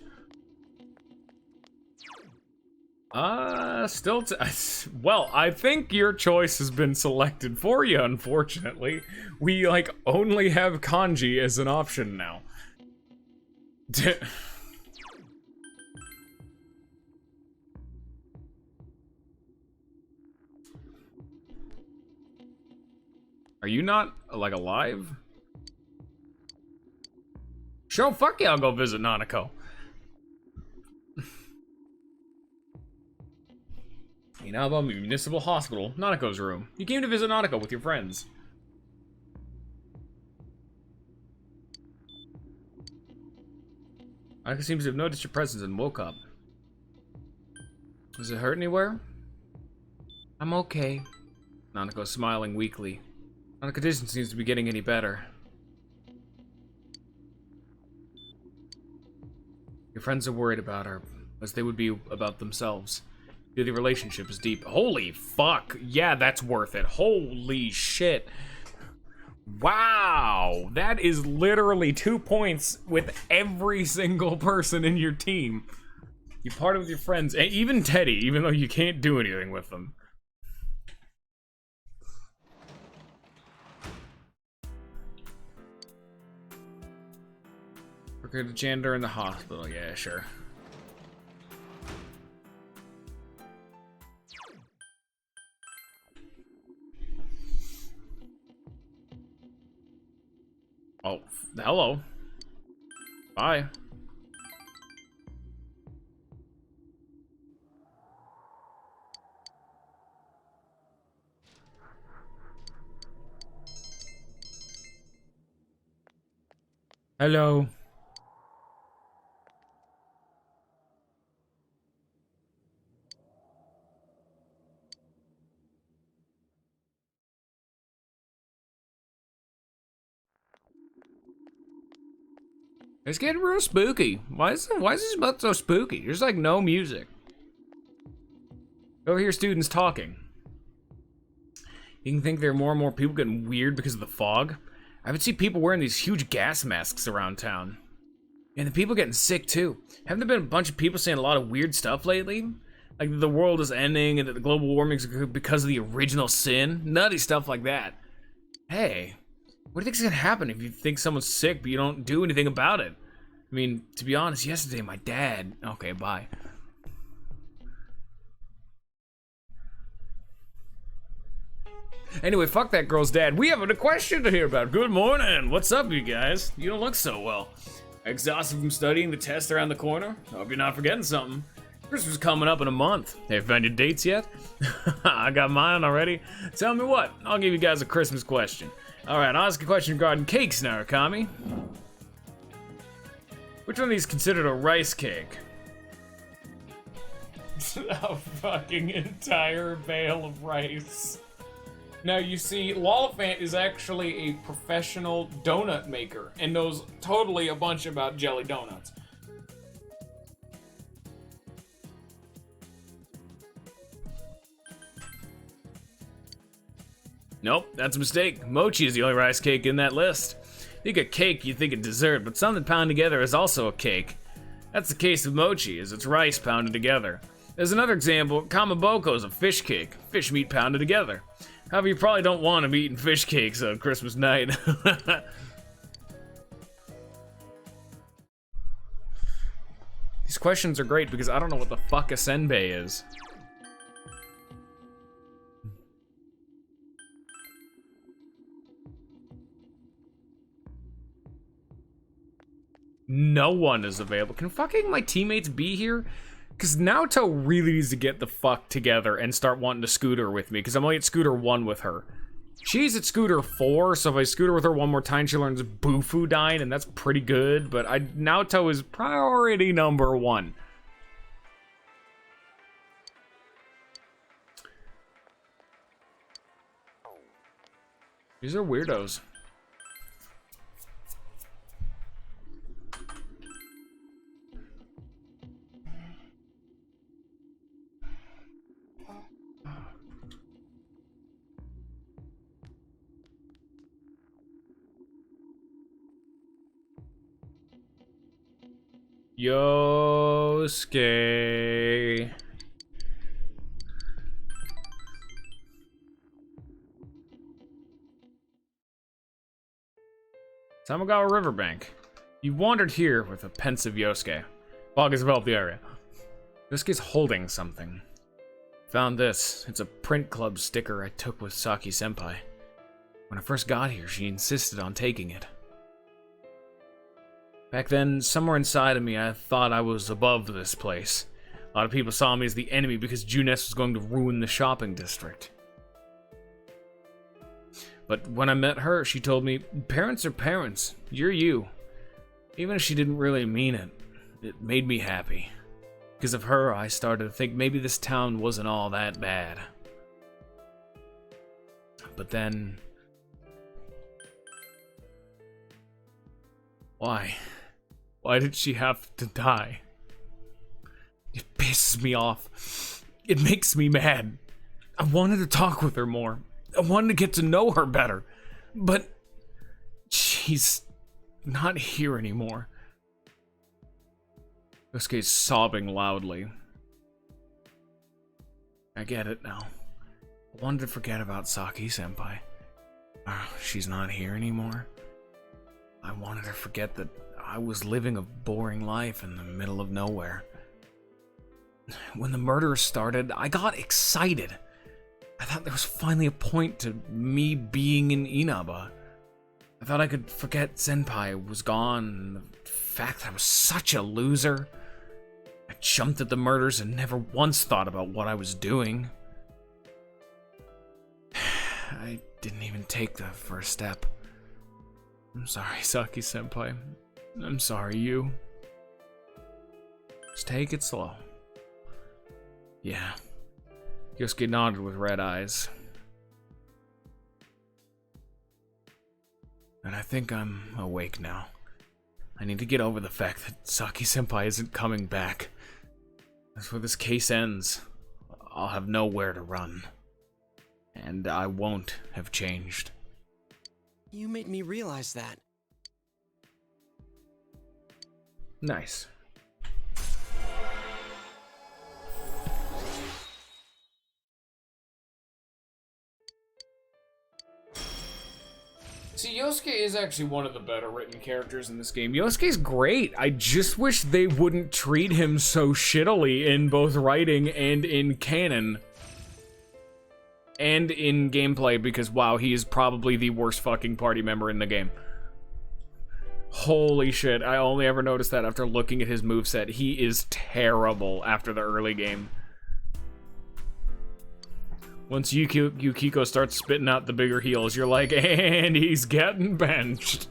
Well, I think your choice has been selected for you, unfortunately. We, like, only have kanji as an option now. Are you not, like, alive? Sure, fuck yeah, I'll go visit Nanako. Inaba Municipal Hospital, Nanako's room. You came to visit Nanako with your friends. Nanako seems to have noticed your presence and woke up. Does it hurt anywhere? I'm okay. Nanako's smiling weakly. Her condition seems to be getting any better. Your friends are worried about her, as they would be about themselves. The relationship is deep. Holy fuck! Yeah, that's worth it. Holy shit. Wow! That is literally 2 points with every single person in your team. You parted with your friends, and even Teddy, even though you can't do anything with them. Worker the janitor in the hospital, yeah, sure. Oh, hello. Bye. Hello. It's getting real spooky. Why is this about so spooky? There's like no music. Over here, students talking. You can think there are more and more people getting weird because of the fog. I would see people wearing these huge gas masks around town. And the people getting sick too. Haven't there been a bunch of people saying a lot of weird stuff lately? Like that the world is ending and that the global warming is because of the original sin? Nutty stuff like that. Hey. What do you think's gonna happen if you think someone's sick but you don't do anything about it? I mean, to be honest, yesterday my dad... Okay, bye. Anyway, fuck that girl's dad. We have a question to hear about. Good morning. What's up, you guys? You don't look so well. Exhausted from studying the test around the corner? Hope you're not forgetting something. Christmas is coming up in a month. Have you found your dates yet? I got mine already. Tell me what. I'll give you guys a Christmas question. Alright, I'll ask a question regarding cakes now, Kami. Which one of these is considered a rice cake? A fucking entire bale of rice. Now, you see, Lolifant is actually a professional donut maker and knows totally a bunch about jelly donuts. Nope, that's a mistake. Mochi is the only rice cake in that list. Think of cake, you think of dessert, but something pounded together is also a cake. That's the case with mochi, is it's rice pounded together. As another example, kamaboko is a fish cake, fish meat pounded together. However, you probably don't want to be eating fish cakes on Christmas night. These questions are great because I don't know what the fuck a senbei is. No one is available. Can fucking my teammates be here? Because Naoto really needs to get the fuck together and start wanting to scooter with me, because I'm only at scooter 1 with her. She's at scooter 4, so if I scooter with her one more time, she learns Bufu Dine, and that's pretty good, but Naoto is priority number 1. These are weirdos. Yosuke. Tamagawa Riverbank. You wandered here with a pensive Yosuke. Fog has enveloped the area. Yosuke's holding something. Found this. It's a print club sticker I took with Saki Senpai. When I first got here, she insisted on taking it. Back then, somewhere inside of me, I thought I was above this place. A lot of people saw me as the enemy because Junes was going to ruin the shopping district. But when I met her, she told me, parents are parents. You're you. Even if she didn't really mean it, it made me happy. Because of her, I started to think maybe this town wasn't all that bad. But then... Why? Why did she have to die? It pisses me off. It makes me mad. I wanted to talk with her more. I wanted to get to know her better. But she's not here anymore. Yosuke's sobbing loudly. I get it now. I wanted to forget about Saki-senpai. She's not here anymore. I wanted to forget that I was living a boring life in the middle of nowhere. When the murder started, I got excited. I thought there was finally a point to me being in Inaba. I thought I could forget Senpai was gone, and the fact that I was such a loser. I jumped at the murders and never once thought about what I was doing. I didn't even take the first step. I'm sorry, Saki-senpai. I'm sorry, you. Just take it slow. Yeah. Yosuke nodded with red eyes. And I think I'm awake now. I need to get over the fact that Saki-senpai isn't coming back. That's where this case ends. I'll have nowhere to run. And I won't have changed. You made me realize that. Nice. See, Yosuke is actually one of the better written characters in this game. Yosuke's great. I just wish they wouldn't treat him so shittily in both writing and in canon. And in gameplay, because wow, he is probably the worst fucking party member in the game. Holy shit, I only ever noticed that after looking at his moveset. He is terrible after the early game. Once Yukiko starts spitting out the bigger heels, you're like, and he's getting benched.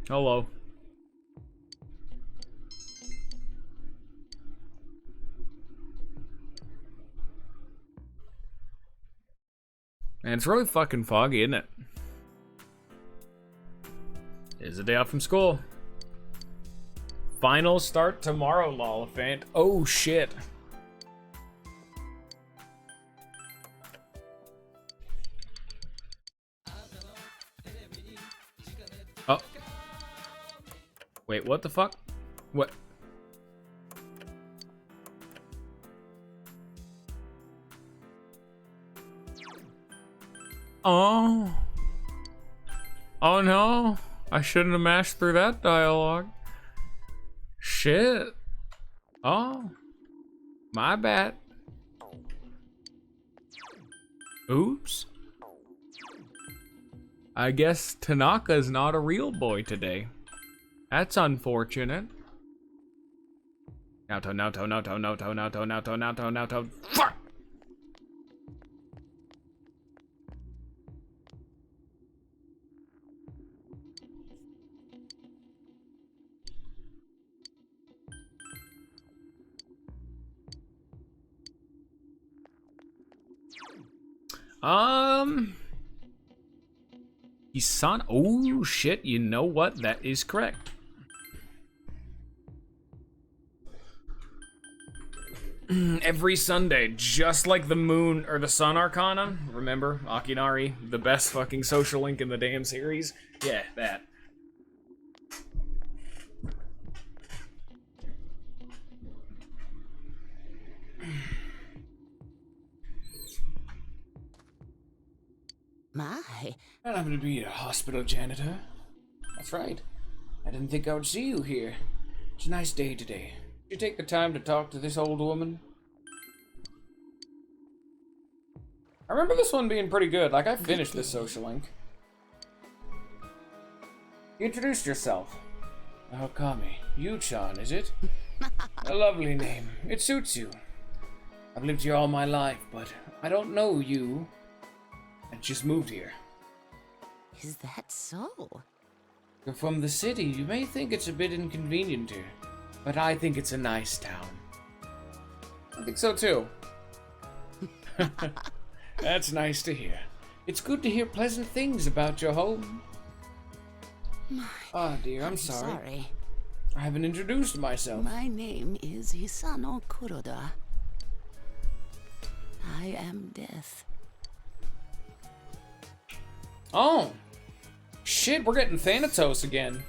Hello. And it's really fucking foggy, isn't it? It's a day off from school. Finals start tomorrow, Lollifant. Oh shit. Oh. Wait, what the fuck? What? Oh. Oh no. I shouldn't have mashed through that dialogue. Shit. Oh. My bad. Oops. I guess Tanaka's not a real boy today. That's unfortunate. Naoto. Fuck! Isan. Oh shit, you know what? That is correct. Every Sunday, just like the moon or the sun arcana. Remember, Akinari, the best fucking social link in the damn series? Yeah, that. My. I happen to be a hospital janitor. That's right. I didn't think I would see you here. It's a nice day today. Did you take the time to talk to this old woman? I remember this one being pretty good. Like, I finished this social link. You introduced yourself. Okami. Yu-chan, is it? A lovely name. It suits you. I've lived here all my life, but I don't know you. I just moved here. Is that so? You're from the city. You may think it's a bit inconvenient here, but I think it's a nice town. I think so too. That's nice to hear. It's good to hear pleasant things about your home. Ah, dear, I'm sorry. I haven't introduced myself. My name is Hisano Kuroda. I am death. Oh! Shit, we're getting Thanatos again.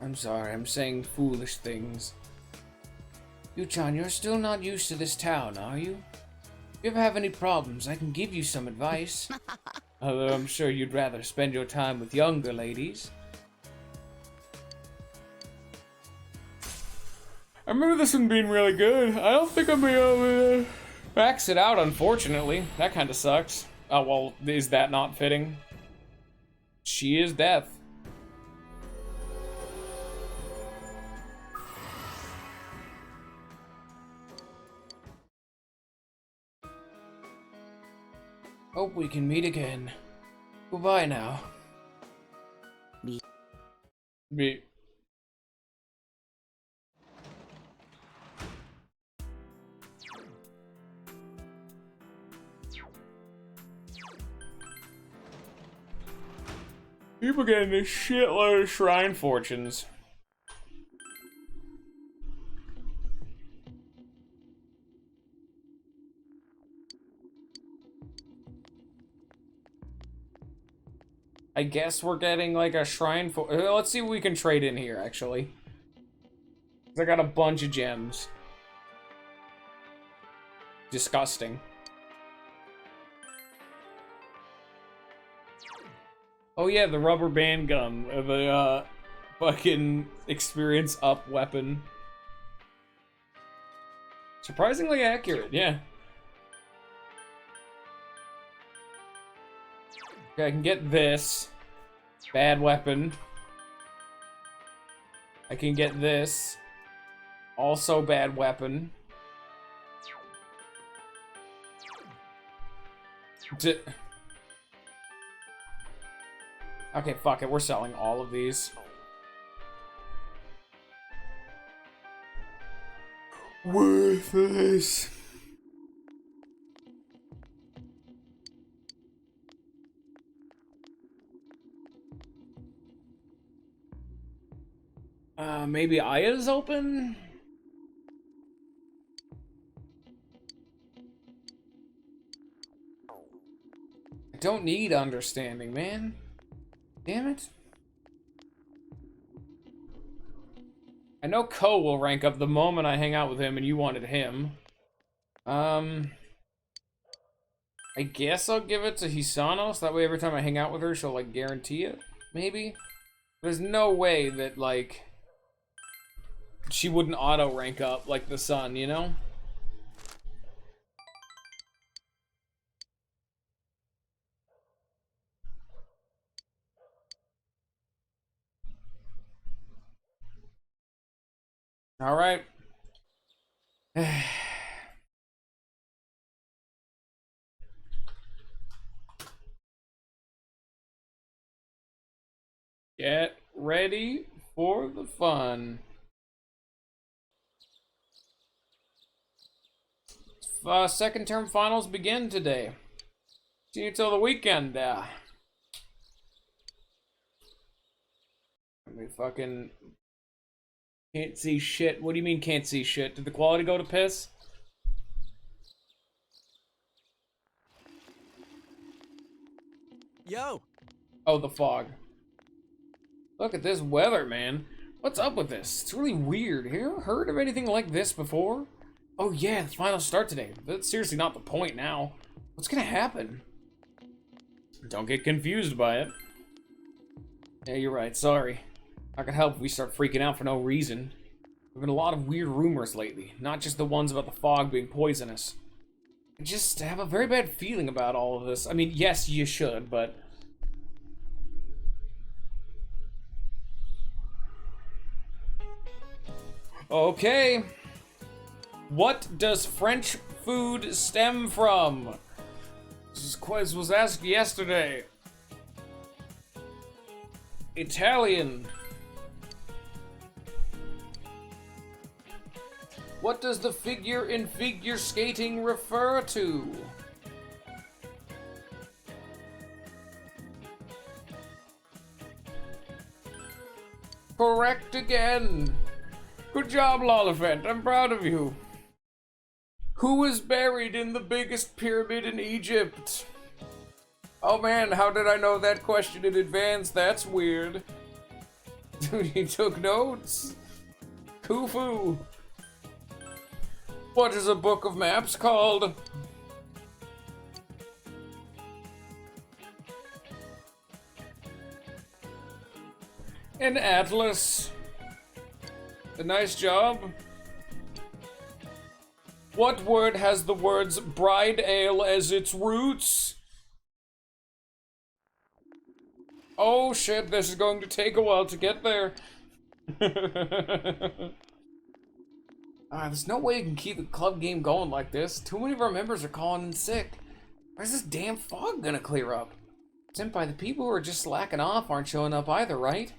I'm sorry, I'm saying foolish things. Yu-chan, you're still not used to this town, are you? If you ever have any problems, I can give you some advice. Although I'm sure you'd rather spend your time with younger ladies. I remember this one being really good. I don't think I'm gonna be able to max it out, unfortunately. That kind of sucks. Oh, well, is that not fitting? She is death. Hope we can meet again. Goodbye now. Me. People getting a shitload of shrine fortunes. I guess we're getting like a shrine for. Let's see what we can trade in here, actually. 'Cause I got a bunch of gems. Disgusting. Oh yeah, the rubber band gun, the fucking experience up weapon. Surprisingly accurate, yeah. Okay, I can get this. Bad weapon. I can get this. Also bad weapon. Okay, fuck it, we're selling all of these. Worthless. maybe Aya's open? I don't need understanding, man. Damn it. I know Ko will rank up the moment I hang out with him and you wanted him. I guess I'll give it to Hisano, so that way every time I hang out with her, she'll, like, guarantee it, maybe? There's no way that, like, she wouldn't auto-rank up like the sun, you know? Alright. Get ready for the fun. Second term finals begin today. See you till the weekend. We fucking can't see shit. What do you mean can't see shit? Did the quality go to piss? Yo! Oh, the fog. Look at this weather, man. What's up with this? It's really weird. Have you ever heard of anything like this before? Oh yeah, the finals start today. That's seriously not the point now. What's gonna happen? Don't get confused by it. Yeah, you're right. Sorry. Not gonna help if we start freaking out for no reason. There've been a lot of weird rumors lately, not just the ones about the fog being poisonous. I just have a very bad feeling about all of this. I mean, yes, you should, but... Okay. What does French food stem from? This quiz was asked yesterday. Italian. What does the figure in figure skating refer to? Correct again. Good job, Lolifant. I'm proud of you. Who is buried in the biggest pyramid in Egypt? Oh man, how did I know that question in advance? That's weird. You took notes? Khufu. What is a book of maps called? An atlas. A nice job. What word has the words bride ale as its roots? Oh shit, this is going to take a while to get there. There's no way you can keep the club game going like this. Too many of our members are calling in sick. Where's this damn fog gonna clear up? Senpai, the people who are just slacking off aren't showing up either, right?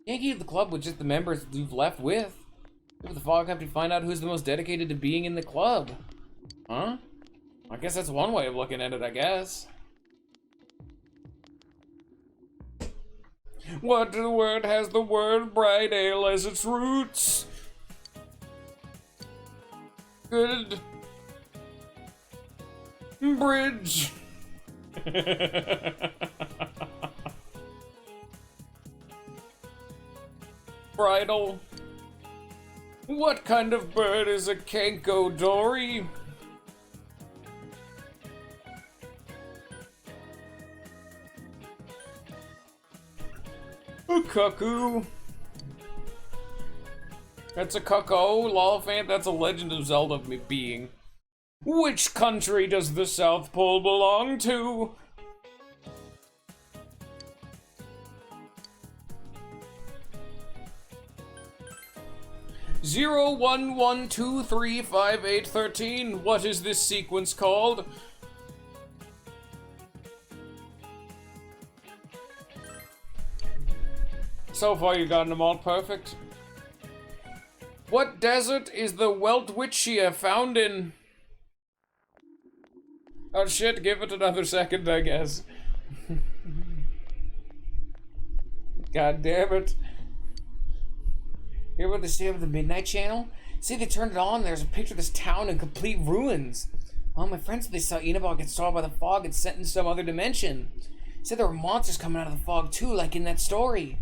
Can't keep the club with just the members you've left with. Maybe the fog have to find out who's the most dedicated to being in the club. Huh? I guess that's one way of looking at it, I guess. What word has the word bright ale as its roots? Good. Bridge. Bridle. What kind of bird is a Kenko Dory? A cuckoo. That's a cuckoo, Lolifant. That's a Legend of Zelda being. Which country does the South Pole belong to? Zero 1 1 2 3 5 8 13. What is this sequence called? So far, you've gotten them all perfect. What desert is the Weltwitchia found in? Oh shit, give it another second, I guess. God damn it. Hear about the state of the Midnight Channel? See, they turned it on. There's a picture of this town in complete ruins. Well, my friends said they saw Inaba get swallowed by the fog and sent into some other dimension. Said there were monsters coming out of the fog too, like in that story.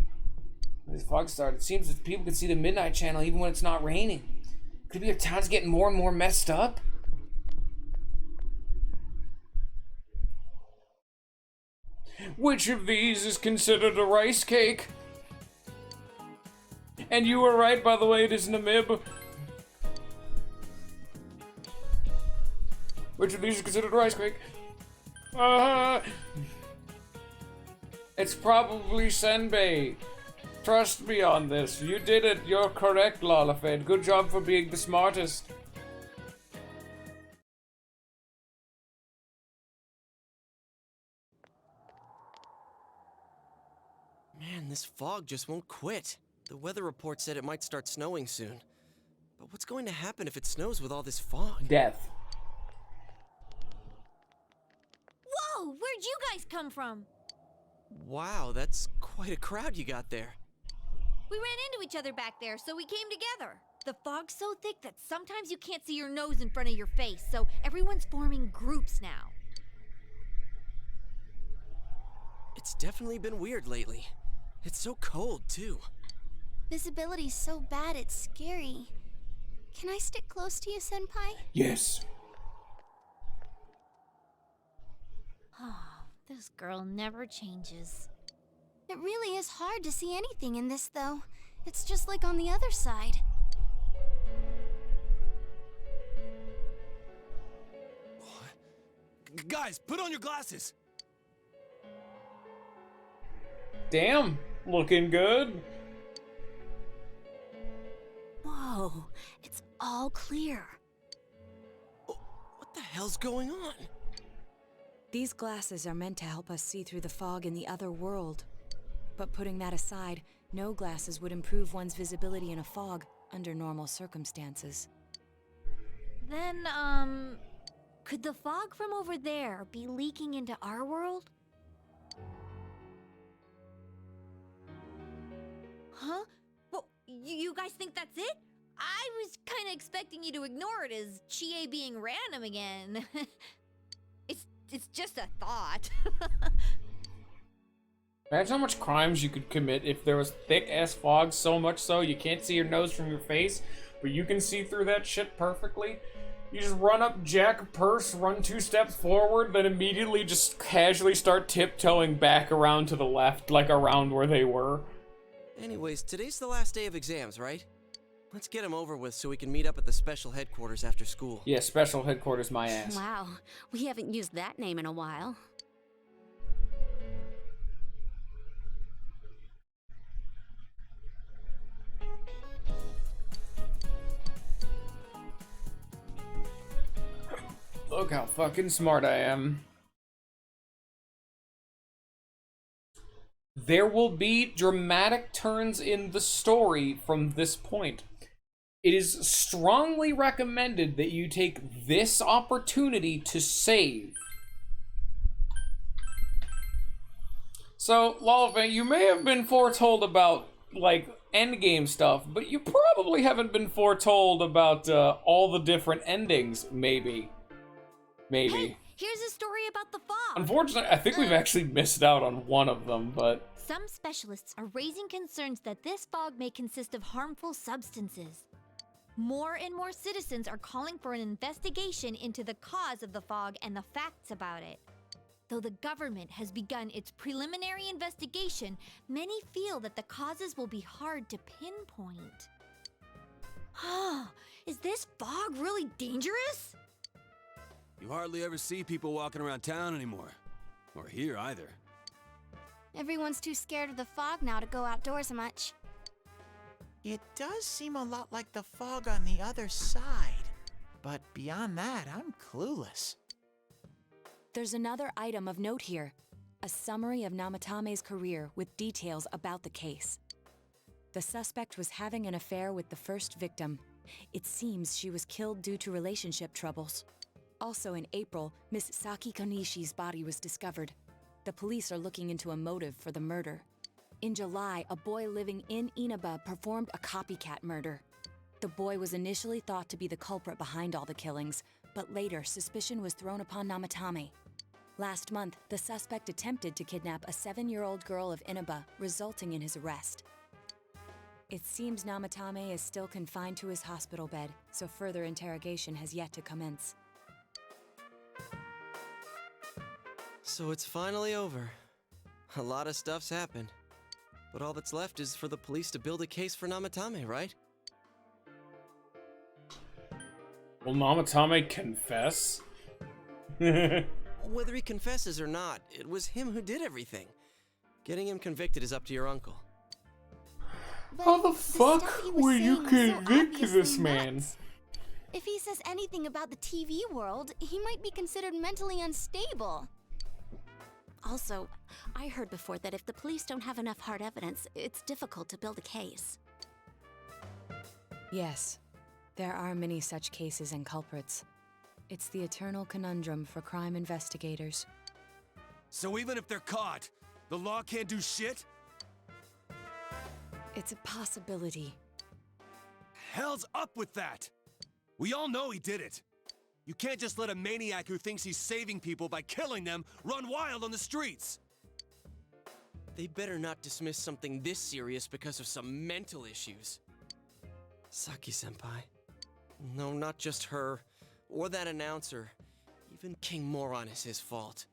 When this fog started, it seems that people can see the Midnight Channel even when it's not raining. Could it be our town's getting more and more messed up? Which of these is considered a rice cake? And you were right, by the way, it is Namib. Which of these is considered a rice cake? It's probably senbei. Trust me on this. You did it. You're correct, Lalafed. Good job for being the smartest. Man, this fog just won't quit. The weather report said it might start snowing soon. But what's going to happen if it snows with all this fog? Death. Whoa! Where'd you guys come from? Wow, that's quite a crowd you got there. We ran into each other back there, so we came together. The fog's so thick that sometimes you can't see your nose in front of your face, so everyone's forming groups now. It's definitely been weird lately. It's so cold, too. Visibility's so bad it's scary. Can I stick close to you, Senpai? Yes. Oh, this girl never changes. It really is hard to see anything in this, though. It's just like on the other side. Guys, put on your glasses! Damn, looking good. Whoa, it's all clear. What the hell's going on? These glasses are meant to help us see through the fog in the other world. But putting that aside, no glasses would improve one's visibility in a fog under normal circumstances. Then, could the fog from over there be leaking into our world? Huh? Well, you guys think that's it? I was kind of expecting you to ignore it as Chie being random again. It's just a thought. Imagine how much crimes you could commit if there was thick-ass fog, so much so you can't see your nose from your face, but you can see through that shit perfectly. You just run up, jack a purse, run 2 steps forward, then immediately just casually start tiptoeing back around to the left, like around where they were. Anyways, today's the last day of exams, right? Let's get them over with so we can meet up at the special headquarters after school. Yeah, special headquarters my ass. Wow, we haven't used that name in a while. Look how fucking smart I am. There will be dramatic turns in the story from this point. It is strongly recommended that you take this opportunity to save. So, Lalve, you may have been foretold about, like, endgame stuff, but you probably haven't been foretold about all the different endings, maybe. Maybe. Here's a story about the fog. Unfortunately, I think we've actually missed out on one of them, but... Some specialists are raising concerns that this fog may consist of harmful substances. More and more citizens are calling for an investigation into the cause of the fog and the facts about it. Though the government has begun its preliminary investigation, many feel that the causes will be hard to pinpoint. Is this fog really dangerous? You hardly ever see people walking around town anymore. Or here either. Everyone's too scared of the fog now to go outdoors much. It does seem a lot like the fog on the other side. But beyond that, I'm clueless. There's another item of note here. A summary of Namatame's career with details about the case. The suspect was having an affair with the first victim. It seems she was killed due to relationship troubles. Also in April, Miss Saki Konishi's body was discovered. The police are looking into a motive for the murder. In July, a boy living in Inaba performed a copycat murder. The boy was initially thought to be the culprit behind all the killings, but later suspicion was thrown upon Namatame. Last month, the suspect attempted to kidnap a 7-year-old girl of Inaba, resulting in his arrest. It seems Namatame is still confined to his hospital bed, so further interrogation has yet to commence. So it's finally over. A lot of stuff's happened. But all that's left is for the police to build a case for Namatame, right? Will Namatame confess? Whether he confesses or not, it was him who did everything. Getting him convicted is up to your uncle. How the fuck were you convicted this man? If he says anything about the TV world, he might be considered mentally unstable. Also, I heard before that if the police don't have enough hard evidence, it's difficult to build a case. Yes, there are many such cases and culprits. It's the eternal conundrum for crime investigators. So even if they're caught, the law can't do shit? It's a possibility. Hell's up with that! We all know he did it. You can't just let a maniac who thinks he's saving people by killing them run wild on the streets! They better not dismiss something this serious because of some mental issues. Saki-senpai. No, not just her. Or that announcer. Even King Moron is his fault.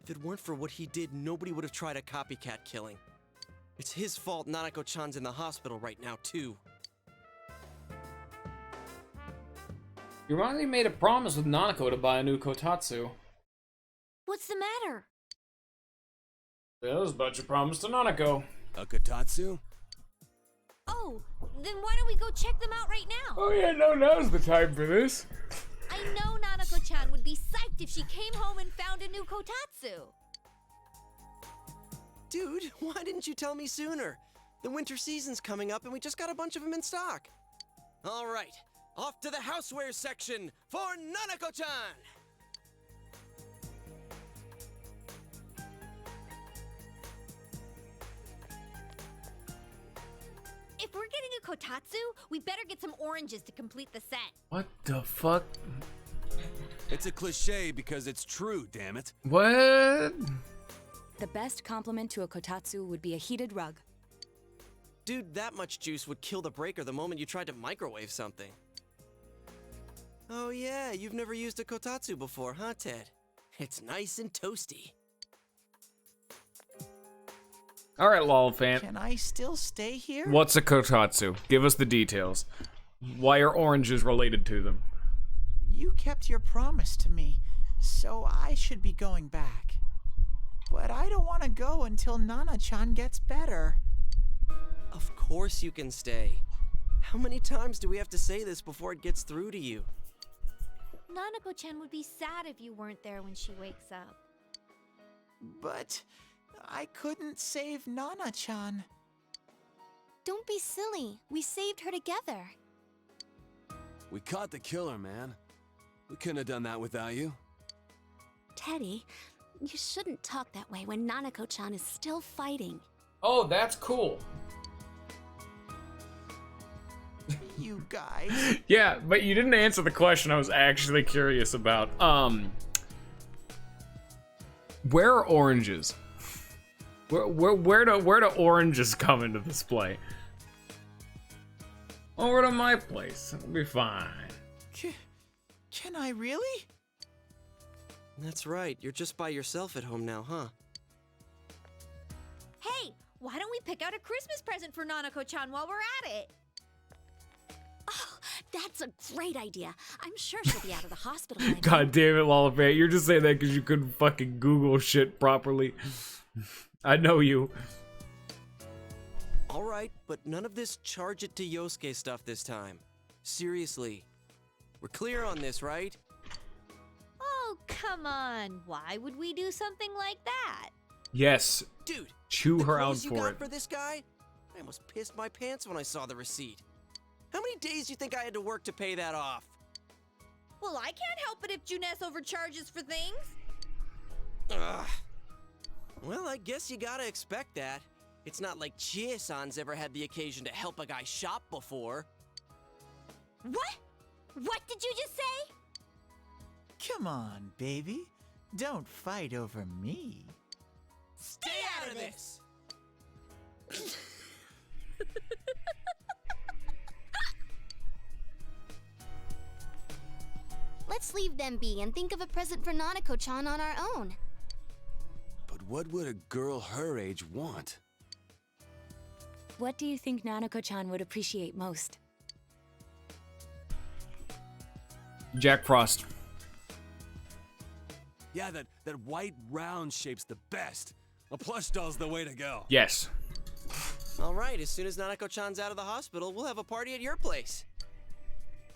If it weren't for what he did, nobody would have tried a copycat killing. It's his fault Nanako-chan's in the hospital right now, too. You finally made a promise with Nanako to buy a new kotatsu. What's the matter? That was about your promise to Nanako. A kotatsu? Oh, then why don't we go check them out right now? Oh yeah, no, now's the time for this. I know Nanako-chan would be psyched if she came home and found a new kotatsu. Dude, why didn't you tell me sooner? The winter season's coming up and we just got a bunch of them in stock. All right, off to the housewares section for Nanako-chan! If we're getting a kotatsu, we better get some oranges to complete the set. What the fuck? It's a cliche because it's true, damn it. What? The best compliment to a kotatsu would be a heated rug. Dude, that much juice would kill the breaker the moment you tried to microwave something. Oh yeah, you've never used a kotatsu before, huh, Ted? It's nice and toasty. Alright, lol fan. Can I still stay here? What's a kotatsu? Give us the details. Why are oranges related to them? You kept your promise to me, so I should be going back. But I don't want to go until Nana-chan gets better. Of course you can stay. How many times do we have to say this before it gets through to you? Nanako-chan would be sad if you weren't there when she wakes up. But I couldn't save Nana-chan. Don't be silly. We saved her together. We caught the killer, man. We couldn't have done that without you. Teddy, you shouldn't talk that way when Nanako-chan is still fighting. Oh, that's cool. You guys. Yeah, but you didn't answer the question I was actually curious about. Where are oranges? Where do oranges come into this play? Over to my place. It'll be fine. Can I really? That's right, you're just by yourself at home now, huh? Hey, why don't we pick out a Christmas present for Nanako-chan while we're at it? Oh, that's a great idea. I'm sure she'll be out of the hospital by then. God damn it, Lollipop. You're just saying that because you couldn't fucking Google shit properly. I know you. Alright, but none of this charge it to Yosuke stuff this time. Seriously. We're clear on this, right? Oh, come on. Why would we do something like that? Yes. Dude, chew the her out clothes you for got it. for this guy? I almost pissed my pants when I saw the receipt. How many days do you think I had to work to pay that off? Well, I can't help it if Juness overcharges for things. Ugh. Well, I guess you gotta expect that. It's not like Chie-san's ever had the occasion to help a guy shop before. What? What did you just say? Come on, baby. Don't fight over me. Stay out of this! Let's leave them be and think of a present for Nanako-chan on our own. But what would a girl her age want? What do you think Nanako-chan would appreciate most? Jack Frost. Yeah, that white round shape's the best. A plush doll's the way to go. Yes. All right, as soon as Nanako-chan's out of the hospital, we'll have a party at your place.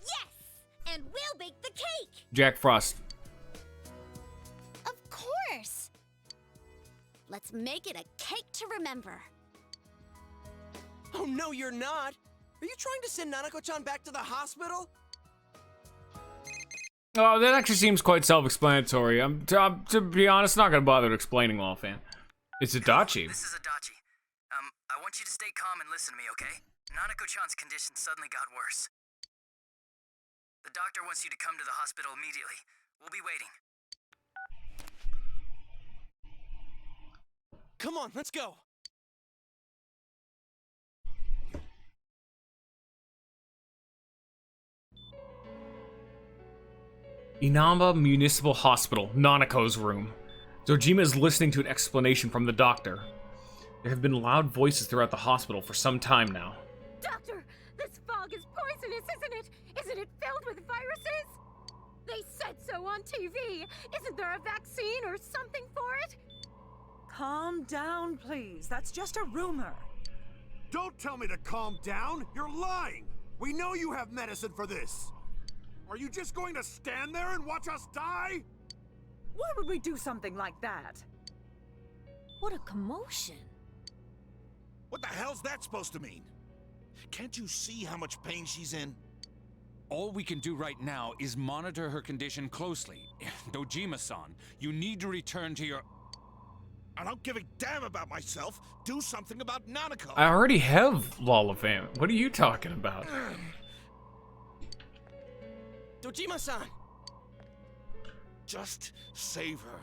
Yes! And we'll bake the cake! Jack Frost. Of course! Let's make it a cake to remember. Oh, no, you're not! Are you trying to send Nanako-chan back to the hospital? Oh, that actually seems quite self-explanatory. I'm, to be honest, not gonna bother explaining offhand. It's Adachi. This is Adachi. I want you to stay calm and listen to me, okay? Nanako-chan's condition suddenly got worse. The doctor wants you to come to the hospital immediately. We'll be waiting. Come on, let's go! Inaba Municipal Hospital, Nanako's room. Dojima is listening to an explanation from the doctor. There have been loud voices throughout the hospital for some time now. Doctor, this fog is poisonous, isn't it? Isn't it filled with viruses? They said so on TV. Isn't there a vaccine or something for it? Calm down, please. That's just a rumor. Don't tell me to calm down! You're lying! We know you have medicine for this! Are you just going to stand there and watch us die? Why would we do something like that? What a commotion. What the hell's that supposed to mean? Can't you see how much pain she's in? All we can do right now is monitor her condition closely. Dojima-san, you need to return to your... I don't give a damn about myself. Do something about Nanako. I already have Lollifam. What are you talking about? Dojima-san! Just save her.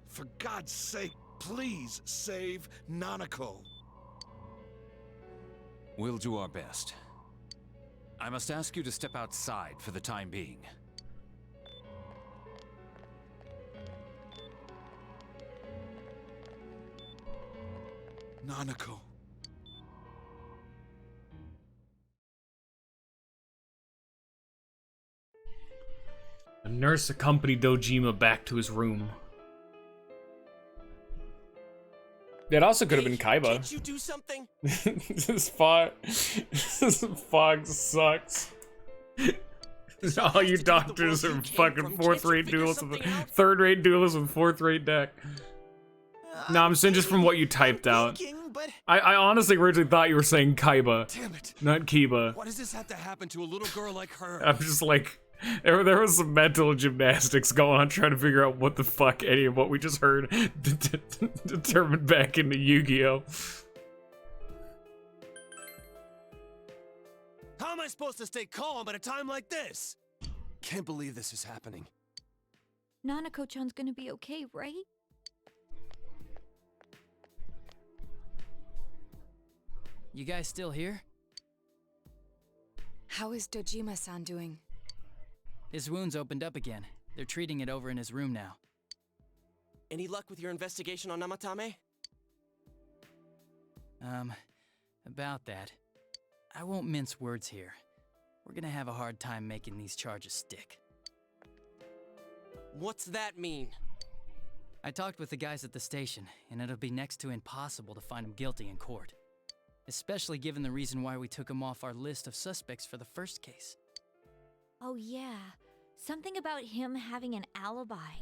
For God's sake, please save Nanako. We'll do our best. I must ask you to step outside for the time being. Nanako. A nurse accompanied Dojima back to his room. It also could have been Kaiba. Can't you do something? This fog sucks. All you doctors are fucking fourth-rate duelists with third-rate duelists with fourth-rate deck. No, I'm saying just from what you typed out. I honestly originally thought you were saying Kaiba, Damn it. not Kiba. Why does this have to happen to a little girl like her? I'm just like, there was some mental gymnastics going on trying to figure out what the fuck any of what we just heard determined back into Yu-Gi-Oh! How am I supposed to stay calm at a time like this? Can't believe this is happening. Nanako-chan's gonna be okay, right? You guys still here? How is Dojima-san doing? His wounds opened up again. They're treating it over in his room now. Any luck with your investigation on Namatame? About that. I won't mince words here. We're gonna have a hard time making these charges stick. What's that mean? I talked with the guys at the station, and it'll be next to impossible to find him guilty in court. Especially given the reason why we took him off our list of suspects for the first case. Oh yeah, something about him having an alibi.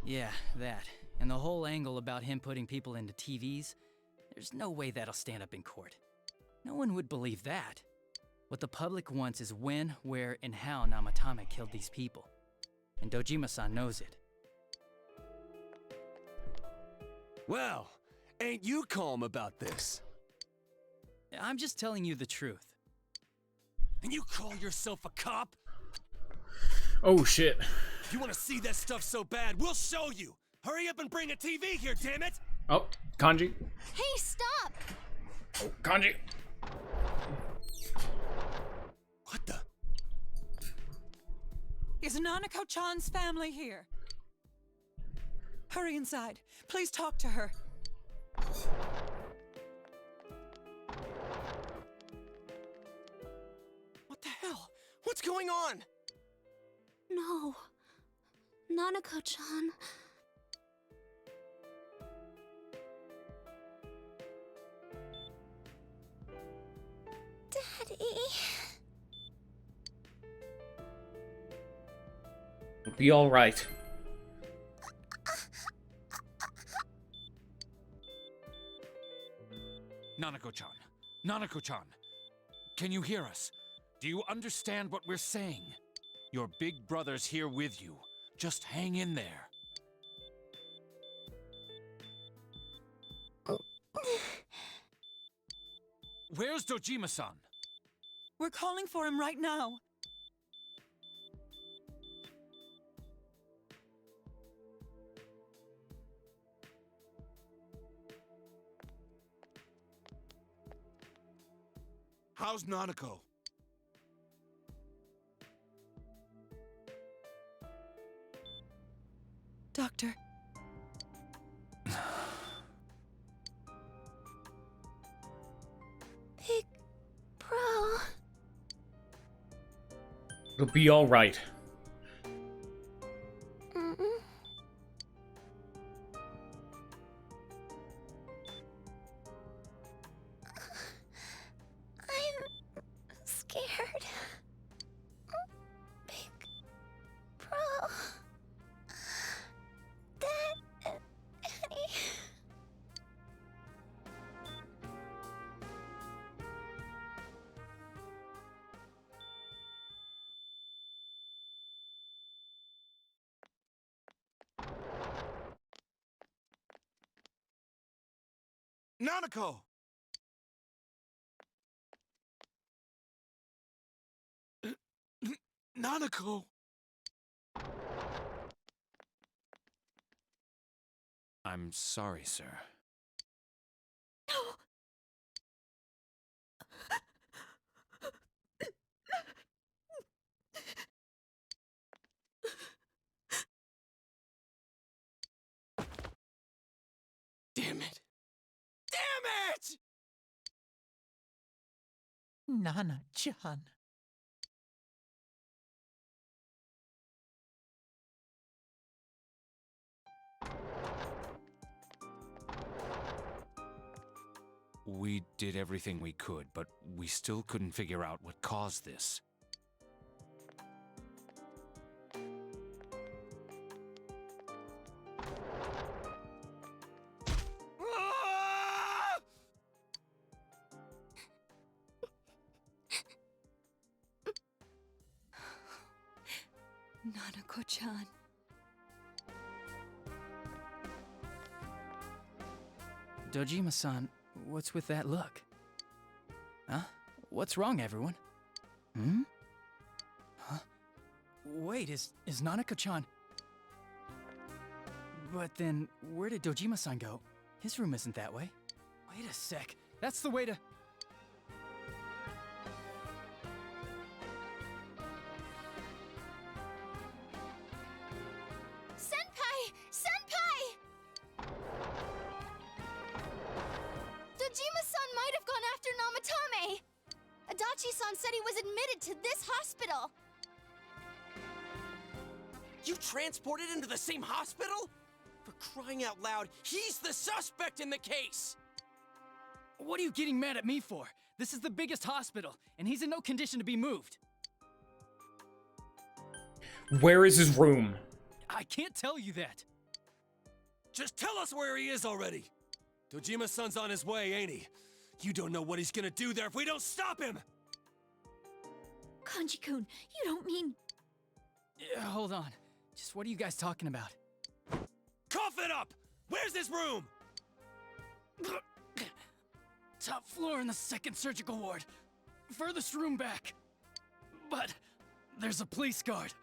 Yeah, that. And the whole angle about him putting people into TVs, there's no way that'll stand up in court. No one would believe that. What the public wants is when, where, and how Namatame killed these people. And Dojima-san knows it. Well, Ain't you calm about this? I'm just telling you the truth. And you call yourself a cop? Oh shit. If you want to see that stuff so bad, we'll show you! Hurry up and bring a TV here, damn it! Oh, Kanji. Hey, stop! Oh, Kanji. What the? Is Nanako-chan's family here? Hurry inside. Please talk to her. What the hell? What's going on? No. Nanako-chan. Daddy. It'll be alright. Nanako-chan. Nanako-chan. Can you hear us? Do you understand what we're saying? Your big brother's here with you. Just hang in there. Where's Dojima-san? We're calling for him right now. How's Nanako? Doctor. Big bro. It'll be alright. I'm scared. Big bro. Daddy. Nanako! Nanako! I'm sorry, sir. Damn it! Damn it! Nana-chan. We did everything we could, but we still couldn't figure out what caused this. Nanako-chan. Dojima-san, what's with that look? Huh? What's wrong, everyone? Hmm? Huh? Wait, is Nanako-chan... But then, where did Dojima-san go? His room isn't that way. Wait a sec. That's the way to... Senpai! Senpai! Dojima-san might have gone after Namatame! Adachi-san said he was admitted to this hospital! You transported him to the same hospital? For crying out loud, he's the suspect in the case! What are you getting mad at me for? This is the biggest hospital, and he's in no condition to be moved. Where is his room? I can't tell you that. Just tell us where he is already! Dojima-san's on his way, ain't he? You don't know what he's gonna do there if we don't stop him! Kanji-kun, you don't mean... Hold on. Just what are you guys talking about? Cough it up! Where's his room? Top floor in the second surgical ward. Furthest room back. But there's a police guard.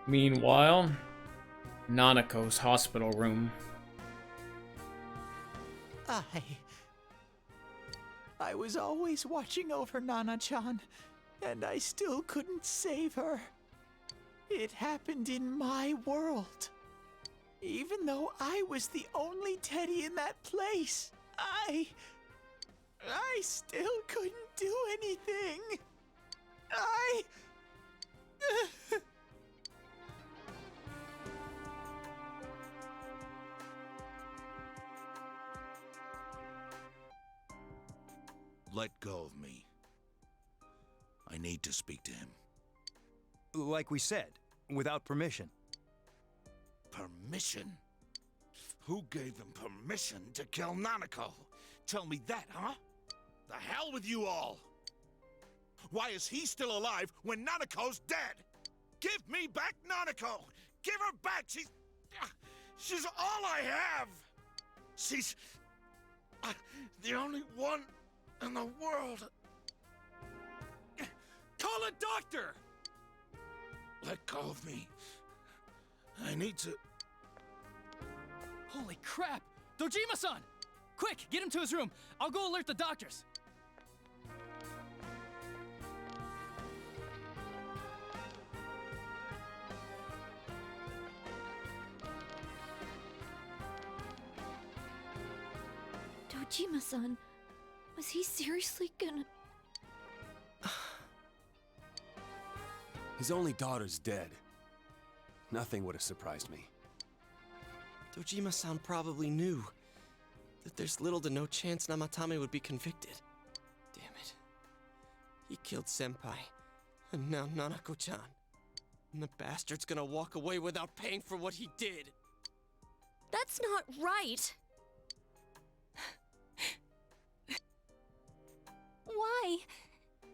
Meanwhile, Nanako's hospital room. I was always watching over Nana-chan, and I still couldn't save her. It happened in my world. Even though I was the only teddy in that place, I still couldn't do anything. Let go of me. I need to speak to him. Like we said, without permission. Permission? Who gave them permission to kill Nanako? Tell me that, huh? The hell with you all! Why is he still alive when Nanako's dead? Give me back Nanako! Give her back! She's all I have! She's the only one in the world. Call a doctor! Let go of me. I need to... Holy crap! Dojima-san! Quick, get him to his room. I'll go alert the doctors. Dojima-san, was he seriously gonna... His only daughter's dead. Nothing would have surprised me. Dojima-san probably knew that there's little to no chance Namatame would be convicted. Damn it. He killed Senpai, and now Nanako-chan. And the bastard's gonna walk away without paying for what he did. That's not right! Why?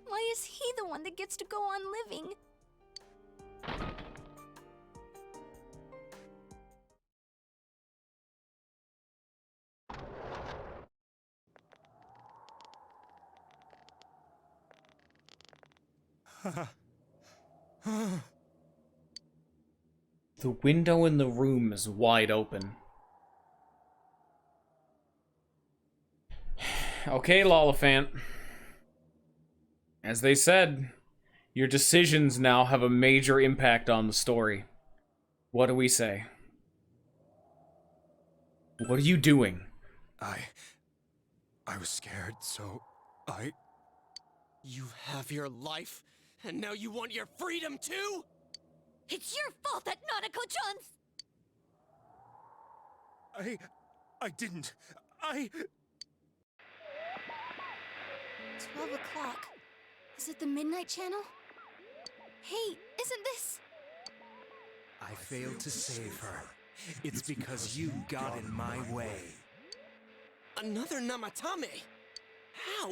Why is he the one that gets to go on living? The window in the room is wide open. Okay, Lollifant. As they said, your decisions now have a major impact on the story. What do we say? What are you doing? I was scared, so I... You have your life, and now you want your freedom too? It's your fault that Nanako-chan's... I didn't. 12 o'clock. Is it the Midnight Channel? Hey, isn't this... I failed to save her. It's because you got in my way. Another Namatame? How?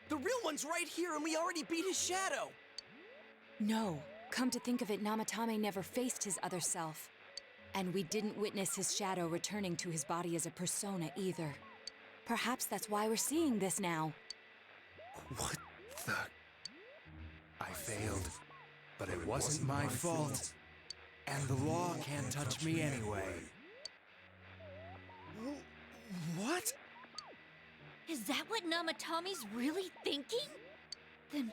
The real one's right here and we already beat his shadow! No. Come to think of it, Namatame never faced his other self. And we didn't witness his shadow returning to his body as a persona either. Perhaps that's why we're seeing this now. What the... I failed, but it wasn't my fault. And the law can't touch me anyway. What? Is that what Namatame's really thinking? Then...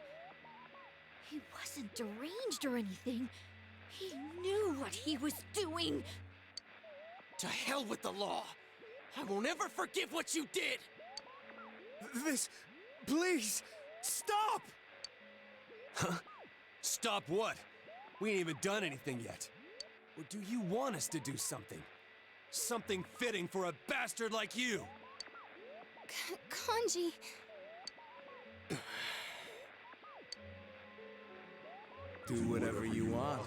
he wasn't deranged or anything. He knew what he was doing. To hell with the law! I won't ever forgive what you did! This... Please! Stop! Huh? Stop what? We ain't even done anything yet. Or do you want us to do something? Something fitting for a bastard like you! Kanji... Do whatever you want.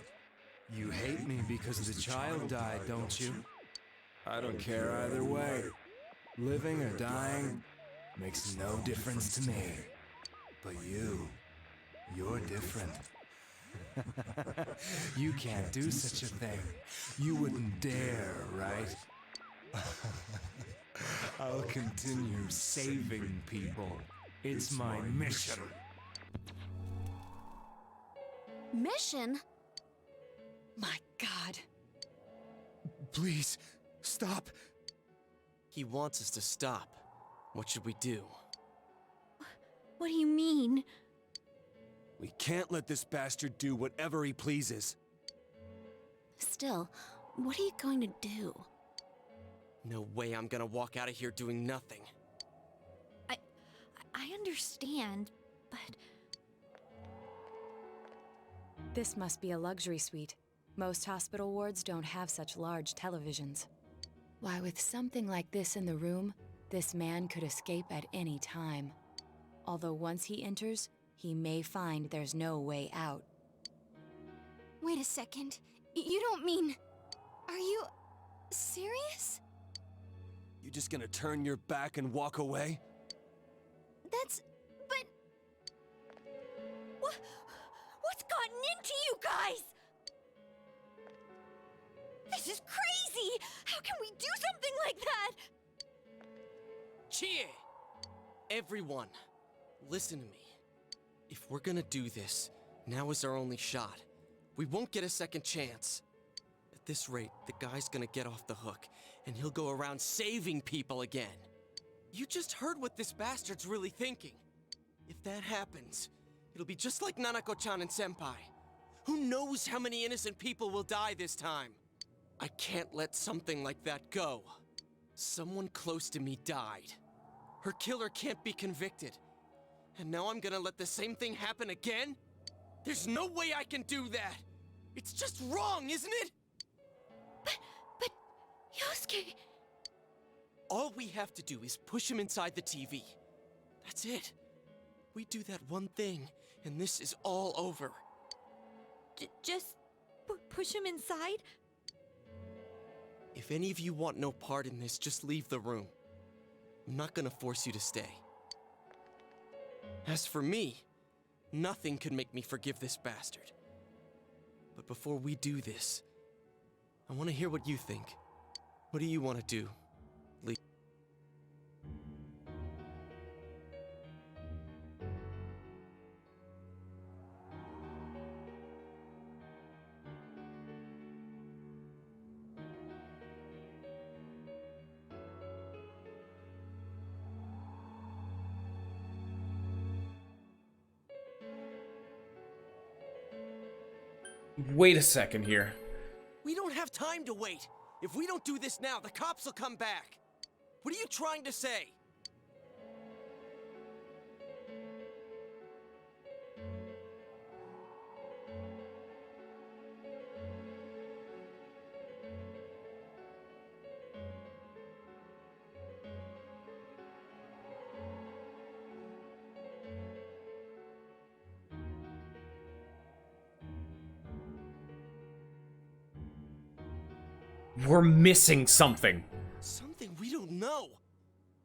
You hate me because the child died, don't you? I don't care either way. Living or dying makes no difference to me. But you're different. You can't do such a thing. You wouldn't dare, right? I'll continue saving people. It's my mission. Mission? My God. Please, stop. He wants us to stop. What should we do? What do you mean? We can't let this bastard do whatever he pleases. Still, what are you going to do? No way I'm gonna walk out of here doing nothing. I understand, but... This must be a luxury suite. Most hospital wards don't have such large televisions. Why, with something like this in the room, this man could escape at any time. Although once he enters, he may find there's no way out. Wait a second. You don't mean... Are you... serious? You just gonna turn your back and walk away? That's... but... What's gotten into you guys? This is crazy! How can we do something like that? Cheer! Everyone, listen to me. If we're gonna do this, now is our only shot. We won't get a second chance. At this rate, the guy's gonna get off the hook, and he'll go around saving people again. You just heard what this bastard's really thinking. If that happens, it'll be just like Nanako-chan and Senpai. Who knows how many innocent people will die this time? I can't let something like that go. Someone close to me died. Her killer can't be convicted. And now I'm gonna let the same thing happen again? There's no way I can do that! It's just wrong, isn't it? But... Yosuke... All we have to do is push him inside the TV. That's it. We do that one thing, and this is all over. Just... push him inside? If any of you want no part in this, just leave the room. I'm not gonna force you to stay. As for me, nothing could make me forgive this bastard. But before we do this, I want to hear what you think. What do you want to do? Lee? Wait a second here. We don't have time to wait. If we don't do this now, the cops will come back. What are you trying to say? We're missing something. Something we don't know.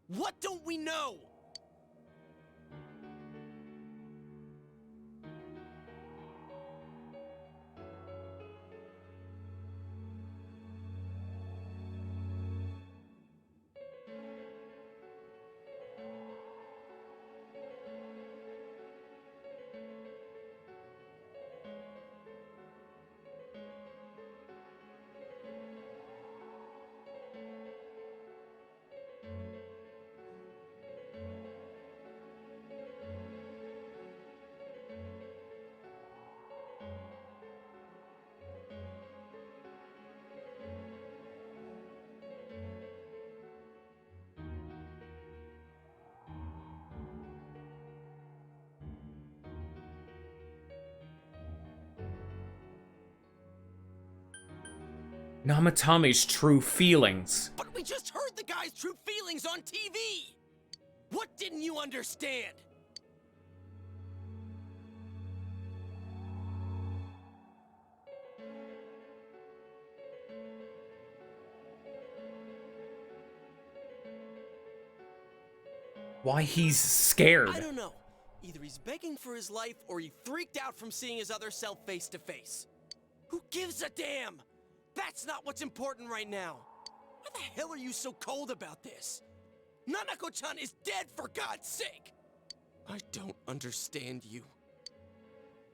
What don't we know? Namatame's true feelings. But we just heard the guy's true feelings on TV! What didn't you understand? Why he's scared. I don't know. Either he's begging for his life or he freaked out from seeing his other self face to face. Who gives a damn? That's not what's important right now. Why the hell are you so cold about this? Nanako-chan is dead, for God's sake! I don't understand you.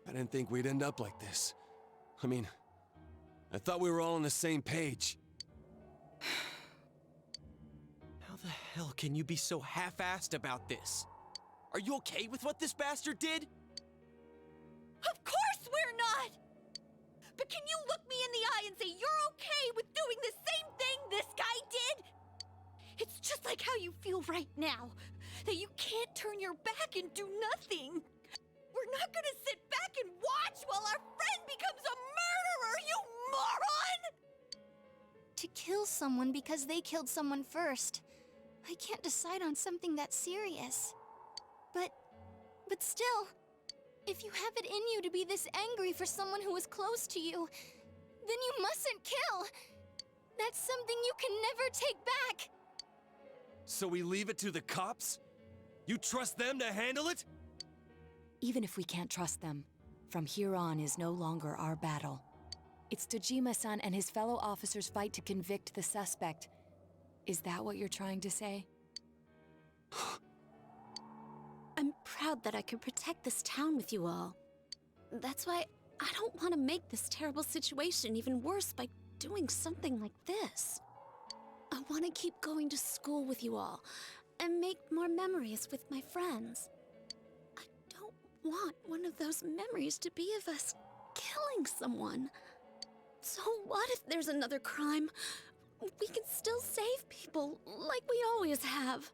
I didn't think we'd end up like this. I mean, I thought we were all on the same page. How the hell can you be so half-assed about this? Are you okay with what this bastard did? Of course we're not! But can you look me in the eye and say you're okay with doing the same thing this guy did? It's just like how you feel right now, that you can't turn your back and do nothing. We're not gonna sit back and watch while our friend becomes a murderer, you moron! To kill someone because they killed someone first. I can't decide on something that serious. But still, if you have it in you to be this angry for someone who was close to you, then you mustn't kill. That's something you can never take back. So we leave it to the cops? You trust them to handle it? Even if we can't trust them, from here on is no longer our battle. It's Dojima-san and his fellow officers' fight to convict the suspect. Is that what you're trying to say? I'm proud that I could protect this town with you all. That's why I don't want to make this terrible situation even worse by doing something like this. I want to keep going to school with you all and make more memories with my friends. I don't want one of those memories to be of us killing someone. So what if there's another crime? We can still save people like we always have.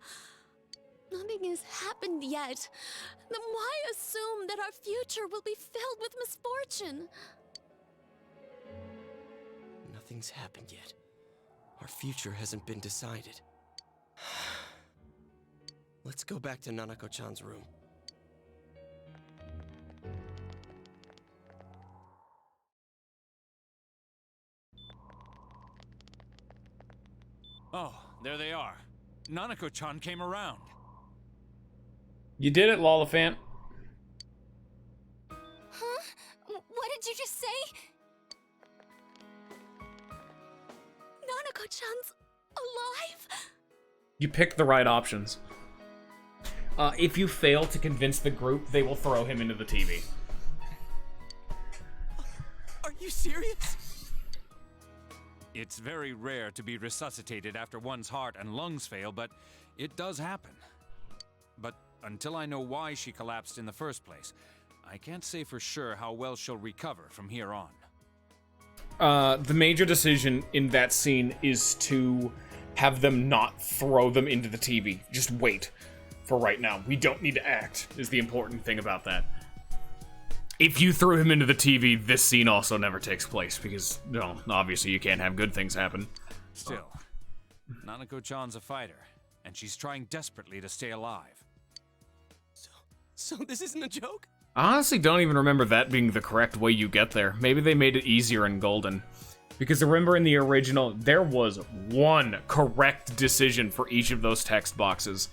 Nothing has happened yet. Then why assume that our future will be filled with misfortune? Nothing's happened yet. Our future hasn't been decided. Let's go back to Nanako-chan's room. Oh, there they are. Nanako-chan came around. You did it, Lollifant. Huh? What did you just say? Nanako-chan's alive? You picked the right options. If you fail to convince the group, they will throw him into the TV. Are you serious? It's very rare to be resuscitated after one's heart and lungs fail, but it does happen. But until I know why she collapsed in the first place, I can't say for sure how well she'll recover from here on. The major decision in that scene is to have them not throw them into the TV. Just wait for right now. We don't need to act, is the important thing about that. If you threw him into the TV, this scene also never takes place, because, no, obviously you can't have good things happen. Still, Nanako-chan's a fighter, and she's trying desperately to stay alive. So this isn't a joke? I honestly don't even remember that being the correct way you get there. Maybe they made it easier in Golden. Because remember in the original, there was one correct decision for each of those text boxes.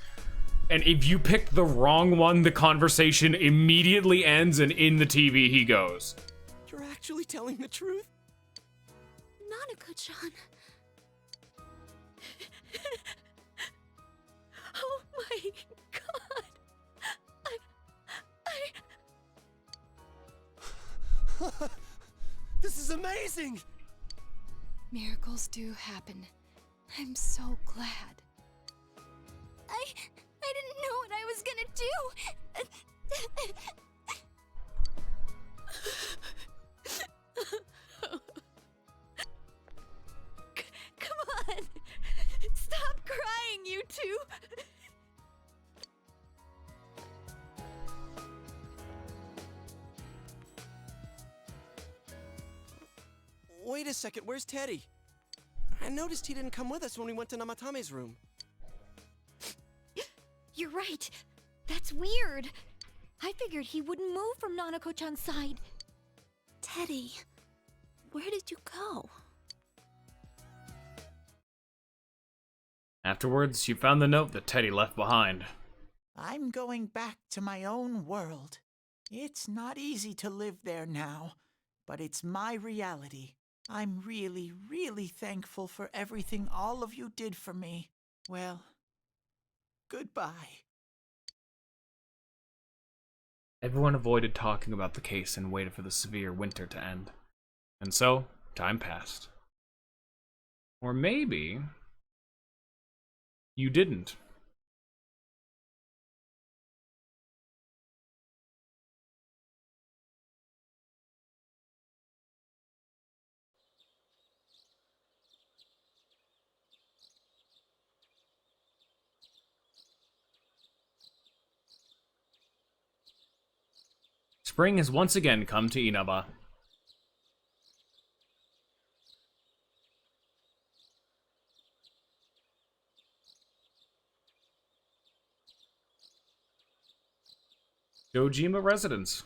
And if you picked the wrong one, the conversation immediately ends and in the TV he goes. You're actually telling the truth? Nanako-chan. Oh my god. This is amazing! Miracles do happen. I'm so glad. I didn't know what I was gonna do. Come on! Stop crying, you two! Wait a second, where's Teddy? I noticed he didn't come with us when we went to Namatame's room. You're right. That's weird. I figured he wouldn't move from Nanako-chan's side. Teddy, where did you go? Afterwards, you found the note that Teddy left behind. I'm going back to my own world. It's not easy to live there now, but it's my reality. I'm really, really thankful for everything all of you did for me. Well, goodbye. Everyone avoided talking about the case and waited for the severe winter to end. And so, time passed. Or maybe you didn't. Spring has once again come to Inaba. Dojima residence.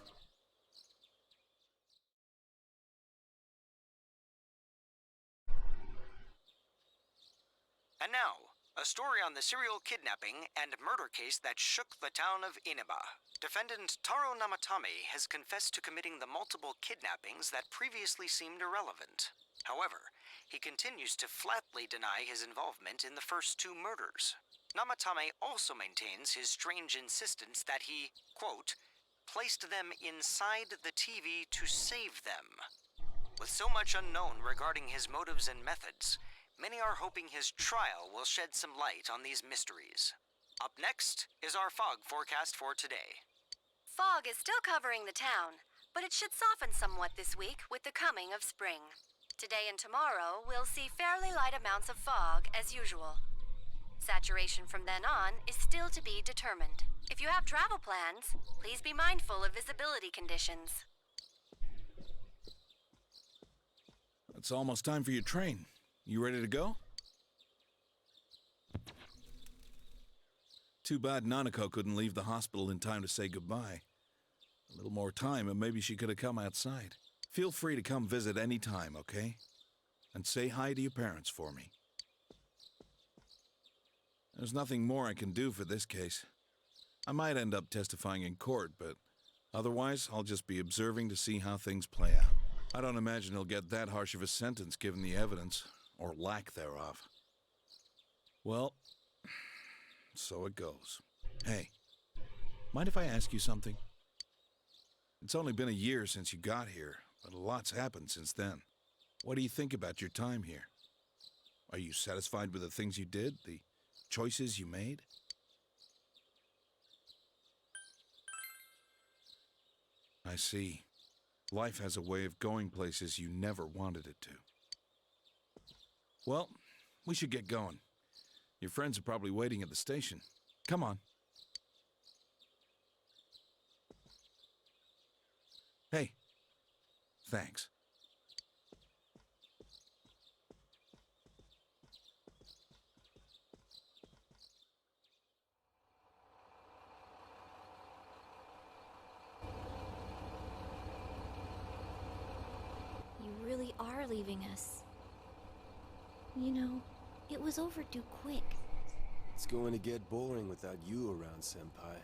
And now, a story on the serial kidnapping and murder case that shook the town of Inaba. Defendant Taro Namatame has confessed to committing the multiple kidnappings that previously seemed irrelevant. However, he continues to flatly deny his involvement in the first two murders. Namatame also maintains his strange insistence that he, quote, placed them inside the TV to save them. With so much unknown regarding his motives and methods, many are hoping his trial will shed some light on these mysteries. Up next is our fog forecast for today. Fog is still covering the town, but it should soften somewhat this week with the coming of spring. Today and tomorrow, we'll see fairly light amounts of fog as usual. Saturation from then on is still to be determined. If you have travel plans, please be mindful of visibility conditions. It's almost time for your train. You ready to go? Too bad Nanako couldn't leave the hospital in time to say goodbye. A little more time and maybe she could have come outside. Feel free to come visit any time, okay? And say hi to your parents for me. There's nothing more I can do for this case. I might end up testifying in court, but otherwise I'll just be observing to see how things play out. I don't imagine he'll get that harsh of a sentence given the evidence, or lack thereof. Well, so it goes. Hey, mind if I ask you something? It's only been a year since you got here, but a lot's happened since then. What do you think about your time here? Are you satisfied with the things you did, the choices you made? I see. Life has a way of going places you never wanted it to. Well, we should get going. Your friends are probably waiting at the station. Come on. Hey. Thanks. You really are leaving us. You know, it was overdue quick. It's going to get boring without you around, Senpai.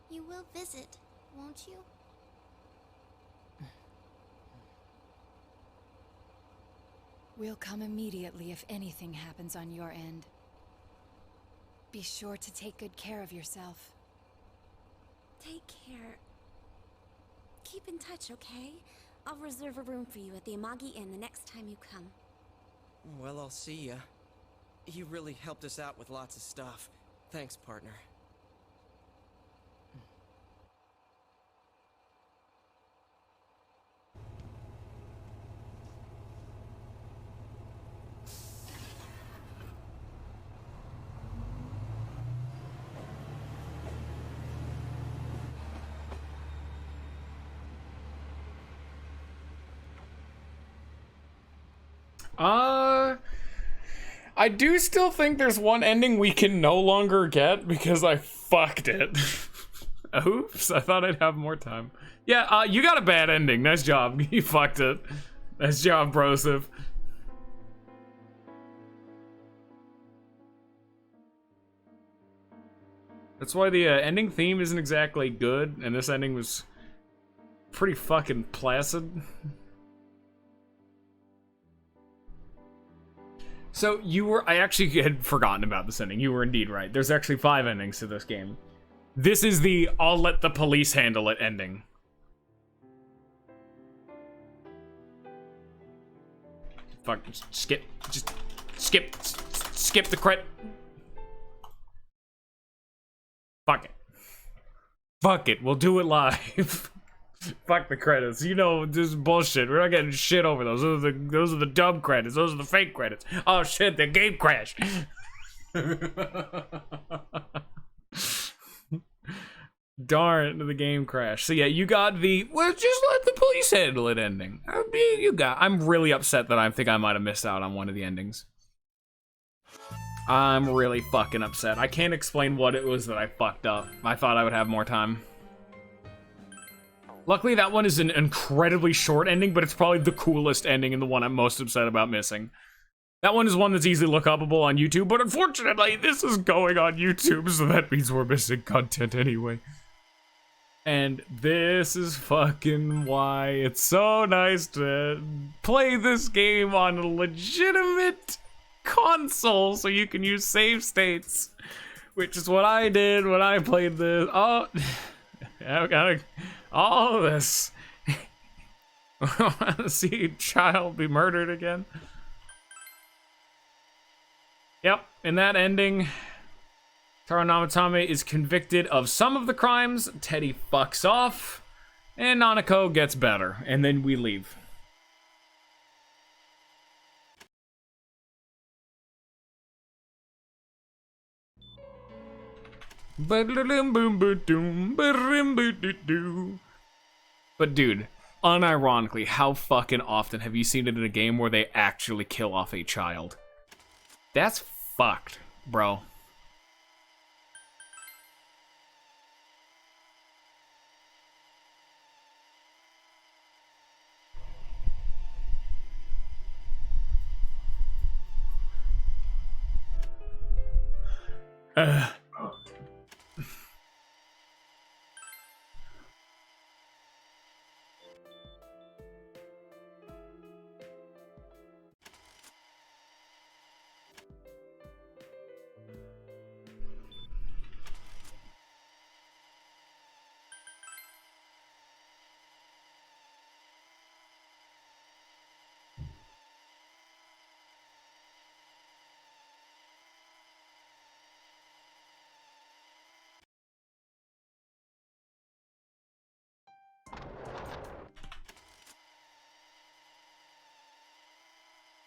You will visit, won't you? We'll come immediately if anything happens on your end. Be sure to take good care of yourself. Take care. Keep in touch, okay? I'll reserve a room for you at the Amagi Inn the next time you come. Well, I'll see ya. You really helped us out with lots of stuff. Thanks, partner. I do still think there's one ending we can no longer get because I fucked it. Oops, I thought I'd have more time. Yeah, you got a bad ending. Nice job. You fucked it. Nice job, Broseph. That's why the ending theme isn't exactly good, and this ending was pretty fucking placid. So I actually had forgotten about this ending. You were indeed right. There's actually 5 endings to this game. This is the I'll let the police handle it ending. Fuck, just skip the credit. Fuck it. Fuck it, we'll do it live. Fuck the credits. You know, this is bullshit. We're not getting shit over those. Those are the dumb credits. Those are the fake credits. Oh shit, the game crashed. Darn, the game crashed. So yeah, you got the well, just let the police handle it ending. I'm really upset that I think I might have missed out on one of the endings. I'm really fucking upset. I can't explain what it was that I fucked up. I thought I would have more time. Luckily, that one is an incredibly short ending, but it's probably the coolest ending and the one I'm most upset about missing. That one is one that's easily lookupable on YouTube, but unfortunately, this is going on YouTube, so that means we're missing content anyway. And this is fucking why it's so nice to play this game on a legitimate console so you can use save states, which is what I did when I played this. Oh, I gotta, all of this. I want to see a child be murdered again. Yep, in that ending, Taro Namatame is convicted of some of the crimes, Teddy fucks off, and Nanako gets better, and then we leave. But dude, unironically, how fucking often have you seen it in a game where they actually kill off a child? That's fucked, bro.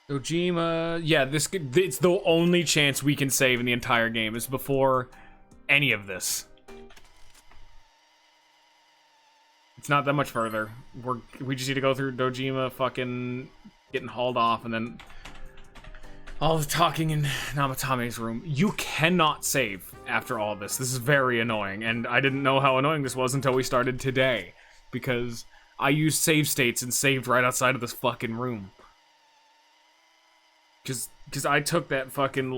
Dojima, yeah, it's the only chance we can save in the entire game is before any of this. It's not that much further. We just need to go through Dojima fucking getting hauled off and then all the talking in Namatame's room. You cannot save after all this. This is very annoying, and I didn't know how annoying this was until we started today, because I used save states and saved right outside of this fucking room. Because I took that fucking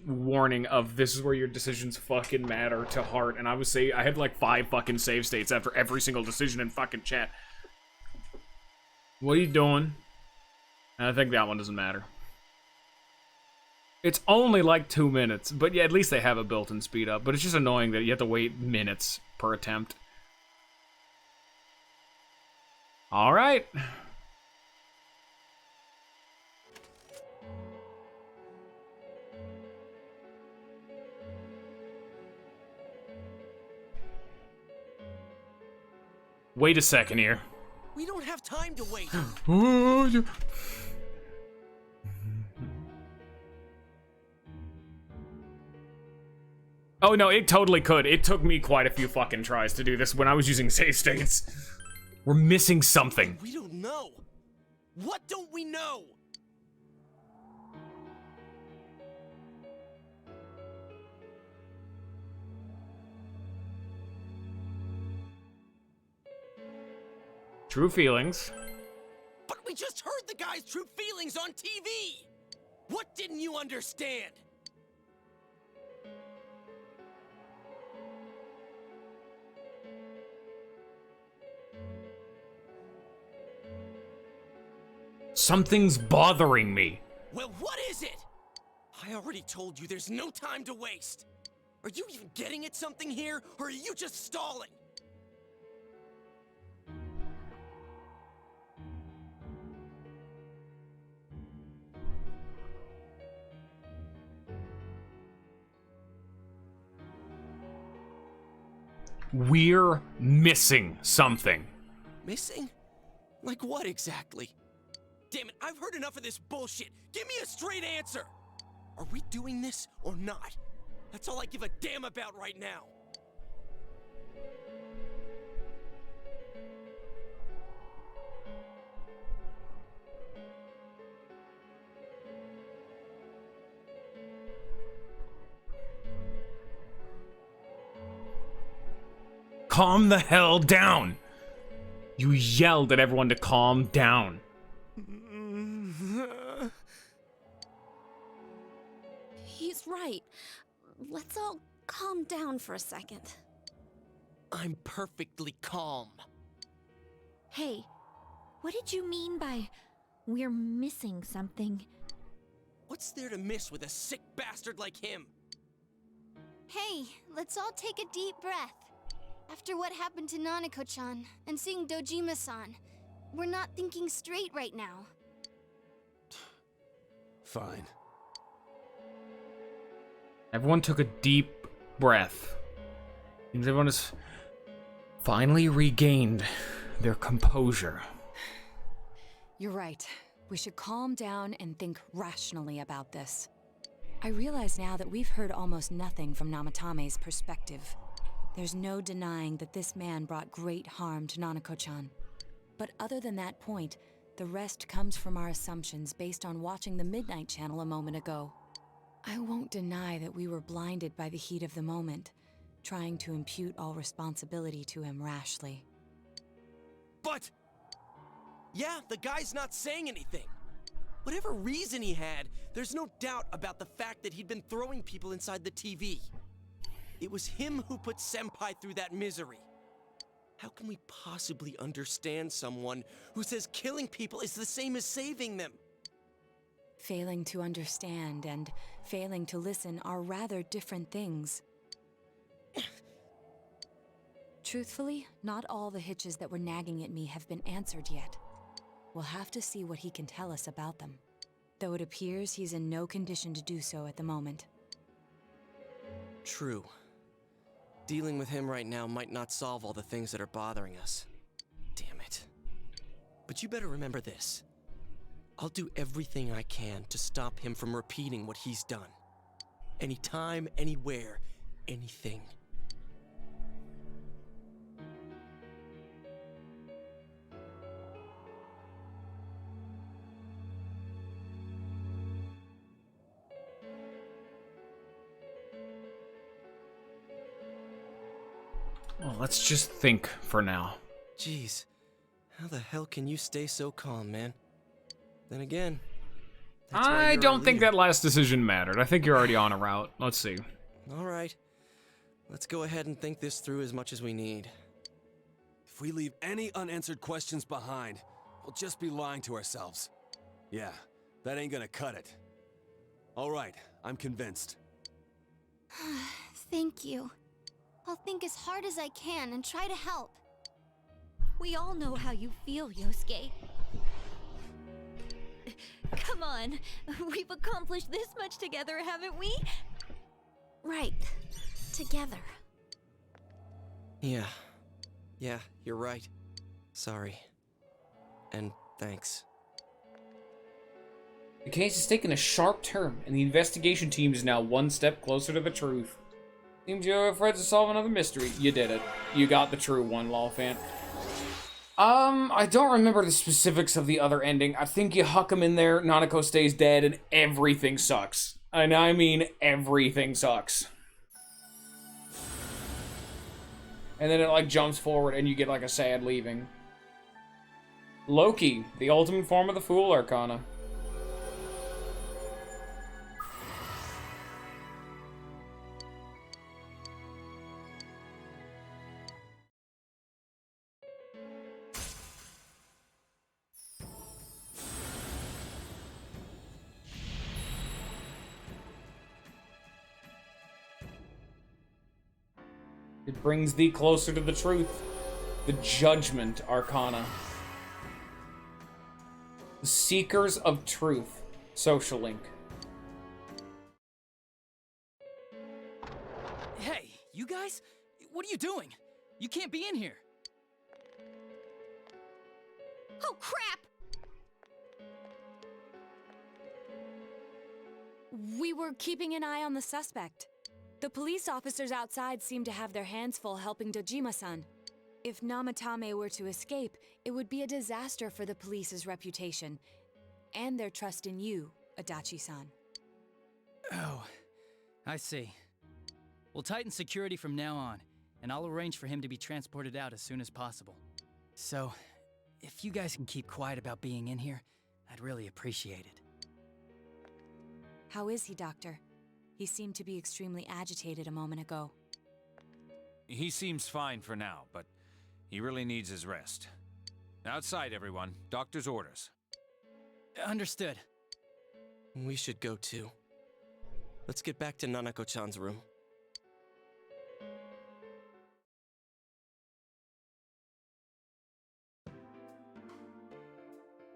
warning of this is where your decisions fucking matter to heart, and I had like 5 fucking save states after every single decision in fucking chat. What are you doing? And I think that one doesn't matter. It's only like 2 minutes, but yeah, at least they have a built-in speed up, but it's just annoying that you have to wait minutes per attempt. Alright. Wait a second here. We don't have time to wait. Oh no, it totally could. It took me quite a few fucking tries to do this when I was using save states. We're missing something. We don't know. What don't we know? True feelings. But we just heard the guy's true feelings on TV! What didn't you understand? Something's bothering me. Well, what is it? I already told you there's no time to waste. Are you even getting at something here, or are you just stalling? We're missing something. Missing? Like what exactly? Damn it, I've heard enough of this bullshit. Give me a straight answer. Are we doing this or not? That's all I give a damn about right now. Calm the hell down. You yelled at everyone to calm down. He's right. Let's all calm down for a second. I'm perfectly calm. Hey, what did you mean by we're missing something? What's there to miss with a sick bastard like him? Hey, let's all take a deep breath. After what happened to Nanako-chan and seeing Dojima-san, we're not thinking straight right now. Fine. Everyone took a deep breath. Seems everyone has finally regained their composure. You're right. We should calm down and think rationally about this. I realize now that we've heard almost nothing from Namatame's perspective. There's no denying that this man brought great harm to Nanako-chan. But other than that point, the rest comes from our assumptions based on watching the Midnight Channel a moment ago. I won't deny that we were blinded by the heat of the moment, trying to impute all responsibility to him rashly. But... yeah, the guy's not saying anything. Whatever reason he had, there's no doubt about the fact that he'd been throwing people inside the TV. It was him who put Senpai through that misery. How can we possibly understand someone who says killing people is the same as saving them? Failing to understand and failing to listen are rather different things. Truthfully, not all the hitches that were nagging at me have been answered yet. We'll have to see what he can tell us about them, though it appears he's in no condition to do so at the moment. True. Dealing with him right now might not solve all the things that are bothering us. Damn it. But you better remember this. I'll do everything I can to stop him from repeating what he's done. Anytime, anywhere, anything. Well, let's just think for now. Jeez, how the hell can you stay so calm, man? Then again, that's why I you're don't our think leader. that last decision mattered. I think you're already on a route. Let's see. All right. Let's go ahead and think this through as much as we need. If we leave any unanswered questions behind, we'll just be lying to ourselves. Yeah, that ain't gonna cut it. All right, I'm convinced. Thank you. I'll think as hard as I can and try to help. We all know how you feel, Yosuke. Come on, we've accomplished this much together, haven't we? Right. Together. Yeah, you're right. Sorry. And thanks. The case is taking a sharp turn, and the investigation team is now one step closer to the truth. Seems you're afraid to solve another mystery. You did it. You got the true one, Lolfant. I don't remember the specifics of the other ending. I think you huck him in there, Nanako stays dead, and everything sucks. And I mean everything sucks. And then it like jumps forward and you get like a sad leaving. Loki, the ultimate form of the Fool Arcana. It brings thee closer to the truth. The Judgment Arcana. The Seekers of Truth. Social link. Hey, you guys? What are you doing? You can't be in here. Oh, crap! We were keeping an eye on the suspect. The police officers outside seem to have their hands full helping Dojima-san. If Namatame were to escape, it would be a disaster for the police's reputation and their trust in you, Adachi-san. Oh, I see. We'll tighten security from now on, and I'll arrange for him to be transported out as soon as possible. So, if you guys can keep quiet about being in here, I'd really appreciate it. How is he, Doctor? He seemed to be extremely agitated a moment ago. He seems fine for now, but he really needs his rest. Outside, everyone. Doctor's orders. Understood. We should go too. Let's get back to Nanako-chan's room.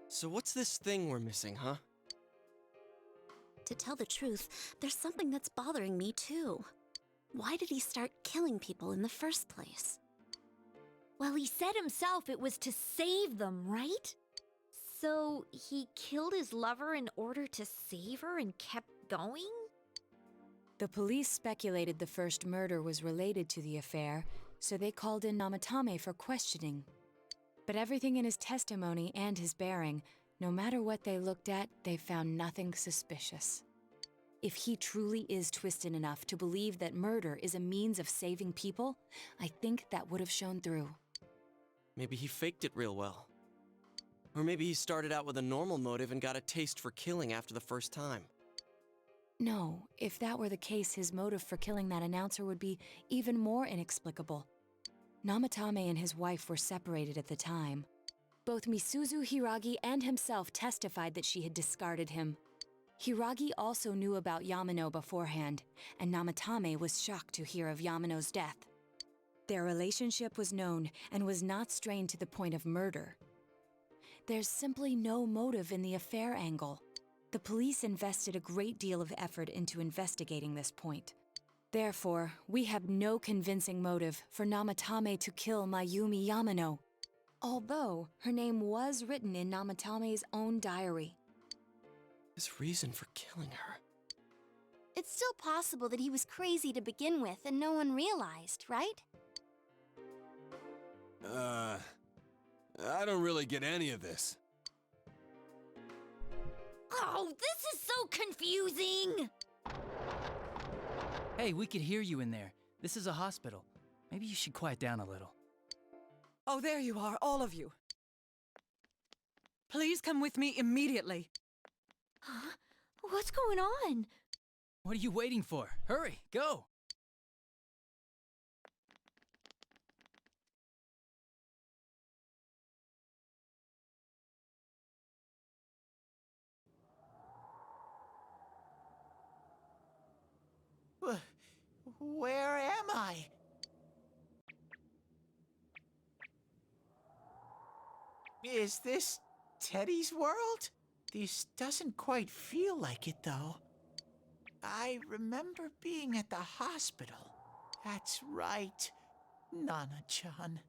So what's this thing we're missing, huh? To tell the truth, there's something that's bothering me too. Why did he start killing people in the first place? Well, he said himself it was to save them, right? So he killed his lover in order to save her and kept going? The police speculated the first murder was related to the affair, so they called in Namatame for questioning. But everything in his testimony and his bearing, no matter what they looked at, they found nothing suspicious. If he truly is twisted enough to believe that murder is a means of saving people, I think that would have shown through. Maybe he faked it real well. Or maybe he started out with a normal motive and got a taste for killing after the first time. No, if that were the case, his motive for killing that announcer would be even more inexplicable. Namatame and his wife were separated at the time. Both Misuzu Hiragi and himself testified that she had discarded him. Hiragi also knew about Yamano beforehand, and Namatame was shocked to hear of Yamano's death. Their relationship was known and was not strained to the point of murder. There's simply no motive in the affair angle. The police invested a great deal of effort into investigating this point. Therefore, we have no convincing motive for Namatame to kill Mayumi Yamano, although her name was written in Namatame's own diary. His reason for killing her. It's still possible that he was crazy to begin with and no one realized, right? I don't really get any of this. Oh, this is so confusing! Hey, we could hear you in there. This is a hospital. Maybe you should quiet down a little. Oh, there you are, all of you. Please come with me immediately. Huh? What's going on? What are you waiting for? Hurry, go! Where am I? Is this Teddy's world? This doesn't quite feel like it, though. I remember being at the hospital. That's right, Nana-chan.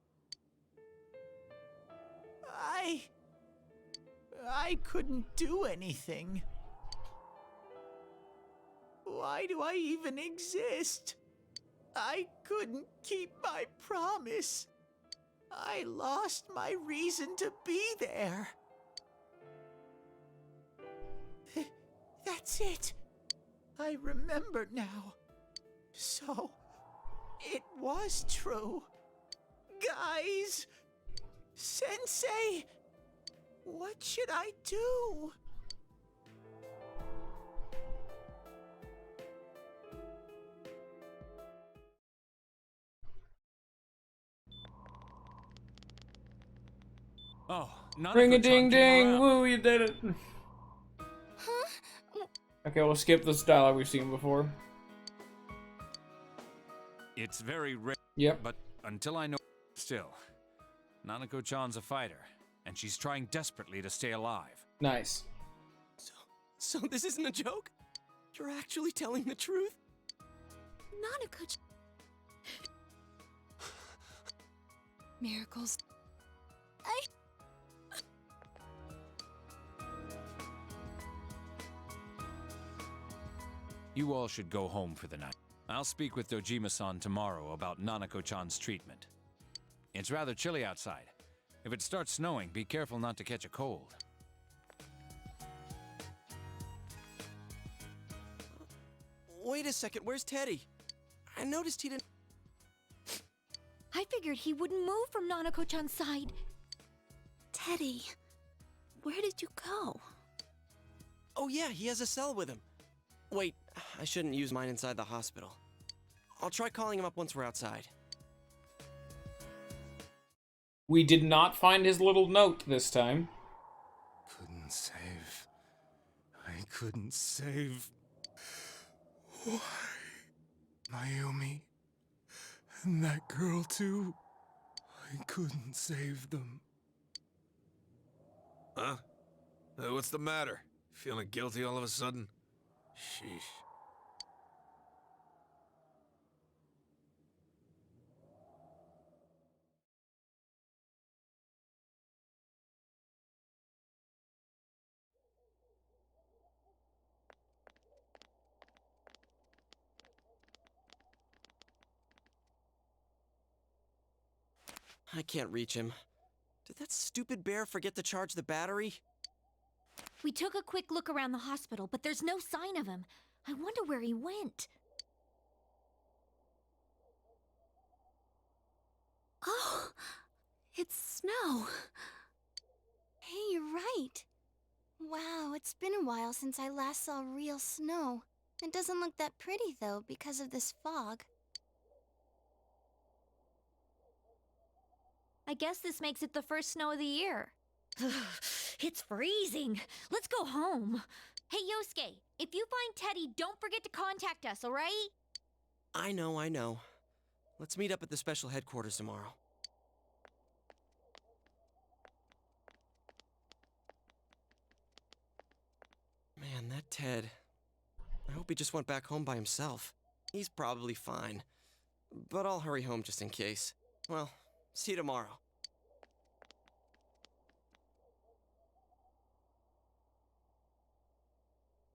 I couldn't do anything. Why do I even exist? I couldn't keep my promise. I lost my reason to be there. That's it. I remember now. So, it was true. Guys! Sensei! What should I do? Oh, Ring a Nanako-chan ding came ding! around. Woo, you did it! Huh? Okay, we'll skip this dialogue we've seen before. It's very rare. Yep. But until I know... Still, Nanako-chan's a fighter, and she's trying desperately to stay alive. Nice. So this isn't a joke? You're actually telling the truth? Nanako. Miracles. You all should go home for the night. I'll speak with Dojima-san tomorrow about Nanako-chan's treatment. It's rather chilly outside. If it starts snowing, be careful not to catch a cold. Wait a second, where's Teddy? I noticed he didn't... I figured he wouldn't move from Nanako-chan's side. Teddy, where did you go? Oh yeah, he has a cell with him. Wait, I shouldn't use mine inside the hospital. I'll try calling him up once we're outside. We did not find his little note this time. Couldn't save. I couldn't save. Why? Mayumi. And that girl too. I couldn't save them. Huh? What's the matter? Feeling guilty all of a sudden? Sheesh. I can't reach him. Did that stupid bear forget to charge the battery? We took a quick look around the hospital, but there's no sign of him. I wonder where he went. Oh, it's snow. Hey, you're right. Wow, it's been a while since I last saw real snow. It doesn't look that pretty, though, because of this fog. I guess this makes it the first snow of the year. It's freezing. Let's go home. Hey, Yosuke, if you find Teddy, don't forget to contact us, alright? I know. Let's meet up at the special headquarters tomorrow. Man, that Ted. I hope he just went back home by himself. He's probably fine. But I'll hurry home just in case. Well, see you tomorrow.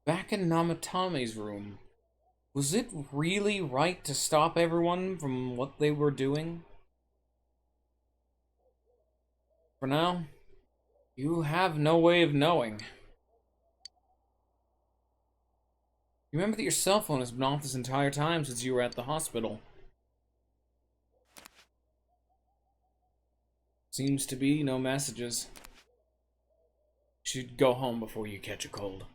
Back in Namatame's room, was it really right to stop everyone from what they were doing? For now, you have no way of knowing. You remember that your cell phone has been off this entire time since you were at the hospital. Seems to be no messages. You should go home before you catch a cold.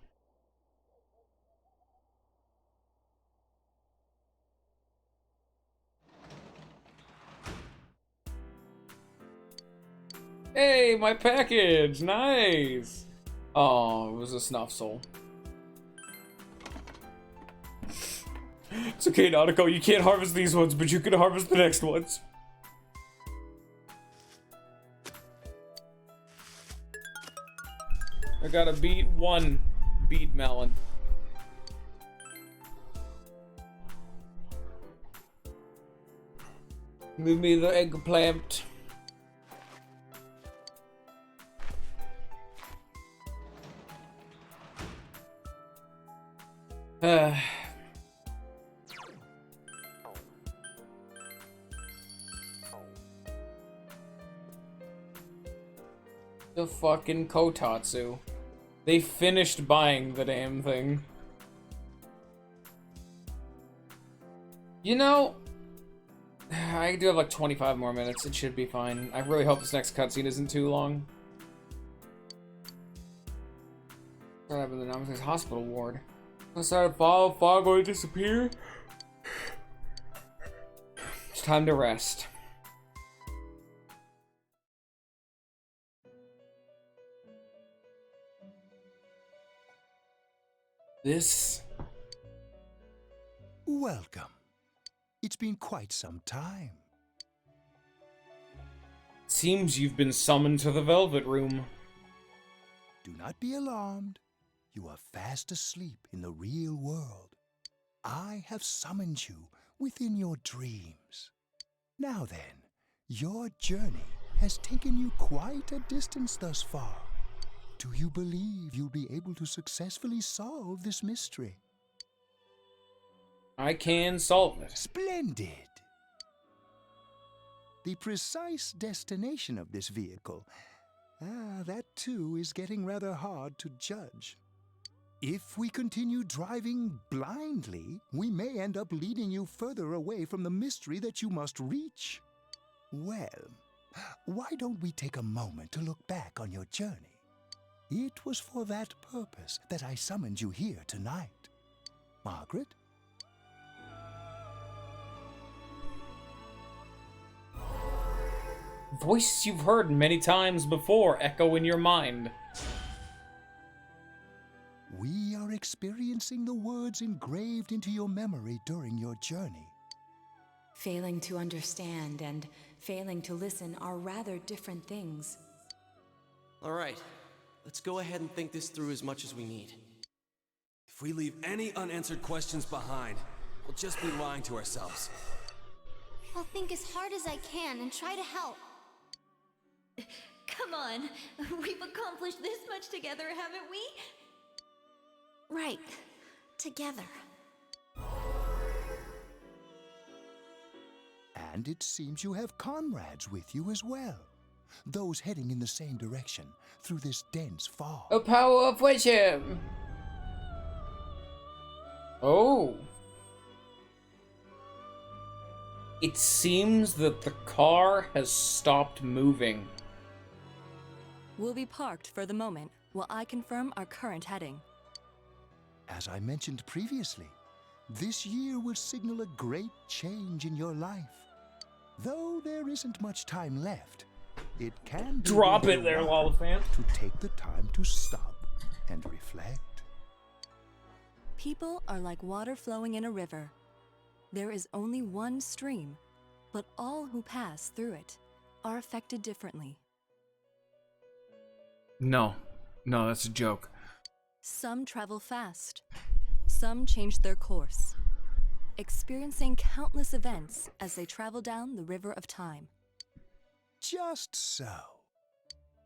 Hey, my package! Nice! Oh, it was a snuff soul. It's okay, Nautico, you can't harvest these ones, but you can harvest the next ones. I gotta beat one beet melon. Give me the eggplant. The fucking Kotatsu. They finished buying the damn thing. You know, I do have like 25 more minutes. It should be fine. I really hope this next cutscene isn't too long. What happened in the Namate's hospital ward? Started fog will disappear. It's time to rest. This... Welcome. It's been quite some time. Seems you've been summoned to the Velvet Room. Do not be alarmed. You are fast asleep in the real world. I have summoned you within your dreams. Now then, your journey has taken you quite a distance thus far. Do you believe you'll be able to successfully solve this mystery? I can solve it. Splendid! The precise destination of this vehicle, that too is getting rather hard to judge. If we continue driving blindly, we may end up leading you further away from the mystery that you must reach. Well, why don't we take a moment to look back on your journey? It was for that purpose that I summoned you here tonight. Margaret? Voice you've heard many times before echo in your mind. We are experiencing the words engraved into your memory during your journey. Failing to understand and failing to listen are rather different things. All right, let's go ahead and think this through as much as we need. If we leave any unanswered questions behind, we'll just be lying to ourselves. I'll think as hard as I can and try to help. Come on, we've accomplished this much together, haven't we? Right. Together. And it seems you have comrades with you as well. Those heading in the same direction through this dense fog. A power of wisdom! Oh. It seems that the car has stopped moving. We'll be parked for the moment while I confirm our current heading. As I mentioned previously, this year will signal a great change in your life. Though there isn't much time left, it can be Drop it there, Lollifant. to take the time to stop and reflect. People are like water flowing in a river. There is only one stream, but all who pass through it are affected differently. No, that's a joke. Some travel fast. Some change their course, experiencing countless events as they travel down the river of time. Just so.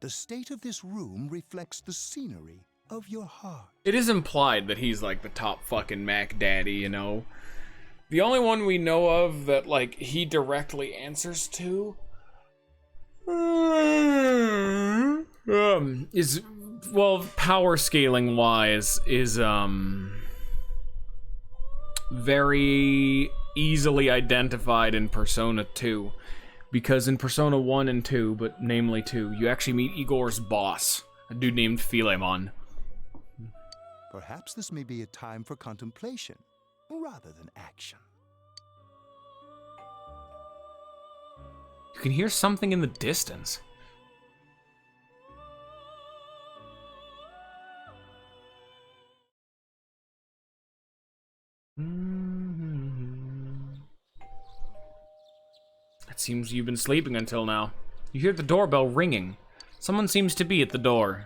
The state of this room reflects the scenery of your heart. It is implied that he's like the top fucking Mac Daddy, you know? The only one we know of that, like, he directly answers to is, well, power scaling wise, is very easily identified in Persona 2. Because in Persona 1 and 2, but namely 2, you actually meet Igor's boss, a dude named Philemon. Perhaps this may be a time for contemplation rather than action. You can hear something in the distance. It seems you've been sleeping until now. You hear the doorbell ringing. Someone seems to be at the door.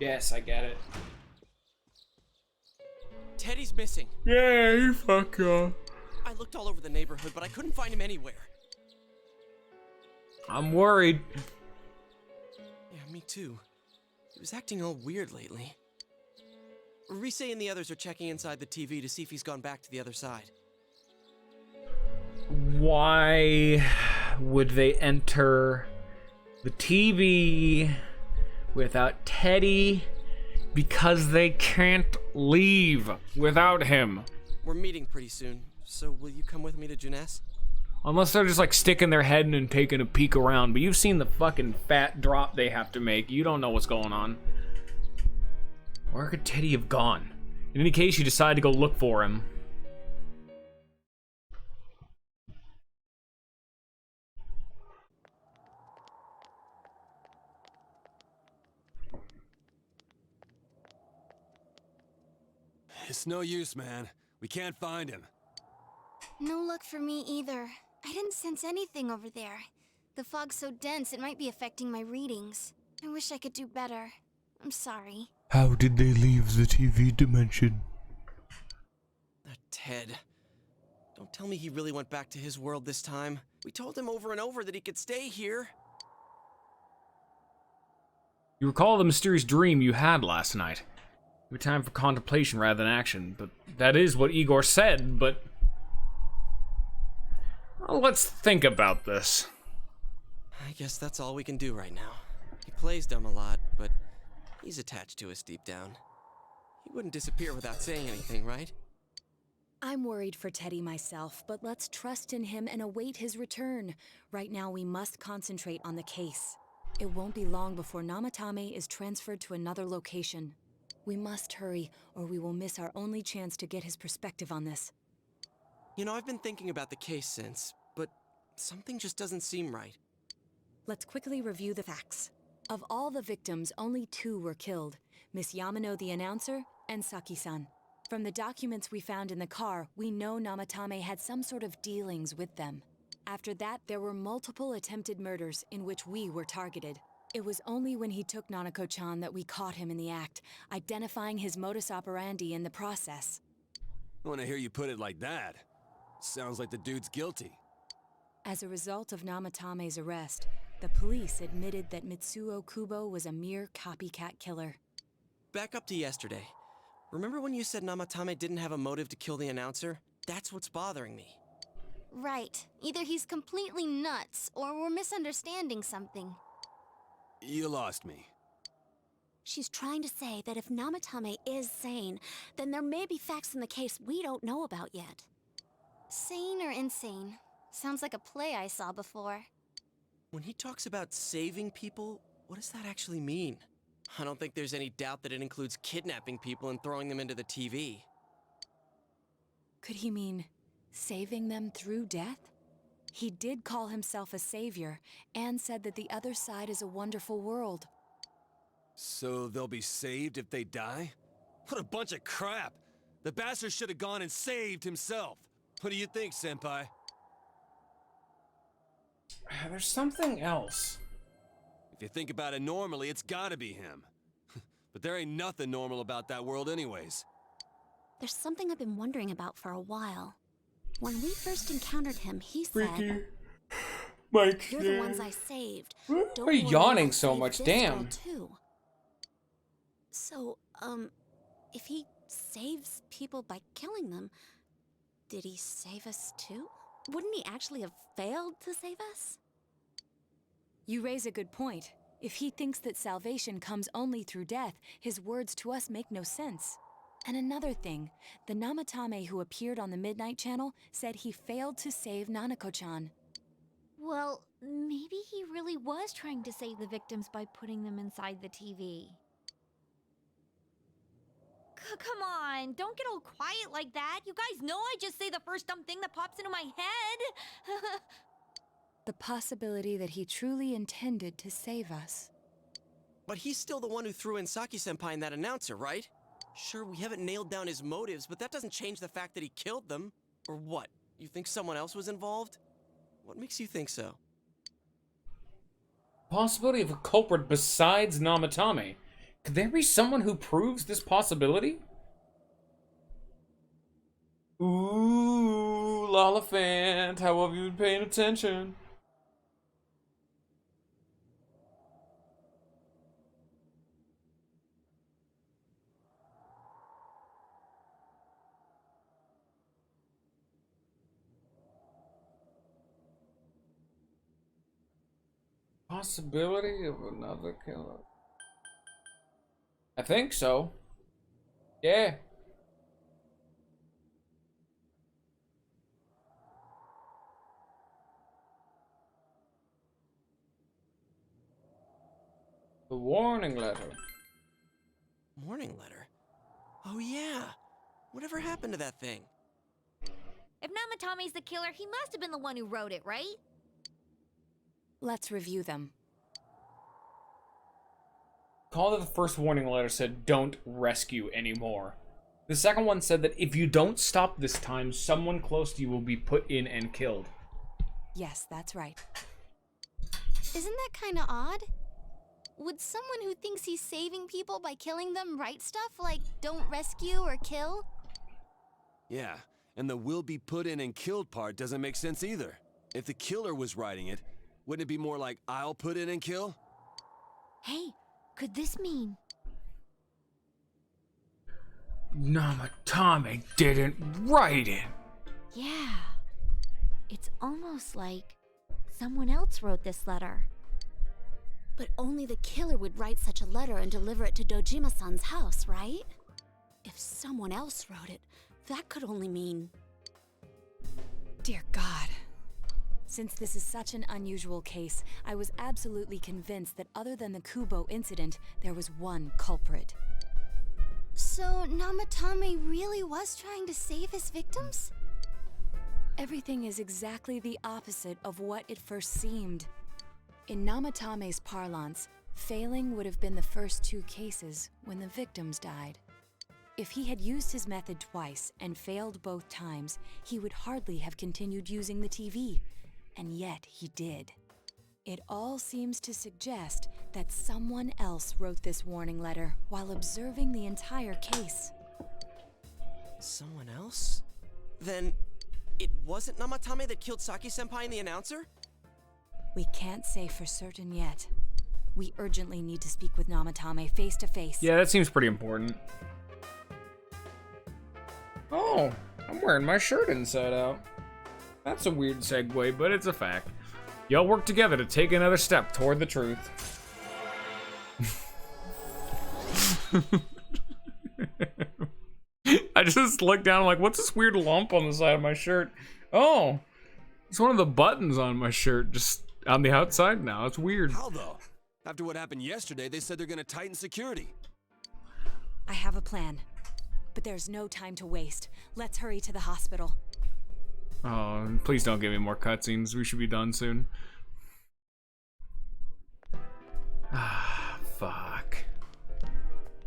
Yes, I get it. Teddy's missing. Yay, fuck yeah. I looked all over the neighborhood, but I couldn't find him anywhere. I'm worried. Yeah, me too. He was acting all weird lately. Rise and the others are checking inside the TV to see if he's gone back to the other side. Why would they enter the TV without Teddy? Because they can't leave without him. We're meeting pretty soon, so will you come with me to Juness? Unless they're just like sticking their head in and taking a peek around, but you've seen the fucking fat drop they have to make. You don't know what's going on. Where could Teddy have gone? In any case, you decide to go look for him. It's no use, man. We can't find him. No luck for me either. I didn't sense anything over there. The fog's so dense it might be affecting my readings. I wish I could do better. I'm sorry. How did they leave the TV dimension? Ted. Don't tell me he really went back to his world this time. We told him over and over that he could stay here. You recall the mysterious dream you had last night. You had time for contemplation rather than action, but that is what Igor said, but... Well, let's think about this. I guess that's all we can do right now. He plays dumb a lot, but he's attached to us deep down. He wouldn't disappear without saying anything, right? I'm worried for Teddy myself, but let's trust in him and await his return. Right now, we must concentrate on the case. It won't be long before Namatame is transferred to another location. We must hurry, or we will miss our only chance to get his perspective on this. You know, I've been thinking about the case since, but something just doesn't seem right. Let's quickly review the facts. Of all the victims, only 2 were killed. Miss Yamano the announcer, and Saki-san. From the documents we found in the car, we know Namatame had some sort of dealings with them. After that, there were multiple attempted murders in which we were targeted. It was only when he took Nanako-chan that we caught him in the act, identifying his modus operandi in the process. When I hear you put it like that, sounds like the dude's guilty. As a result of Namatame's arrest, the police admitted that Mitsuo Kubo was a mere copycat killer. Back up to yesterday. Remember when you said Namatame didn't have a motive to kill the announcer? That's what's bothering me. Right. Either he's completely nuts, or we're misunderstanding something. You lost me. She's trying to say that if Namatame is sane, then there may be facts in the case we don't know about yet. Sane or insane? Sounds like a play I saw before. When he talks about saving people, what does that actually mean? I don't think there's any doubt that it includes kidnapping people and throwing them into the TV. Could he mean saving them through death? He did call himself a savior and said that the other side is a wonderful world. So they'll be saved if they die? What a bunch of crap! The bastard should have gone and saved himself. What do you think, Senpai? There's something else. If you think about it normally, it's gotta be him. But there ain't nothing normal about that world anyways. There's something I've been wondering about for a while. When we first encountered him, he said, Mike, "You're the ones I saved. Why Don't are you worry, yawning I'll so save much? this Damn. girl too." So, if he saves people by killing them, did he save us too? Wouldn't he actually have failed to save us? You raise a good point. If he thinks that salvation comes only through death, his words to us make no sense. And another thing, the Namatame who appeared on the Midnight Channel said he failed to save Nanako-chan. Well, maybe he really was trying to save the victims by putting them inside the TV. Come on, don't get all quiet like that. You guys know I just say the first dumb thing that pops into my head. The possibility that he truly intended to save us. But he's still the one who threw in Saki-senpai and that announcer, right? Sure, we haven't nailed down his motives, but that doesn't change the fact that he killed them. Or what? You think someone else was involved? What makes you think so? Possibility of a culprit besides Namatame. Could there be someone who proves this possibility? Ooh, Lollifant, how have you been paying attention? Possibility of another killer. I think so. Yeah. The warning letter. Warning letter? Oh yeah! Whatever happened to that thing? If Namatame's the killer, he must have been the one who wrote it, right? Let's review them. Call that the first warning letter said, "Don't rescue anymore." The second one said that if you don't stop this time, someone close to you will be put in and killed. Yes, that's right. Isn't that kinda odd? Would someone who thinks he's saving people by killing them write stuff like, don't rescue or kill? Yeah, and the will be put in and killed part doesn't make sense either. If the killer was writing it, wouldn't it be more like, I'll put in and kill? Hey, could this mean? Namatame didn't write it. Yeah. It's almost like someone else wrote this letter. But only the killer would write such a letter and deliver it to Dojima-san's house, right? If someone else wrote it, that could only mean... Dear God. Since this is such an unusual case, I was absolutely convinced that other than the Kubo incident, there was one culprit. So, Namatame really was trying to save his victims? Everything is exactly the opposite of what it first seemed. In Namatame's parlance, failing would have been the first two cases when the victims died. If he had used his method twice and failed both times, he would hardly have continued using the TV. And yet he did. It all seems to suggest that someone else wrote this warning letter while observing the entire case. Someone else? Then, it wasn't Namatame that killed Saki-senpai and the announcer? We can't say for certain yet. We urgently need to speak with Namatame face to face. Yeah, that seems pretty important. Oh, I'm wearing my shirt inside out. That's a weird segue, but it's a fact. Y'all work together to take another step toward the truth. I just looked down, I'm like, what's this weird lump on the side of my shirt? Oh, it's one of the buttons on my shirt, just on the outside now. It's weird. How though? After what happened yesterday, they said they're gonna tighten security. I have a plan, but there's no time to waste. Let's hurry to the hospital. Oh, please don't give me more cutscenes. We should be done soon. Ah, fuck.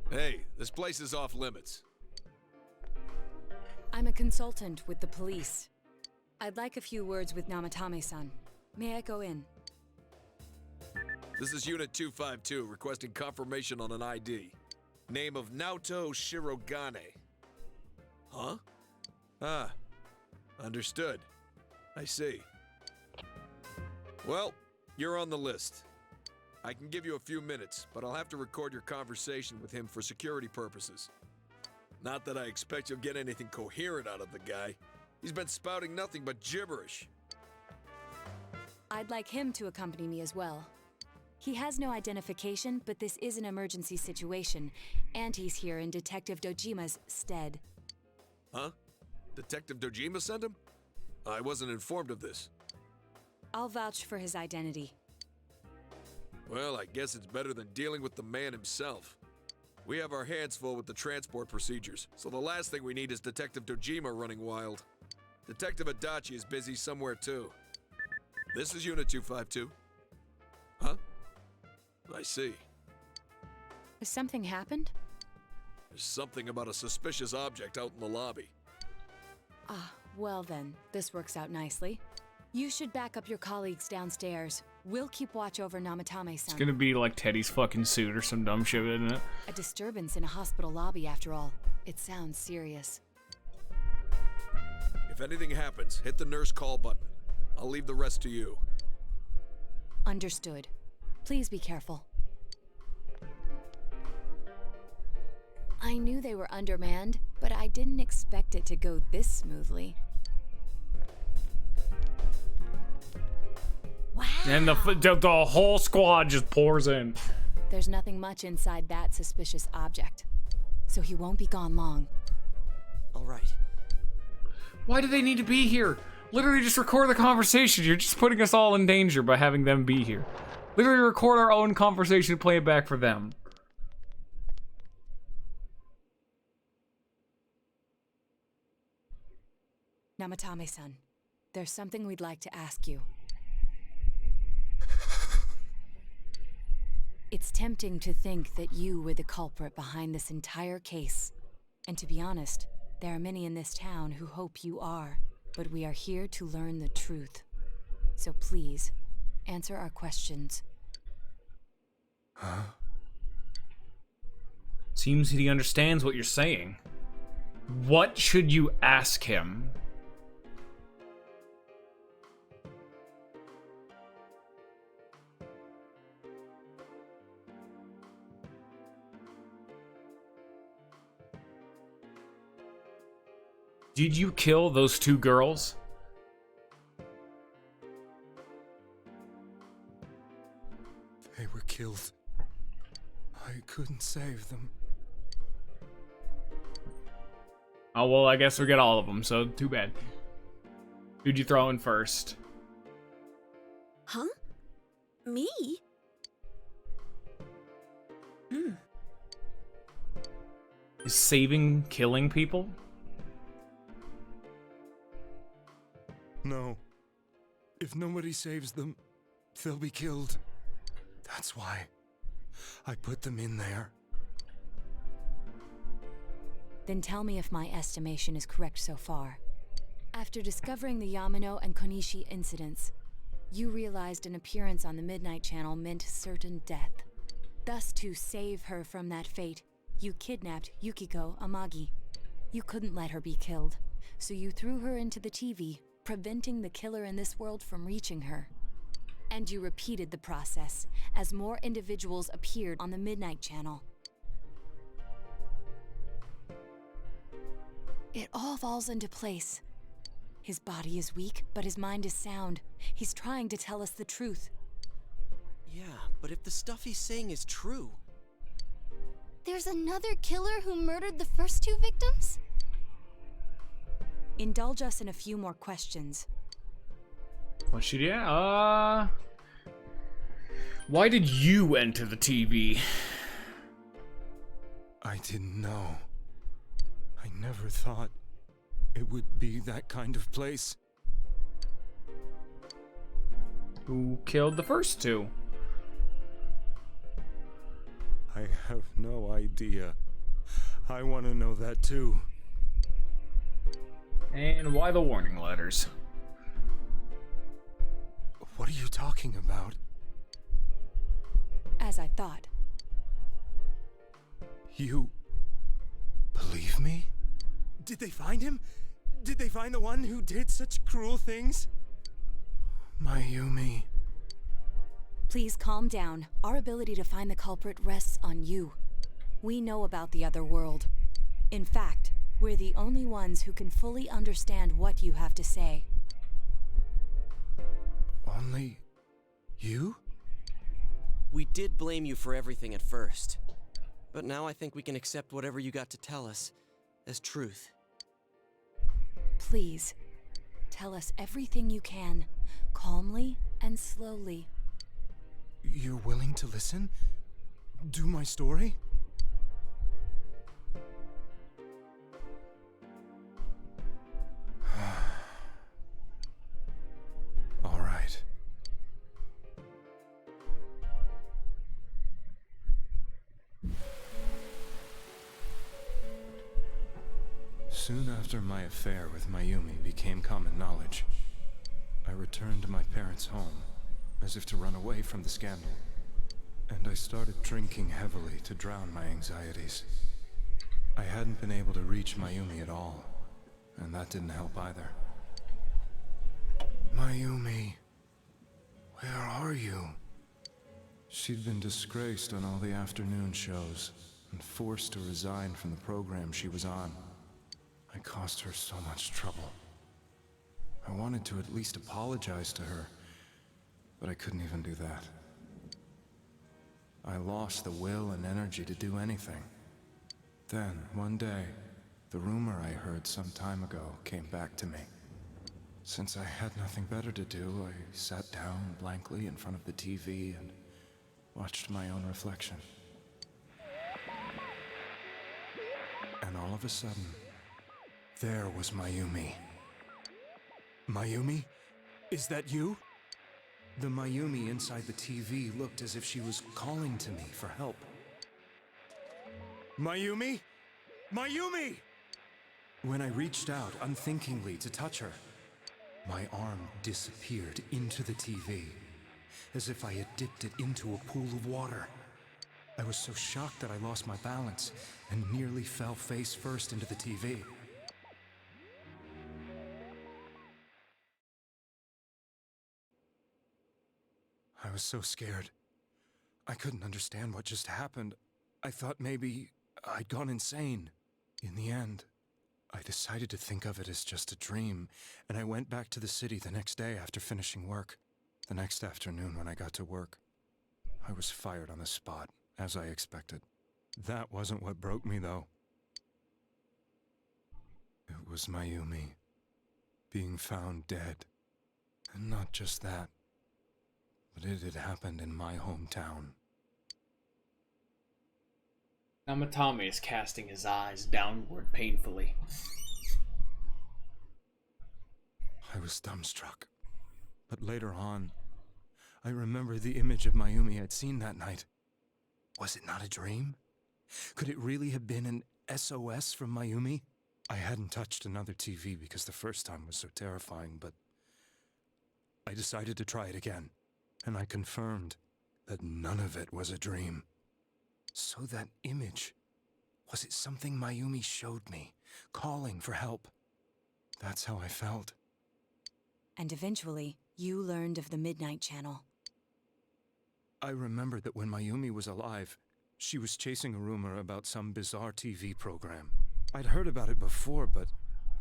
Hey, this place is off limits. I'm a consultant with the police. I'd like a few words with Namatame-san. May I go in? This is Unit 252, requesting confirmation on an ID. Name of Naoto Shirogane. Huh? Ah. Understood. I see. Well, you're on the list. I can give you a few minutes, but I'll have to record your conversation with him for security purposes. Not that I expect you'll get anything coherent out of the guy. He's been spouting nothing but gibberish. I'd like him to accompany me as well. He has no identification, but this is an emergency situation, and he's here in Detective Dojima's stead. Huh? Detective Dojima sent him? I wasn't informed of this. I'll vouch for his identity. Well, I guess it's better than dealing with the man himself. We have our hands full with the transport procedures, so the last thing we need is Detective Dojima running wild. Detective Adachi is busy somewhere too. This is Unit 252. Huh? I see. Has something happened? There's something about a suspicious object out in the lobby. Ah, well then, this works out nicely. You should back up your colleagues downstairs. We'll keep watch over Namatame-san. It's gonna be like Teddy's fucking suit or some dumb shit, isn't it? A disturbance in a hospital lobby, after all. It sounds serious. If anything happens, hit the nurse call button. I'll leave the rest to you. Understood. Please be careful. I knew they were undermanned, but I didn't expect it to go this smoothly. Wow. And the whole squad just pours in. There's nothing much inside that suspicious object, so he won't be gone long. All right. Why do they need to be here? Literally just record the conversation. You're just putting us all in danger by having them be here. Literally record our own conversation and play it back for them. Namatame-san, there's something we'd like to ask you. It's tempting to think that you were the culprit behind this entire case. And to be honest, there are many in this town who hope you are. But we are here to learn the truth. So please, answer our questions. Huh? Seems he understands what you're saying. What should you ask him? Did you kill those 2 girls? They were killed. I couldn't save them. Oh, well, I guess we get all of them, so too bad. Who'd you throw in first? Huh? Me? Is saving killing people? No. If nobody saves them, they'll be killed. That's why I put them in there. Then tell me if my estimation is correct so far. After discovering the Yamano and Konishi incidents, you realized an appearance on the Midnight Channel meant certain death. Thus, to save her from that fate, you kidnapped Yukiko Amagi. You couldn't let her be killed, so you threw her into the TV, preventing the killer in this world from reaching her. And you repeated the process as more individuals appeared on the Midnight Channel. It all falls into place. His body is weak, but his mind is sound. He's trying to tell us the truth. Yeah, but if the stuff he's saying is true... There's another killer who murdered the first 2 victims? Indulge us in a few more questions. What should you? Why did you enter the TV? I didn't know. I never thought it would be that kind of place. Who killed the first 2? I have no idea. I want to know that too. And why the warning letters? What are you talking about? As I thought. You believe me? Did they find him? Did they find the one who did such cruel things? Mayumi. Please calm down. Our ability to find the culprit rests on you. We know about the other world. In fact, we're the only ones who can fully understand what you have to say. Only you? We did blame you for everything at first. But now I think we can accept whatever you got to tell us as truth. Please, tell us everything you can, calmly and slowly. You're willing to listen? Do my story? All right. Soon after my affair with Mayumi became common knowledge, I returned to my parents' home, as if to run away from the scandal. And I started drinking heavily to drown my anxieties. I hadn't been able to reach Mayumi at all, and that didn't help either. Mayumi, where are you? She'd been disgraced on all the afternoon shows, and forced to resign from the program she was on. I caused her so much trouble. I wanted to at least apologize to her, but I couldn't even do that. I lost the will and energy to do anything. Then, one day, the rumor I heard some time ago came back to me. Since I had nothing better to do, I sat down blankly in front of the TV and watched my own reflection. And all of a sudden, there was Mayumi. Mayumi? Is that you? The Mayumi inside the TV looked as if she was calling to me for help. Mayumi? Mayumi! When I reached out unthinkingly to touch her, my arm disappeared into the TV, as if I had dipped it into a pool of water. I was so shocked that I lost my balance and nearly fell face first into the TV. I was so scared. I couldn't understand what just happened. I thought maybe I'd gone insane. In the end, I decided to think of it as just a dream, and I went back to the city the next day after finishing work. The next afternoon when I got to work, I was fired on the spot, as I expected. That wasn't what broke me, though. It was Mayumi being found dead. And not just that, but it had happened in my hometown. Namatame is casting his eyes downward painfully. I was dumbstruck. But later on, I remember the image of Mayumi I'd seen that night. Was it not a dream? Could it really have been an SOS from Mayumi? I hadn't touched another TV because the first time was so terrifying, but I decided to try it again, and I confirmed that none of it was a dream. So that image, was it something Mayumi showed me, calling for help? That's how I felt. And eventually, you learned of the Midnight Channel. I remembered that when Mayumi was alive, she was chasing a rumor about some bizarre TV program. I'd heard about it before, but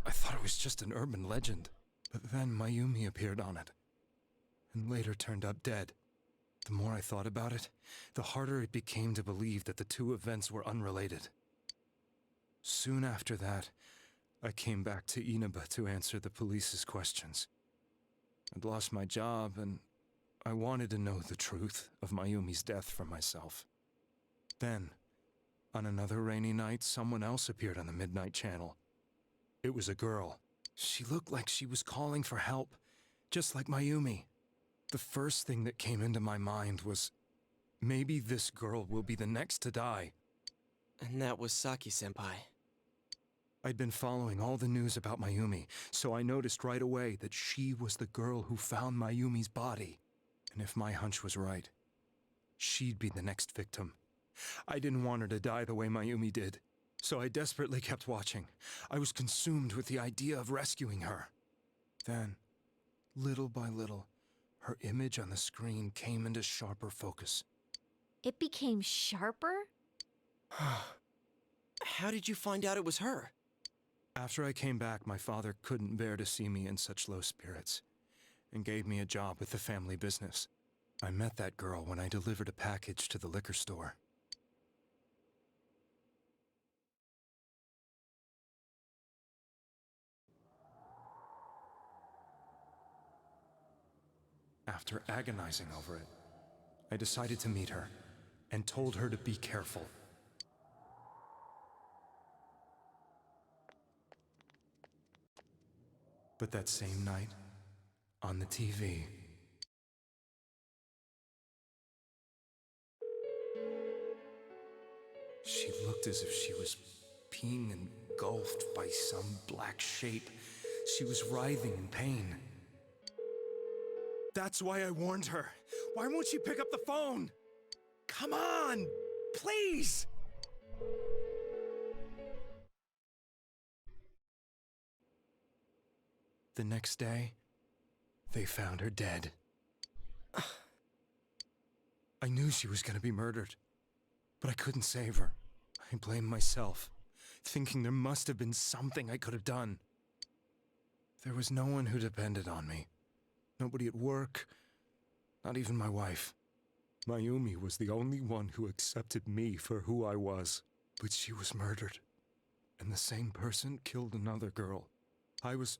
I thought it was just an urban legend. But then Mayumi appeared on it, and later turned up dead. The more I thought about it, the harder it became to believe that the two events were unrelated. Soon after that, I came back to Inaba to answer the police's questions. I'd lost my job, and I wanted to know the truth of Mayumi's death for myself. Then, on another rainy night, someone else appeared on the Midnight Channel. It was a girl. She looked like she was calling for help, just like Mayumi. The first thing that came into my mind was, maybe this girl will be the next to die. And that was Saki-senpai. I'd been following all the news about Mayumi, so I noticed right away that she was the girl who found Mayumi's body. And if my hunch was right, she'd be the next victim. I didn't want her to die the way Mayumi did, so I desperately kept watching. I was consumed with the idea of rescuing her. Then, little by little, her image on the screen came into sharper focus. It became sharper? How did you find out it was her? After I came back, my father couldn't bear to see me in such low spirits, and gave me a job with the family business. I met that girl when I delivered a package to the liquor store. After agonizing over it, I decided to meet her, and told her to be careful. But that same night, on the TV, she looked as if she was being engulfed by some black shape. She was writhing in pain. That's why I warned her. Why won't she pick up the phone? Come on, please! The next day, they found her dead. I knew she was gonna be murdered, but I couldn't save her. I blamed myself, thinking there must have been something I could have done. There was no one who depended on me. Nobody at work, not even my wife. Mayumi was the only one who accepted me for who I was. But she was murdered, and the same person killed another girl. I was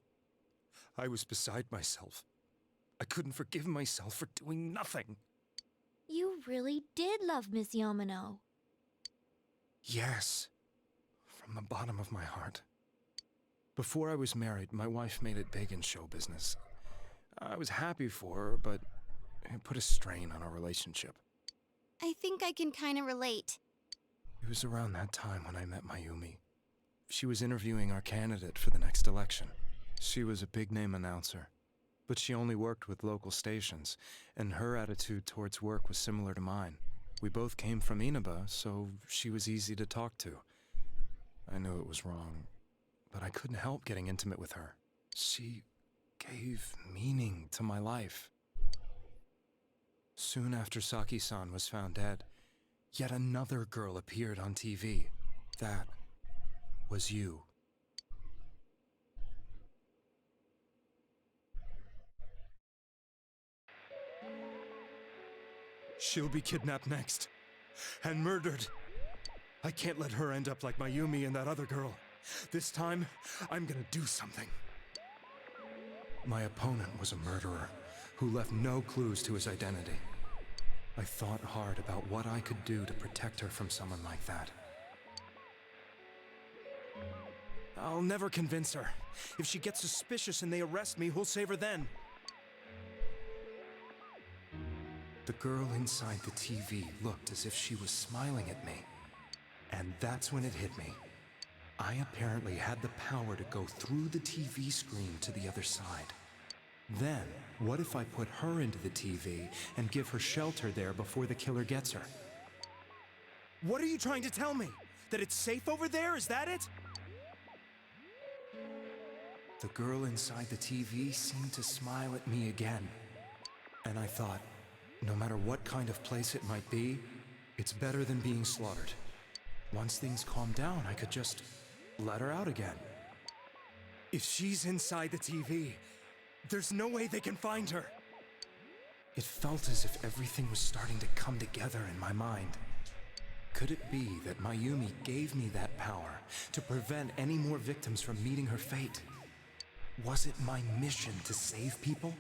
beside myself. I couldn't forgive myself for doing nothing. You really did love Miss Yamano. Yes, from the bottom of my heart. Before I was married, my wife made it big in show business. I was happy for her, but it put a strain on our relationship. I think I can kind of relate. It was around that time when I met Mayumi. She was interviewing our candidate for the next election. She was a big-name announcer, But she only worked with local stations, and her attitude towards work was similar to mine. We both came from Inaba, so she was easy to talk to. I knew it was wrong, but I couldn't help getting intimate with her. She gave meaning to my life. Soon after Saki-san was found dead, yet another girl appeared on TV. That was you. She'll be kidnapped next, and murdered. I can't let her end up like Mayumi and that other girl. This time, I'm gonna do something. My opponent was a murderer who left no clues to his identity. I thought hard about what I could do to protect her from someone like that. I'll never convince her. If she gets suspicious and they arrest me, who'll save her then? The girl inside the TV looked as if she was smiling at me. And that's when it hit me. I apparently had the power to go through the TV screen to the other side. Then, what if I put her into the TV and give her shelter there before the killer gets her? What are you trying to tell me? That it's safe over there? Is that it? The girl inside the TV seemed to smile at me again. And I thought, no matter what kind of place it might be, it's better than being slaughtered. Once things calm down, I could just let her out again. If she's inside the TV, there's no way they can find her. It felt as if everything was starting to come together in my mind. Could it be that Mayumi gave me that power to prevent any more victims from meeting her fate? Was it my mission to save people?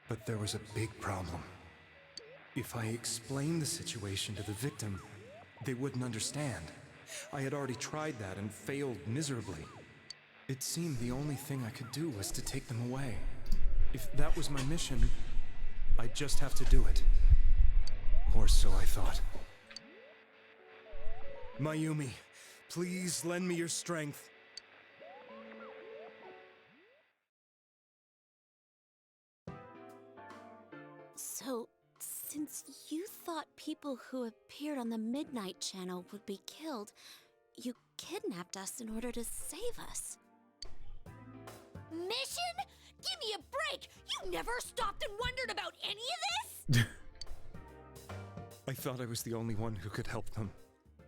But there was a big problem. If I explained the situation to the victim, they wouldn't understand. I had already tried that and failed miserably. It seemed the only thing I could do was to take them away. If that was my mission, I'd just have to do it. Or so I thought. Mayumi, please lend me your strength. So, since you thought people who appeared on the Midnight Channel would be killed, you kidnapped us in order to save us. Mission? Give me a break! You never stopped and wondered about any of this? I thought I was the only one who could help them.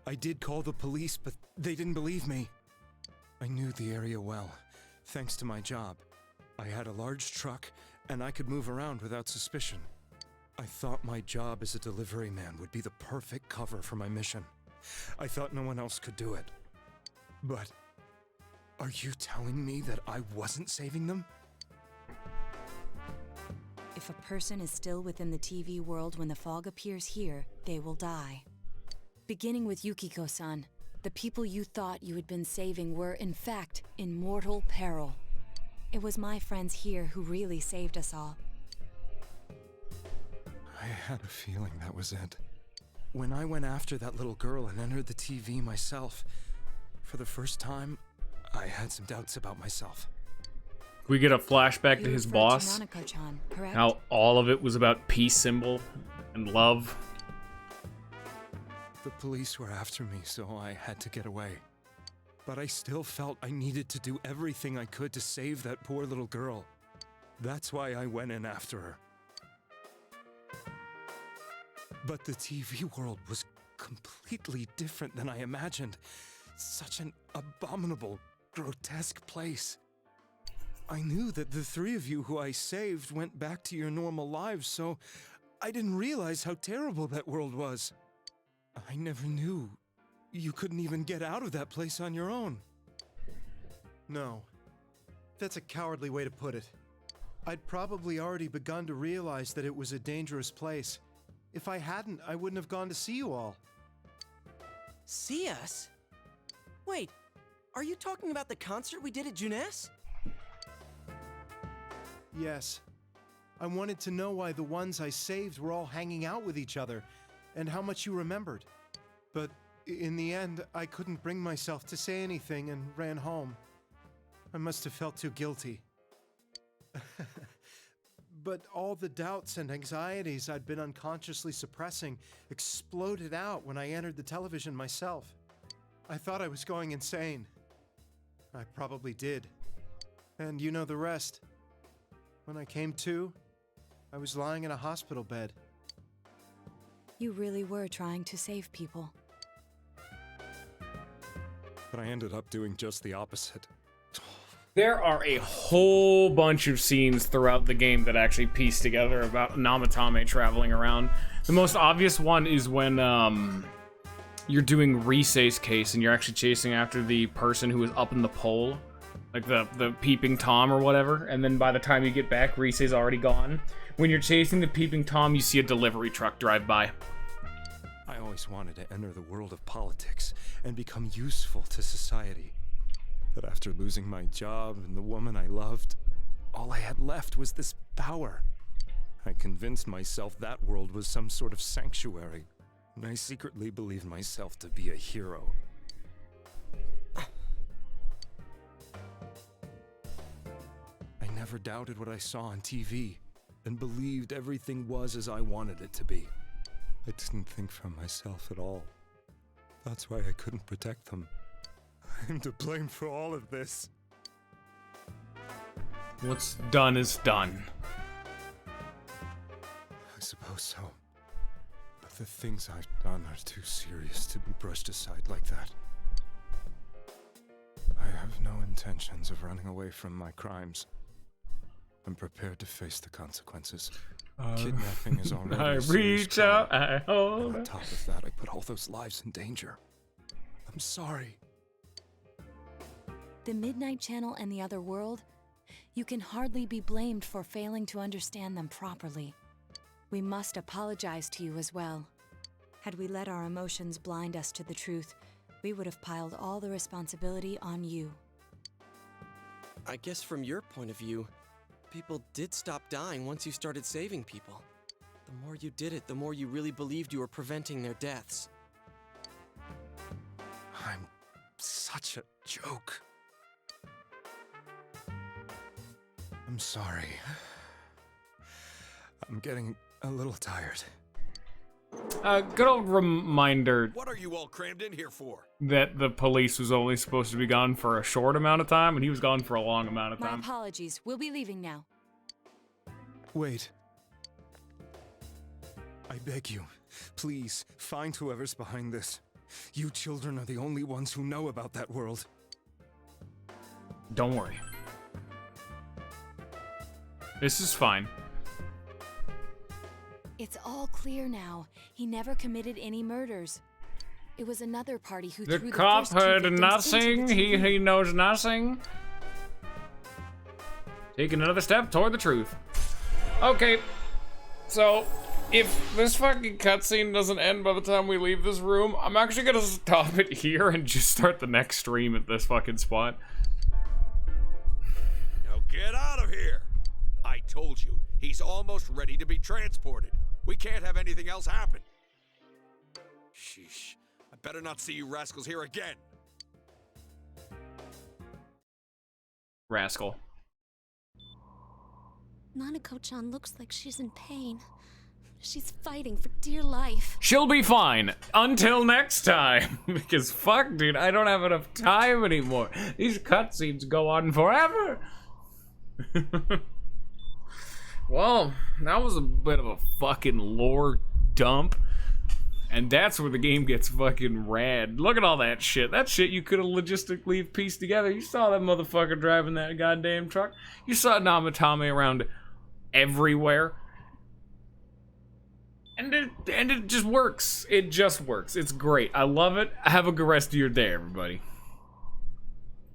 I did call the police, but they didn't believe me. I knew the area well, thanks to my job. I had a large truck, and I could move around without suspicion. I thought my job as a delivery man would be the perfect cover for my mission. I thought no one else could do it. But are you telling me that I wasn't saving them? If a person is still within the TV world when the fog appears here, they will die. Beginning with Yukiko-san, the people you thought you had been saving were, in fact, in mortal peril. It was my friends here who really saved us all. I had a feeling that was it. When I went after that little girl and entered the TV myself, for the first time, I had some doubts about myself. We get a flashback to his boss. Nanako-chan, correct? How all of it was about peace symbol and love. The police were after me, so I had to get away. But I still felt I needed to do everything I could to save that poor little girl. That's why I went in after her. But the TV world was completely different than I imagined. Such an abominable, grotesque place. I knew that the three of you who I saved went back to your normal lives, so I didn't realize how terrible that world was. I never knew you couldn't even get out of that place on your own. No. That's a cowardly way to put it. I'd probably already begun to realize that it was a dangerous place. If I hadn't, I wouldn't have gone to see you all. See us? Wait, are you talking about the concert we did at Junes? Yes. I wanted to know why the ones I saved were all hanging out with each other, and how much you remembered. But in the end, I couldn't bring myself to say anything and ran home. I must have felt too guilty. But all the doubts and anxieties I'd been unconsciously suppressing exploded out when I entered the television myself. I thought I was going insane. I probably did. And you know the rest. When I came to, I was lying in a hospital bed. You really were trying to save people. But I ended up doing just the opposite. There are a whole bunch of scenes throughout the game that actually piece together about Namatame traveling around. The most obvious one is when you're doing Risei's case and you're actually chasing after the person who was up in the pole, like the peeping Tom or whatever, and then by the time you get back, Risei's already gone. When you're chasing the peeping Tom, you see a delivery truck drive by. I always wanted to enter the world of politics and become useful to society. But after losing my job and the woman I loved, all I had left was this power. I convinced myself that world was some sort of sanctuary, and I secretly believed myself to be a hero. I never doubted what I saw on TV, and believed everything was as I wanted it to be. I didn't think for myself at all. That's why I couldn't protect them. I'm to blame for all of this. What's done is done. I suppose so. But the things I've done are too serious to be brushed aside like that. I have no intentions of running away from my crimes. I'm prepared to face the consequences. Kidnapping is already I a serious reach crime. out, I hold And on up. top of that, I put all those lives in danger. I'm sorry. The Midnight Channel and the other world, you can hardly be blamed for failing to understand them properly. We must apologize to you as well. Had we let our emotions blind us to the truth, we would have piled all the responsibility on you. I guess from your point of view, people did stop dying once you started saving people. The more you did it, the more you really believed you were preventing their deaths. I'm such a joke. I'm sorry. I'm getting a little tired. Good old reminder What are you all crammed in here for? that the police was only supposed to be gone for a short amount of time, and he was gone for a long amount of My time. apologies. We'll be leaving now. Wait. I beg you, please, find whoever's behind this. You children are the only ones who know about that world. Don't worry. This is fine. It's all clear now. He never committed any murders. It was another party who The threw the cop first two heard victims nothing. into the TV. He knows nothing. Take another step toward the truth. Okay, so if this fucking cutscene doesn't end by the time we leave this room, I'm actually gonna stop it here and just start the next stream at this fucking spot. Now get out of here! I told you, he's almost ready to be transported. We can't have anything else happen. Sheesh. I better not see you rascals here again. Rascal. Nanako-chan looks like she's in pain. She's fighting for dear life. She'll be fine until next time. Because fuck, dude, I don't have enough time anymore. These cutscenes go on forever. Well, that was a bit of a fucking lore dump. And that's where the game gets fucking rad. Look at all that shit. That shit you could have logistically pieced together. You saw that motherfucker driving that goddamn truck. You saw Namatame around everywhere. And it just works. It just works. It's great. I love it. Have a good rest of your day, everybody.